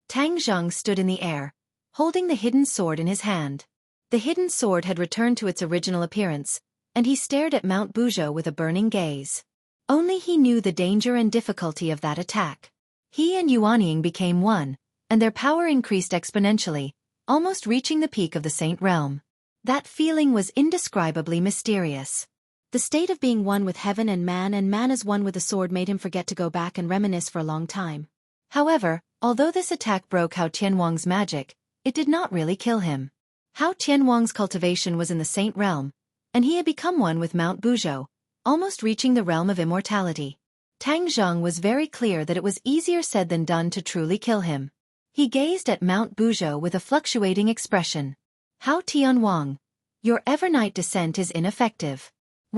Tang Zheng stood in the air, holding the hidden sword in his hand. The hidden sword had returned to its original appearance, and he stared at Mount Buzhou with a burning gaze. Only he knew the danger and difficulty of that attack. He and Yuanying became one, and their power increased exponentially, almost reaching the peak of the Saint Realm. That feeling was indescribably mysterious. The state of being one with heaven and man as one with the sword made him forget to go back and reminisce for a long time. However, although this attack broke Hao Tianwang's magic, it did not really kill him. Hao Tianwang's cultivation was in the Saint Realm, and he had become one with Mount Buzhou, almost reaching the realm of immortality. Tang Zheng was very clear that it was easier said than done to truly kill him. He gazed at Mount Buzhou with a fluctuating expression. "Hao Tianwang, your evernight descent is ineffective.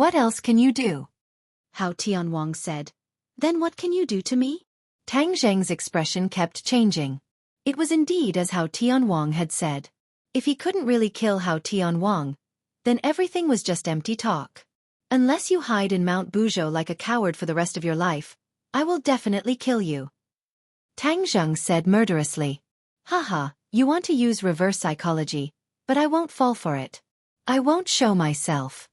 What else can you do?" Hao Tianwang said. "Then what can you do to me?" Tang Zheng's expression kept changing. It was indeed as Hao Tianwang had said. If he couldn't really kill Hao Tianwang, then everything was just empty talk. "Unless you hide in Mount Buzhou like a coward for the rest of your life, I will definitely kill you," Tang Zheng said murderously. "Haha, you want to use reverse psychology, but I won't fall for it. I won't show myself."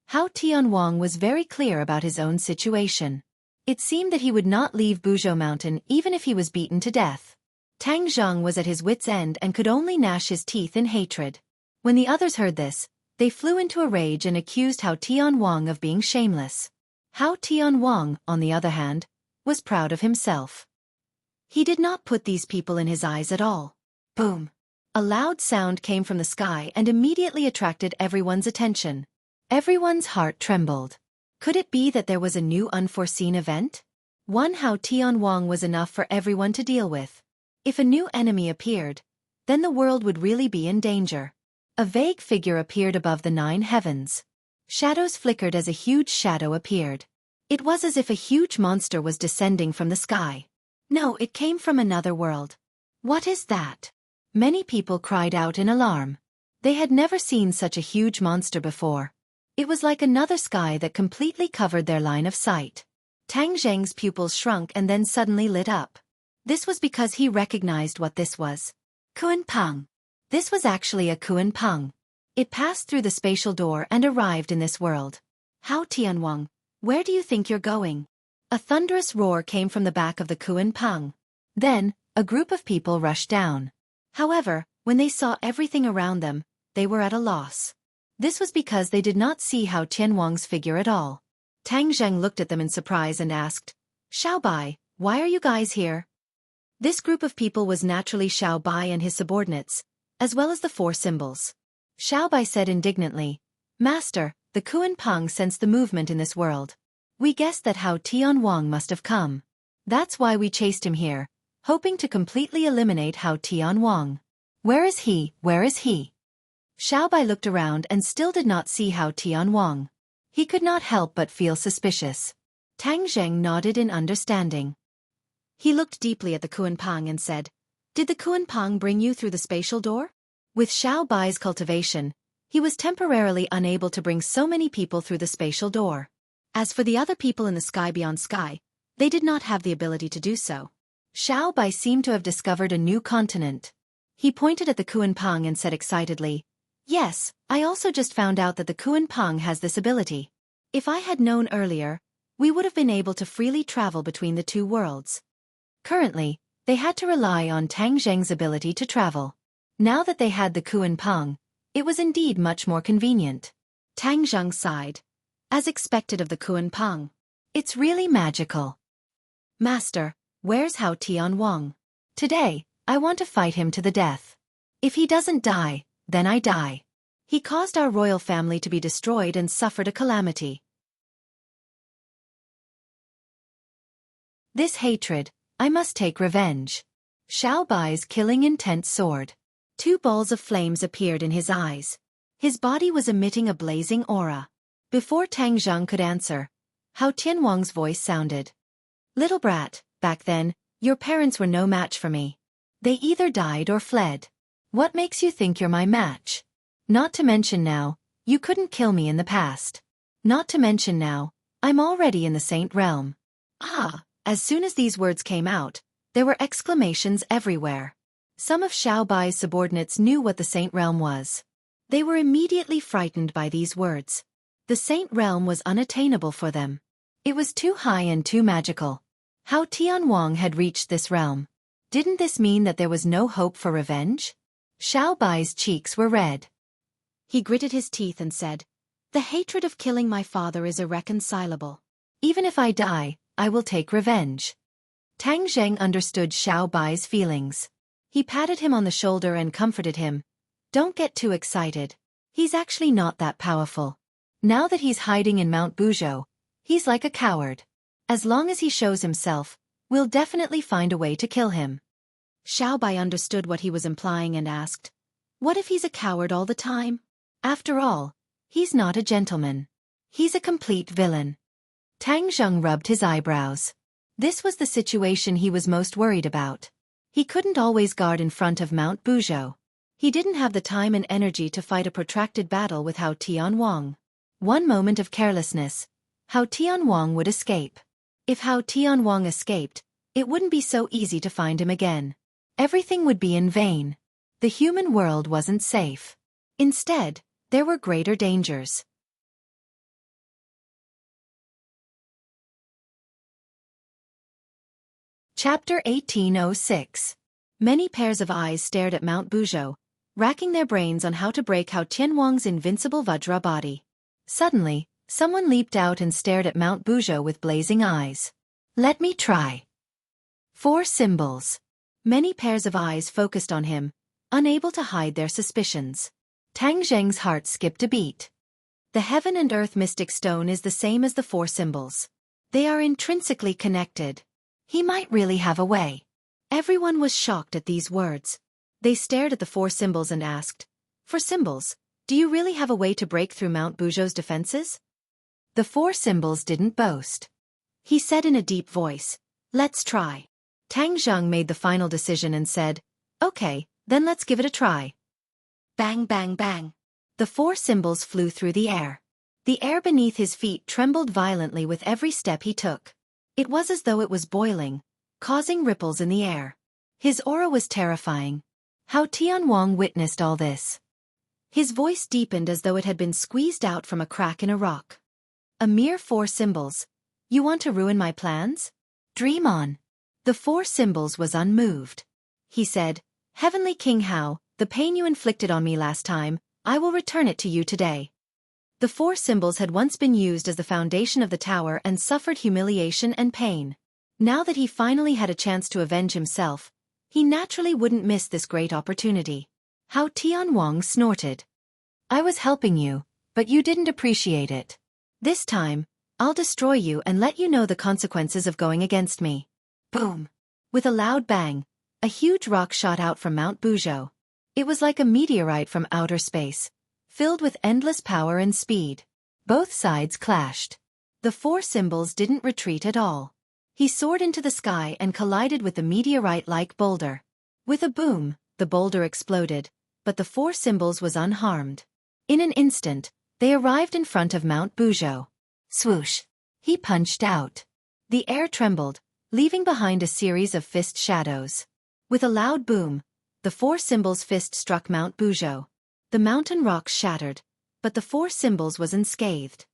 Hao Tianwang was very clear about his own situation. It seemed that he would not leave Buzhou Mountain even if he was beaten to death. Tang Zheng was at his wit's end and could only gnash his teeth in hatred. When the others heard this, they flew into a rage and accused Hao Tianwang of being shameless. Hao Tianwang, on the other hand, was proud of himself. He did not put these people in his eyes at all. Boom! A loud sound came from the sky and immediately attracted everyone's attention. Everyone's heart trembled. Could it be that there was a new unforeseen event? One how Tianwang was enough for everyone to deal with. If a new enemy appeared, then the world would really be in danger. A vague figure appeared above the 9 heavens. Shadows flickered as a huge shadow appeared. It was as if a huge monster was descending from the sky. No, it came from another world. What is that? Many people cried out in alarm. They had never seen such a huge monster before. It was like another sky that completely covered their line of sight. Tang Zheng's pupils shrunk and then suddenly lit up. This was because he recognized what this was. Kuan-pang. This was actually a Kuan-pang. It passed through the spatial door and arrived in this world. How Tianwang, where do you think you're going? A thunderous roar came from the back of the Kuan-pang. Then, a group of people rushed down. However, when they saw everything around them, they were at a loss. This was because they did not see Hao Tianwang's figure at all. Tang Zheng looked at them in surprise and asked, Xiao Bai, why are you guys here? This group of people was naturally Xiao Bai and his subordinates, as well as the 4 symbols. Xiao Bai said indignantly, Master, the Kuan-pang sensed the movement in this world. We guessed that Hao Tianwang must have come. That's why we chased him here, hoping to completely eliminate Hao Tianwang. Where is he? Where is he? Xiao Bai looked around and still did not see Hao Tianwang. He could not help but feel suspicious. Tang Zheng nodded in understanding. He looked deeply at the Kuan-pang and said, Did the Kuan-pang bring you through the spatial door? With Xiao Bai's cultivation, he was temporarily unable to bring so many people through the spatial door. As for the other people in the sky beyond sky, they did not have the ability to do so. Xiao Bai seemed to have discovered a new continent. He pointed at the Kuan-pang and said excitedly, Yes, I also just found out that the Kuan-pang has this ability. If I had known earlier, we would have been able to freely travel between the 2 worlds. Currently, they had to rely on Tang Zheng's ability to travel. Now that they had the Kuan-pang, it was indeed much more convenient. Tang Zheng sighed. As expected of the Kuan-pang. It's really magical. Master, where's Hao Tianwang? Today, I want to fight him to the death. If he doesn't die, then I die. He caused our royal family to be destroyed and suffered a calamity. This hatred, I must take revenge. Xiao Bai's killing intent soared. 2 balls of flames appeared in his eyes. His body was emitting a blazing aura. Before Tang Zheng could answer, Hao Tianwang's voice sounded. Little brat, back then, your parents were no match for me. They either died or fled. What makes you think you're my match? Not to mention now, you couldn't kill me in the past. Not to mention now, I'm already in the Saint Realm. Ah! As soon as these words came out, there were exclamations everywhere. Some of Xiao Bai's subordinates knew what the Saint Realm was. They were immediately frightened by these words. The Saint Realm was unattainable for them. It was too high and too magical. How Tianwang had reached this realm. Didn't this mean that there was no hope for revenge? Xiao Bai's cheeks were red. He gritted his teeth and said, The hatred of killing my father is irreconcilable. Even if I die, I will take revenge. Tang Zheng understood Xiao Bai's feelings. He patted him on the shoulder and comforted him. Don't get too excited. He's actually not that powerful. Now that he's hiding in Mount Buzhou, he's like a coward. As long as he shows himself, we'll definitely find a way to kill him. Xiao Bai understood what he was implying and asked, What if he's a coward all the time? After all, he's not a gentleman. He's a complete villain. Tang Zheng rubbed his eyebrows. This was the situation he was most worried about. He couldn't always guard in front of Mount Buzhou. He didn't have the time and energy to fight a protracted battle with Hao Tianwang. One moment of carelessness, Hao Tianwang would escape. If Hao Tianwang escaped, it wouldn't be so easy to find him again. Everything would be in vain. The human world wasn't safe. Instead, there were greater dangers. Chapter 1806. Many pairs of eyes stared at Mount Buzhou, racking their brains on how to break Hao Tianwang's invincible Vajra body. Suddenly, someone leaped out and stared at Mount Buzhou with blazing eyes. Let me try. 4 symbols. Many pairs of eyes focused on him, unable to hide their suspicions. Tang Zheng's heart skipped a beat. The heaven and earth mystic stone is the same as the four symbols. They are intrinsically connected. He might really have a way. Everyone was shocked at these words. They stared at the four symbols and asked, "For symbols, do you really have a way to break through Mount Buzhou's defenses?" The four symbols didn't boast. He said in a deep voice, "Let's try." Tang Zhang made the final decision and said, "Okay, then let's give it a try." Bang, bang, bang. The four symbols flew through the air. The air beneath his feet trembled violently with every step he took. It was as though it was boiling, causing ripples in the air. His aura was terrifying. How Tianwang witnessed all this. His voice deepened as though it had been squeezed out from a crack in a rock. "A mere four symbols. You want to ruin my plans? Dream on." The four symbols was unmoved. He said, "Heavenly King Hao, the pain you inflicted on me last time, I will return it to you today." The four symbols had once been used as the foundation of the tower and suffered humiliation and pain. Now that he finally had a chance to avenge himself, he naturally wouldn't miss this great opportunity. How Tianwang snorted. "I was helping you, but you didn't appreciate it. This time, I'll destroy you and let you know the consequences of going against me." Boom! With a loud bang, a huge rock shot out from Mount Buzhou. It was like a meteorite from outer space, filled with endless power and speed. Both sides clashed. The four symbols didn't retreat at all. He soared into the sky and collided with the meteorite-like boulder. With a boom, the boulder exploded, but the four symbols was unharmed. In an instant, they arrived in front of Mount Buzhou. Swoosh! He punched out. The air trembled, leaving behind a series of fist shadows. With a loud boom, the four symbols' fist struck Mount Buzhou. The mountain rocks shattered, but the four symbols was unscathed.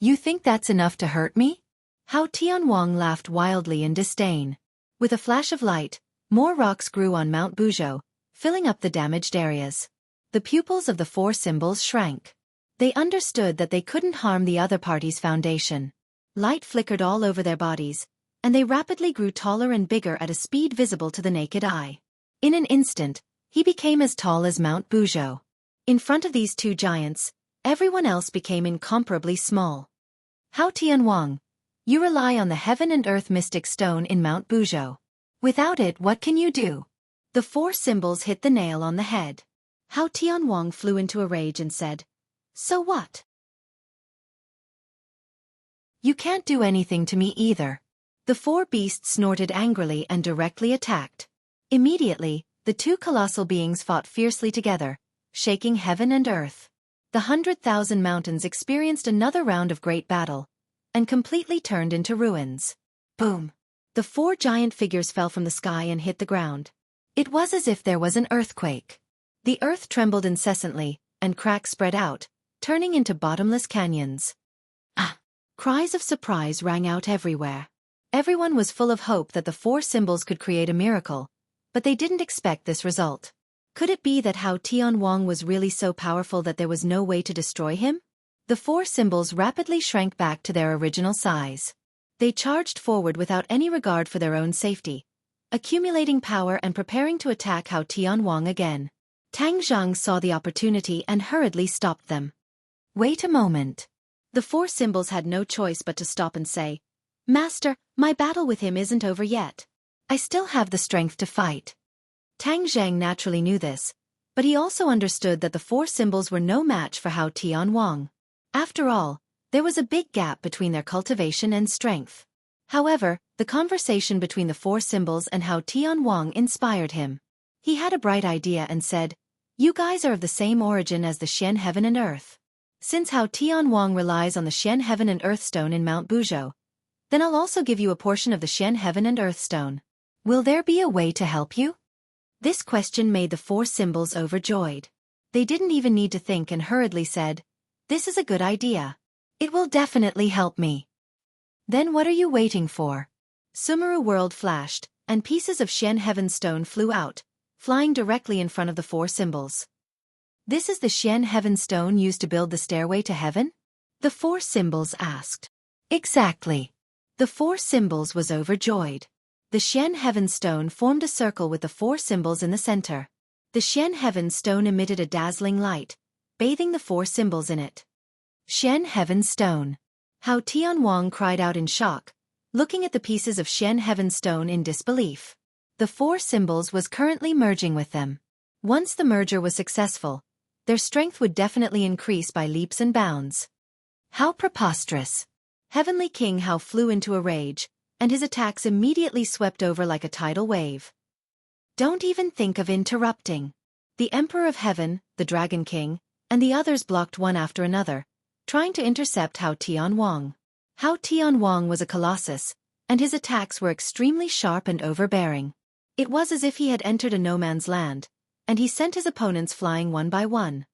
"You think that's enough to hurt me?" Hao Tianwang laughed wildly in disdain. With a flash of light, more rocks grew on Mount Buzhou, filling up the damaged areas. The pupils of the four symbols shrank. They understood that they couldn't harm the other party's foundation. Light flickered all over their bodies, and they rapidly grew taller and bigger at a speed visible to the naked eye. In an instant, he became as tall as Mount Buzhou. In front of these two giants, everyone else became incomparably small. Hao Tianwang, you rely on the heaven and earth mystic stone in Mount Buzhou. Without it, what can you do? The four symbols hit the nail on the head. Hao Tianwang flew into a rage and said, "So what? You can't do anything to me either." The four beasts snorted angrily and directly attacked. Immediately, the two colossal beings fought fiercely together, shaking heaven and earth. The 100,000 mountains experienced another round of great battle, and completely turned into ruins. Boom! The four giant figures fell from the sky and hit the ground. It was as if there was an earthquake. The earth trembled incessantly, and cracks spread out, turning into bottomless canyons. Ah! Cries of surprise rang out everywhere. Everyone was full of hope that the four symbols could create a miracle, but they didn't expect this result. Could it be that Hao Tianwang was really so powerful that there was no way to destroy him? The four symbols rapidly shrank back to their original size. They charged forward without any regard for their own safety, accumulating power and preparing to attack Hao Tianwang again. Tang Zhang saw the opportunity and hurriedly stopped them. "Wait a moment." The four symbols had no choice but to stop and say, "Master, my battle with him isn't over yet. I still have the strength to fight." Tang Zhang naturally knew this, but he also understood that the four symbols were no match for Hao Tianwang. After all, there was a big gap between their cultivation and strength. However, the conversation between the four symbols and Hao Tianwang inspired him. He had a bright idea and said, "You guys are of the same origin as the Xian Heaven and Earth. Since Hao Tianwang relies on the Xian Heaven and Earth Stone in Mount Buzhou, then I'll also give you a portion of the Xian Heaven and Earth Stone. Will there be a way to help you?" This question made the four symbols overjoyed. They didn't even need to think and hurriedly said, "This is a good idea. It will definitely help me." "Then what are you waiting for?" Sumeru World flashed, and pieces of Xian Heaven Stone flew out, flying directly in front of the four symbols. "This is the Xian Heaven Stone used to build the stairway to heaven?" the four symbols asked. "Exactly." The four symbols was overjoyed. The Xian Heaven Stone formed a circle with the four symbols in the center. The Xian Heaven Stone emitted a dazzling light, bathing the four symbols in it. Xian Heaven Stone. Hao Tianwang cried out in shock, looking at the pieces of Xian Heaven Stone in disbelief. The four symbols was currently merging with them. Once the merger was successful, their strength would definitely increase by leaps and bounds. How preposterous! Heavenly King Hao flew into a rage, and his attacks immediately swept over like a tidal wave. Don't even think of interrupting. The Emperor of Heaven, the Dragon King, and the others blocked one after another, trying to intercept Hao Tianwang. Hao Tianwang was a colossus, and his attacks were extremely sharp and overbearing. It was as if he had entered a no-man's land, and he sent his opponents flying one by one.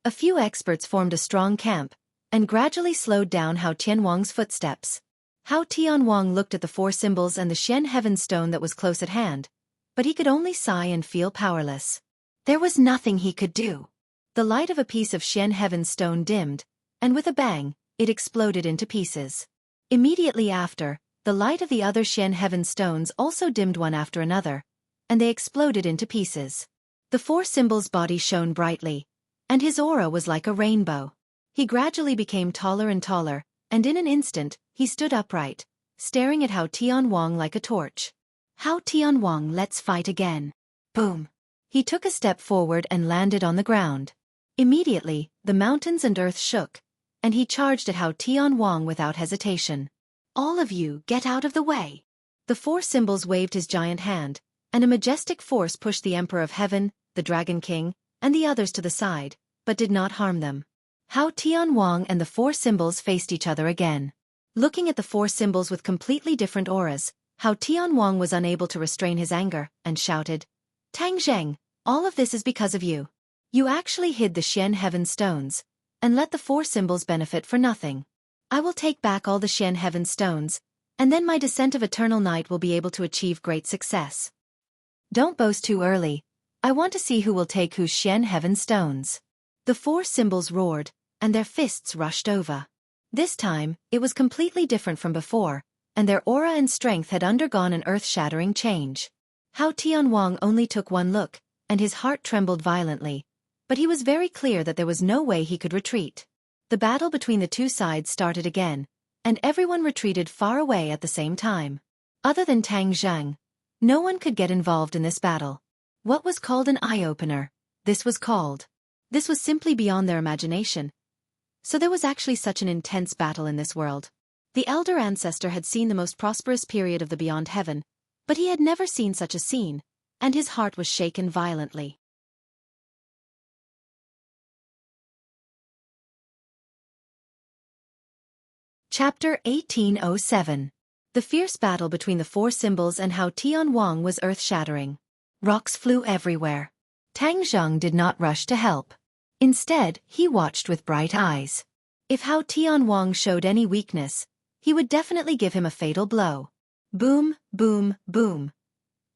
A few experts formed a strong camp, and gradually slowed down Hao Tianwang's footsteps. Hao Tianwang looked at the four symbols and the Xian Heaven Stone that was close at hand, but he could only sigh and feel powerless. There was nothing he could do. The light of a piece of Xian Heaven Stone dimmed, and with a bang, it exploded into pieces. Immediately after, the light of the other Xian Heaven Stones also dimmed one after another, and they exploded into pieces. The four symbols' body shone brightly, and his aura was like a rainbow. He gradually became taller and taller, and in an instant, he stood upright, staring at Hao Tianwang like a torch. Hao Tianwang, let's fight again. Boom! He took a step forward and landed on the ground. Immediately, the mountains and earth shook, and he charged at Hao Tianwang without hesitation. All of you, get out of the way! The four symbols waved his giant hand, and a majestic force pushed the Emperor of Heaven, the Dragon King, and the others to the side, but did not harm them. Hao Tianwang and the four symbols faced each other again. Looking at the four symbols with completely different auras, Hao Tianwang was unable to restrain his anger, and shouted, Tang Zheng, all of this is because of you. You actually hid the Xian Heaven Stones, and let the four symbols benefit for nothing. I will take back all the Xian Heaven Stones, and then my Descent of Eternal Night will be able to achieve great success. Don't boast too early. I want to see who will take whose Xian Heaven Stones. The four symbols roared, and their fists rushed over. This time, it was completely different from before, and their aura and strength had undergone an earth-shattering change. Hao Tianwang only took one look, and his heart trembled violently, but he was very clear that there was no way he could retreat. The battle between the two sides started again, and everyone retreated far away at the same time. Other than Tang Zheng, no one could get involved in this battle. What was called an eye-opener, this was simply beyond their imagination. So there was actually such an intense battle in this world. The elder ancestor had seen the most prosperous period of the Beyond Heaven, but he had never seen such a scene, and his heart was shaken violently. Chapter 1807. The fierce battle between the four symbols and Hao Tianwang was earth-shattering. Rocks flew everywhere. Tang Zheng did not rush to help. Instead, he watched with bright eyes. If Hao Tianwang showed any weakness, he would definitely give him a fatal blow. Boom, boom, boom.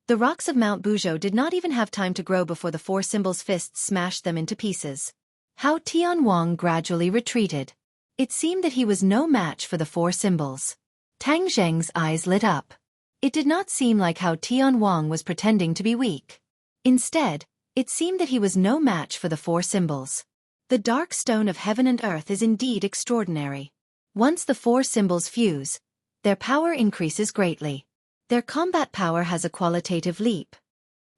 The rocks of Mount Buzhou did not even have time to grow before the four symbols' fists smashed them into pieces. Hao Tianwang gradually retreated. It seemed that he was no match for the four symbols. Tang Zheng's eyes lit up. It did not seem like Hao Tianwang was pretending to be weak. Instead, it seemed that he was no match for the four symbols. The dark stone of heaven and earth is indeed extraordinary. Once the four symbols fuse, their power increases greatly. Their combat power has a qualitative leap.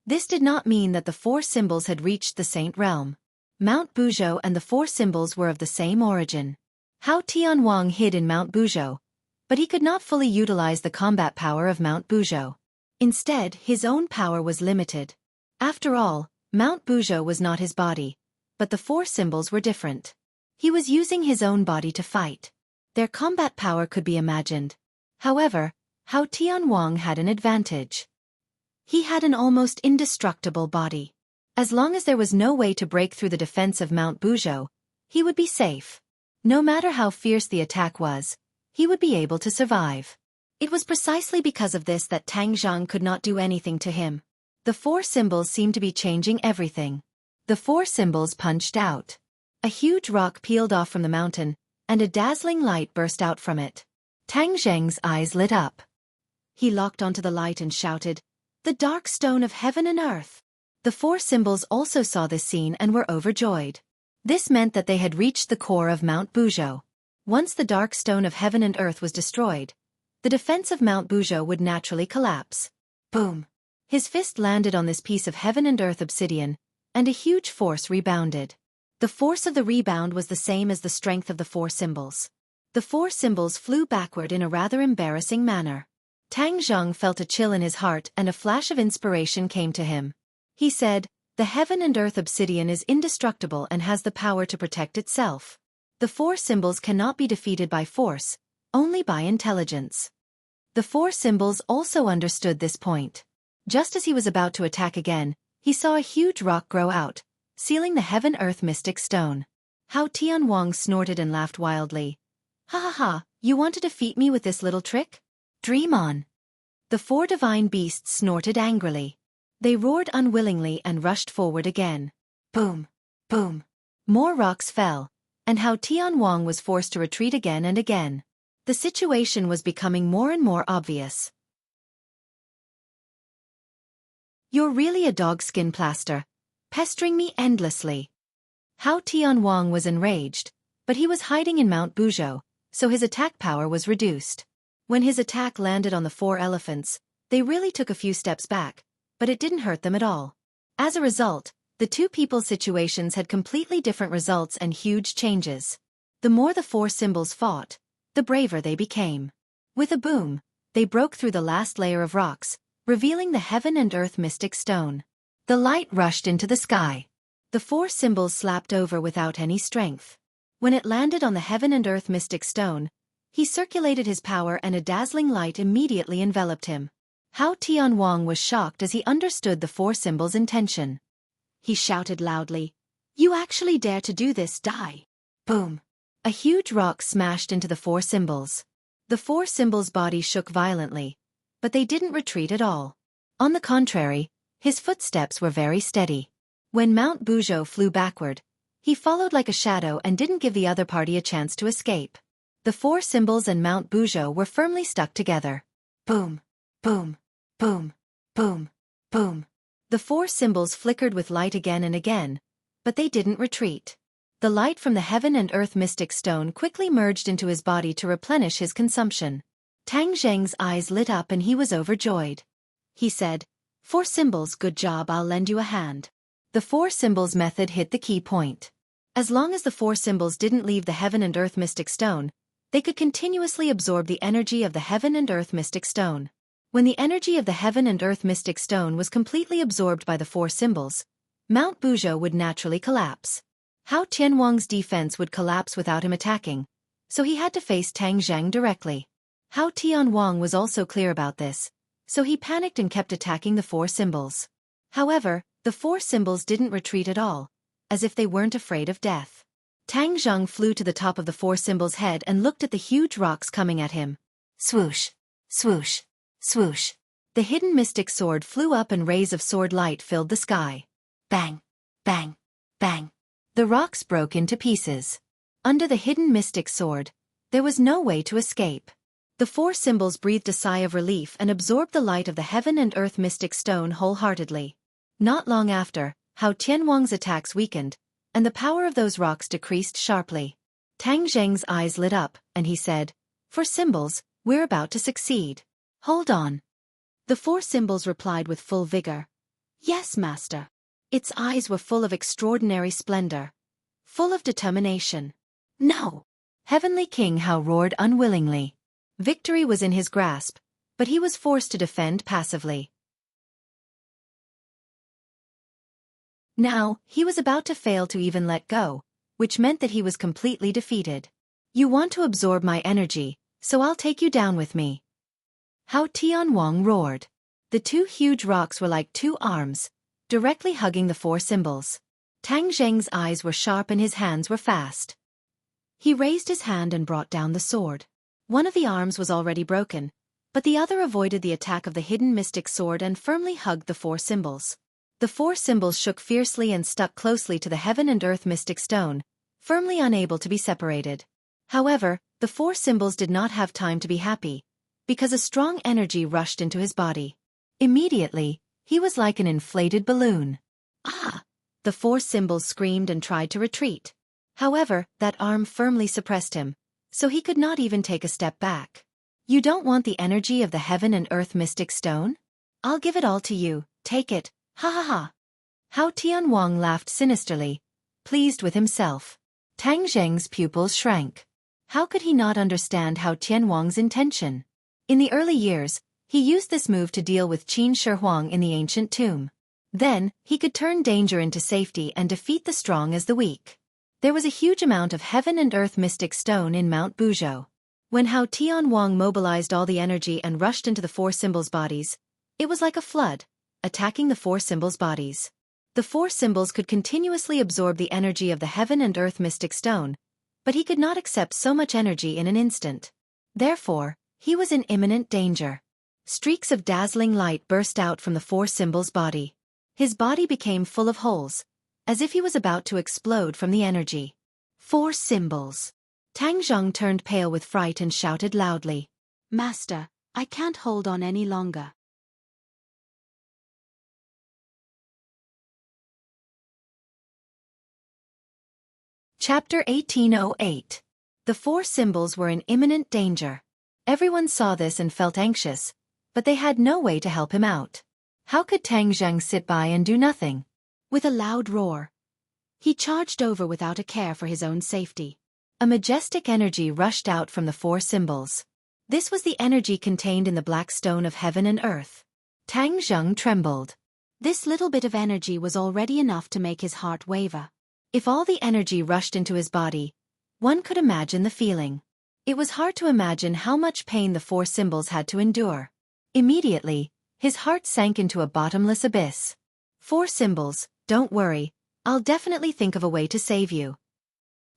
This did not mean that the four symbols had reached the Saint Realm. Mount Buzhou and the four symbols were of the same origin. Hao Tianwang hid in Mount Buzhou, but he could not fully utilize the combat power of Mount Buzhou. Instead, his own power was limited. After all, Mount Buzhou was not his body, but the four symbols were different. He was using his own body to fight. Their combat power could be imagined. However, Hao Tianwang had an advantage. He had an almost indestructible body. As long as there was no way to break through the defense of Mount Buzhou, he would be safe. No matter how fierce the attack was, he would be able to survive. It was precisely because of this that Tang Zheng could not do anything to him. The four symbols seemed to be changing everything. The four symbols punched out. A huge rock peeled off from the mountain, and a dazzling light burst out from it. Tang Zheng's eyes lit up. He locked onto the light and shouted, "The dark stone of heaven and earth! The four symbols also saw this scene and were overjoyed. This meant that they had reached the core of Mount Buzhou. Once the dark stone of heaven and earth was destroyed, the defense of Mount Buzhou would naturally collapse. Boom! His fist landed on this piece of heaven and earth obsidian, and a huge force rebounded. The force of the rebound was the same as the strength of the four symbols. The four symbols flew backward in a rather embarrassing manner. Tang Zheng felt a chill in his heart and a flash of inspiration came to him. He said, "The heaven and earth obsidian is indestructible and has the power to protect itself. The four symbols cannot be defeated by force, only by intelligence." The four symbols also understood this point. Just as he was about to attack again, he saw a huge rock grow out, sealing the heaven-earth mystic stone. Hao Tianwang snorted and laughed wildly. "Ha ha ha, you want to defeat me with this little trick? Dream on." The four divine beasts snorted angrily. They roared unwillingly and rushed forward again. Boom! Boom! More rocks fell, and Hao Tianwang was forced to retreat again and again. The situation was becoming more and more obvious. "You're really a dog-skin plaster, pestering me endlessly." Hao Tianwang was enraged, but he was hiding in Mount Buzhou, so his attack power was reduced. When his attack landed on the four elephants, they really took a few steps back, but it didn't hurt them at all. As a result, the two people's situations had completely different results and huge changes. The more the four symbols fought, the braver they became. With a boom, they broke through the last layer of rocks, revealing the heaven and earth mystic stone. The light rushed into the sky. The four symbols slapped over without any strength. When it landed on the heaven and earth mystic stone, he circulated his power and a dazzling light immediately enveloped him. Hao Tianwang was shocked as he understood the four symbols' intention. He shouted loudly, "You actually dare to do this, die!" Boom! A huge rock smashed into the four symbols. The four symbols' bodies shook violently, but they didn't retreat at all. On the contrary, his footsteps were very steady. When Mount Buzhou flew backward, he followed like a shadow and didn't give the other party a chance to escape. The four symbols and Mount Buzhou were firmly stuck together. Boom! Boom! Boom! Boom! Boom! The four symbols flickered with light again and again, but they didn't retreat. The light from the heaven and earth mystic stone quickly merged into his body to replenish his consumption. Tang Zheng's eyes lit up and he was overjoyed. He said, "Four symbols, good job, I'll lend you a hand." The four symbols method hit the key point. As long as the four symbols didn't leave the heaven and earth mystic stone, they could continuously absorb the energy of the heaven and earth mystic stone. When the energy of the heaven and earth mystic stone was completely absorbed by the four symbols, Mount Buzhou would naturally collapse. Hao Tianwang's defense would collapse without him attacking, so he had to face Tang Zheng directly. Hao Tianwang was also clear about this, so he panicked and kept attacking the four symbols. However, the four symbols didn't retreat at all, as if they weren't afraid of death. Tang Zheng flew to the top of the four symbols' head and looked at the huge rocks coming at him. Swoosh! Swoosh! Swoosh! The hidden mystic sword flew up and rays of sword light filled the sky. Bang! Bang! Bang! The rocks broke into pieces. Under the hidden mystic sword, there was no way to escape. The four symbols breathed a sigh of relief and absorbed the light of the heaven and earth mystic stone wholeheartedly. Not long after, Hao Tianwang's attacks weakened, and the power of those rocks decreased sharply. Tang Zheng's eyes lit up, and he said, "For symbols, we're about to succeed. Hold on." The four symbols replied with full vigor. "Yes, master." Its eyes were full of extraordinary splendor, full of determination. "No!" Heavenly King Hao roared unwillingly. Victory was in his grasp, but he was forced to defend passively. Now, he was about to fail to even let go, which meant that he was completely defeated. "You want to absorb my energy, so I'll take you down with me." Hao Tianwang roared. The two huge rocks were like two arms, directly hugging the four symbols. Tang Zheng's eyes were sharp and his hands were fast. He raised his hand and brought down the sword. One of the arms was already broken, but the other avoided the attack of the hidden mystic sword and firmly hugged the four symbols. The four symbols shook fiercely and stuck closely to the heaven and earth mystic stone, firmly unable to be separated. However, the four symbols did not have time to be happy, because a strong energy rushed into his body. Immediately, he was like an inflated balloon. Ah! The four symbols screamed and tried to retreat. However, that arm firmly suppressed him, so he could not even take a step back. You don't want the energy of the heaven and earth mystic stone? I'll give it all to you, take it, ha ha ha. Hao Tianwang laughed sinisterly, pleased with himself. Tang Zheng's pupils shrank. How could he not understand Hao Tianwang's intention? In the early years, he used this move to deal with Qin Shi Huang in the ancient tomb. Then, he could turn danger into safety and defeat the strong as the weak. There was a huge amount of heaven and earth mystic stone in Mount Buzhou. When Hao Tianwang mobilized all the energy and rushed into the four symbols' bodies, it was like a flood, attacking the four symbols' bodies. The four symbols could continuously absorb the energy of the heaven and earth mystic stone, but he could not accept so much energy in an instant. Therefore, he was in imminent danger. Streaks of dazzling light burst out from the four symbols' body. His body became full of holes, as if he was about to explode from the energy. Four symbols. Tang Zheng turned pale with fright and shouted loudly, "Master, I can't hold on any longer." Chapter 1808. The four symbols were in imminent danger. Everyone saw this and felt anxious, but they had no way to help him out. How could Tang Zheng sit by and do nothing? With a loud roar, he charged over without a care for his own safety. A majestic energy rushed out from the four symbols. This was the energy contained in the black stone of heaven and earth. Tang Zheng trembled. This little bit of energy was already enough to make his heart waver. If all the energy rushed into his body, one could imagine the feeling. It was hard to imagine how much pain the four symbols had to endure. Immediately, his heart sank into a bottomless abyss. Four symbols, don't worry, I'll definitely think of a way to save you.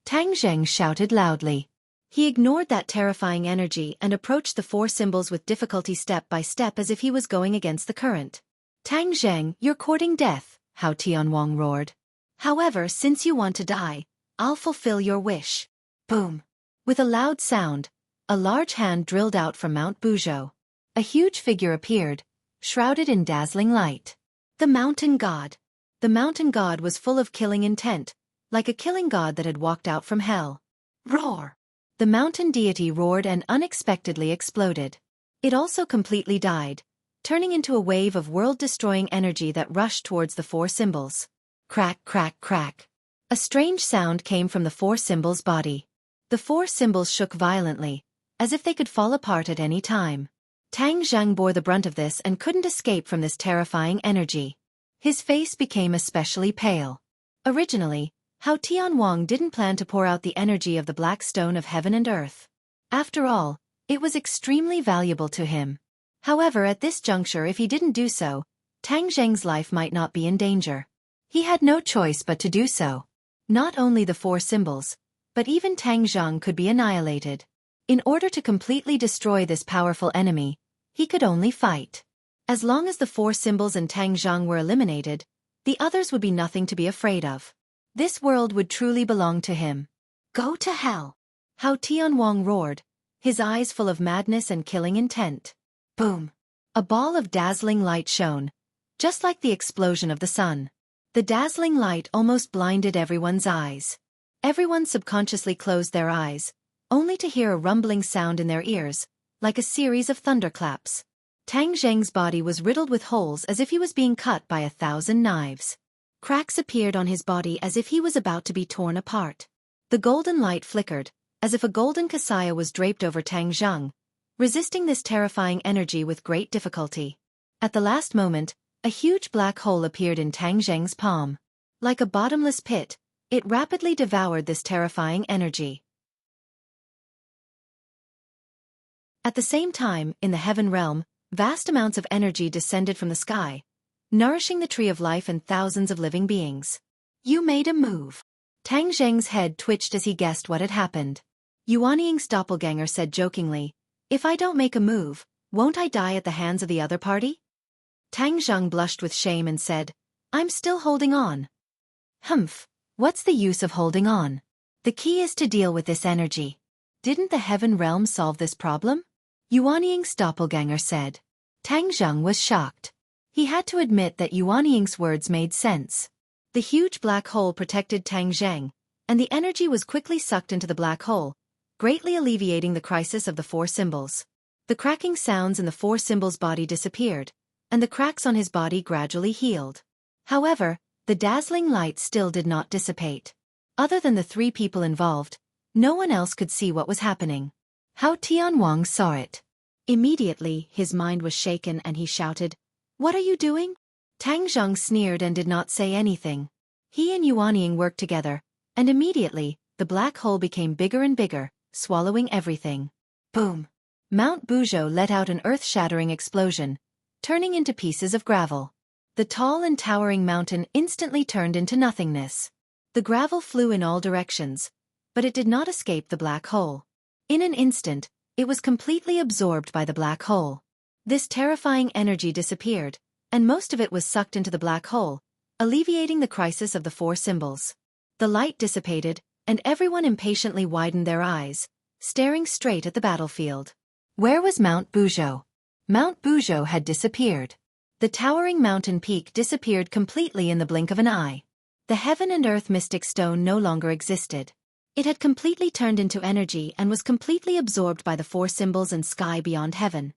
Tang Zheng shouted loudly. He ignored that terrifying energy and approached the four symbols with difficulty step by step as if he was going against the current. Tang Zheng, you're courting death, Hao Tianwang roared. However, since you want to die, I'll fulfill your wish. Boom. With a loud sound, a large hand drilled out from Mount Buzhou. A huge figure appeared, shrouded in dazzling light. The mountain god. The mountain god was full of killing intent, like a killing god that had walked out from hell. Roar! The mountain deity roared and unexpectedly exploded. It also completely died, turning into a wave of world-destroying energy that rushed towards the four symbols. Crack, crack, crack. A strange sound came from the four symbols' body. The four symbols shook violently, as if they could fall apart at any time. Tang Zheng bore the brunt of this and couldn't escape from this terrifying energy. His face became especially pale. Originally, Hao Tianwang didn't plan to pour out the energy of the black stone of heaven and earth. After all, it was extremely valuable to him. However, at this juncture, if he didn't do so, Tang Zheng's life might not be in danger. He had no choice but to do so. Not only the four symbols, but even Tang Zheng could be annihilated. In order to completely destroy this powerful enemy, he could only fight. As long as the four symbols and Tang Zheng were eliminated, the others would be nothing to be afraid of. This world would truly belong to him. Go to hell! Hao Tianwang roared, his eyes full of madness and killing intent. Boom! A ball of dazzling light shone, just like the explosion of the sun. The dazzling light almost blinded everyone's eyes. Everyone subconsciously closed their eyes, only to hear a rumbling sound in their ears, like a series of thunderclaps. Tang Zheng's body was riddled with holes as if he was being cut by 1,000 knives. Cracks appeared on his body as if he was about to be torn apart. The golden light flickered, as if a golden kasaya was draped over Tang Zheng, resisting this terrifying energy with great difficulty. At the last moment, a huge black hole appeared in Tang Zheng's palm. Like a bottomless pit, it rapidly devoured this terrifying energy. At the same time, in the heaven realm, vast amounts of energy descended from the sky, nourishing the tree of life and thousands of living beings. You made a move. Tang Zheng's head twitched as he guessed what had happened. Yuan Ying's doppelganger said jokingly, "If I don't make a move, won't I die at the hands of the other party?" Tang Zheng blushed with shame and said, "I'm still holding on." Humph, what's the use of holding on? The key is to deal with this energy. Didn't the heaven realm solve this problem? Yuan Ying's doppelganger said. Tang Zheng was shocked. He had to admit that Yuan Ying's words made sense. The huge black hole protected Tang Zhang, and the energy was quickly sucked into the black hole, greatly alleviating the crisis of the four symbols. The cracking sounds in the four symbols' body disappeared, and the cracks on his body gradually healed. However, the dazzling light still did not dissipate. Other than the three people involved, no one else could see what was happening. Hao Tianwang saw it. Immediately, his mind was shaken and he shouted, "What are you doing?" Tang Zhang sneered and did not say anything. He and Yuanying worked together, and immediately, the black hole became bigger and bigger, swallowing everything. Boom! Mount Buzhou let out an earth-shattering explosion, turning into pieces of gravel. The tall and towering mountain instantly turned into nothingness. The gravel flew in all directions, but it did not escape the black hole. In an instant, it was completely absorbed by the black hole. This terrifying energy disappeared, and most of it was sucked into the black hole, alleviating the crisis of the four symbols. The light dissipated, and everyone impatiently widened their eyes, staring straight at the battlefield. Where was Mount Buzhou? Mount Buzhou had disappeared. The towering mountain peak disappeared completely in the blink of an eye. The heaven and earth mystic stone no longer existed. It had completely turned into energy and was completely absorbed by the four symbols and sky beyond heaven.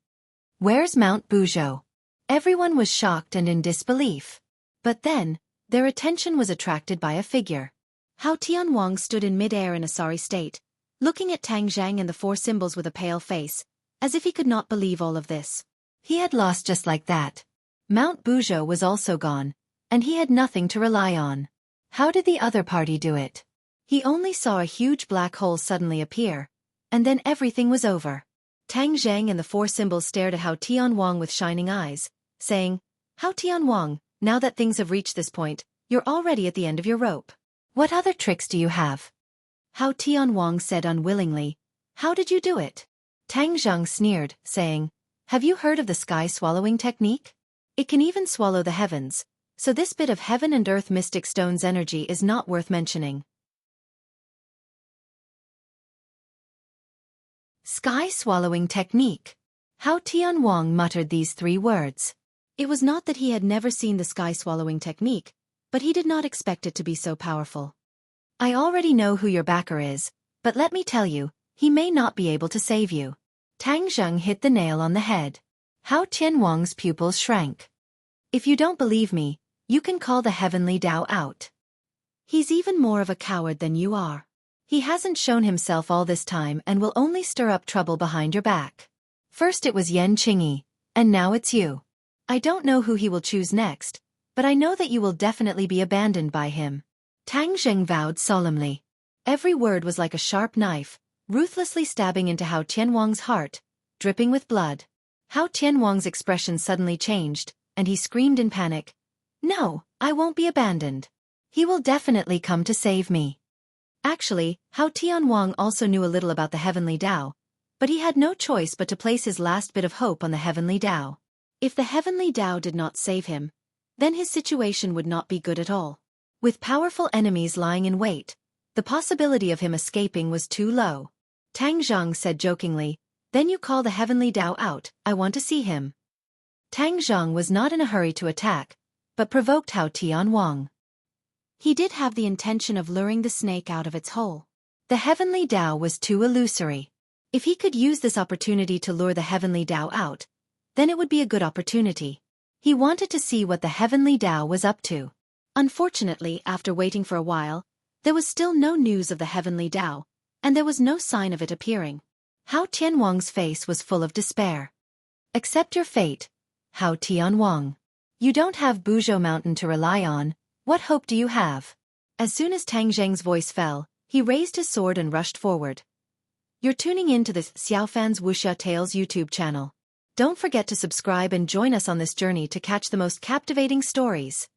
Where's Mount Buzhou? Everyone was shocked and in disbelief. But then, their attention was attracted by a figure. Hao Tianwang stood in mid-air in a sorry state, looking at Tang Zhang and the four symbols with a pale face, as if he could not believe all of this. He had lost just like that. Mount Buzhou was also gone, and he had nothing to rely on. How did the other party do it? He only saw a huge black hole suddenly appear, and then everything was over. Tang Zhang and the four symbols stared at Hao Tianwang with shining eyes, saying, "Hao Tianwang, now that things have reached this point, you're already at the end of your rope. What other tricks do you have?" Hao Tianwang said unwillingly, "How did you do it?" Tang Zhang sneered, saying, "Have you heard of the sky-swallowing technique? It can even swallow the heavens, so this bit of heaven and earth mystic stone's energy is not worth mentioning." Sky-swallowing technique. Hao Tianwang muttered these three words. It was not that he had never seen the sky-swallowing technique, but he did not expect it to be so powerful. "I already know who your backer is, but let me tell you, he may not be able to save you." Tang Zheng hit the nail on the head. Hao Tianwang's pupils shrank. "If you don't believe me, you can call the heavenly Tao out. He's even more of a coward than you are. He hasn't shown himself all this time and will only stir up trouble behind your back. First it was Yan Qingyi, and now it's you. I don't know who he will choose next, but I know that you will definitely be abandoned by him." Tang Zheng vowed solemnly. Every word was like a sharp knife, ruthlessly stabbing into Hao Tianwang's heart, dripping with blood. Hao Tianwang's expression suddenly changed, and he screamed in panic, "No, I won't be abandoned. He will definitely come to save me." Actually, Hao Tianwang also knew a little about the heavenly Tao, but he had no choice but to place his last bit of hope on the heavenly Tao. If the heavenly Tao did not save him, then his situation would not be good at all. With powerful enemies lying in wait, the possibility of him escaping was too low. Tang Zhang said jokingly, "Then you call the heavenly Tao out, I want to see him." Tang Zhang was not in a hurry to attack, but provoked Hao Tianwang. He did have the intention of luring the snake out of its hole. The heavenly Tao was too illusory. If he could use this opportunity to lure the heavenly Tao out, then it would be a good opportunity. He wanted to see what the heavenly Tao was up to. Unfortunately, after waiting for a while, there was still no news of the heavenly Tao, and there was no sign of it appearing. Hao Tianwang's face was full of despair. "Accept your fate, Hao Tianwang. You don't have Buzhou Mountain to rely on. What hope do you have?" As soon as Tang Zheng's voice fell, he raised his sword and rushed forward. You're tuning in to the Xiaofan's Wuxia Tales YouTube channel. Don't forget to subscribe and join us on this journey to catch the most captivating stories.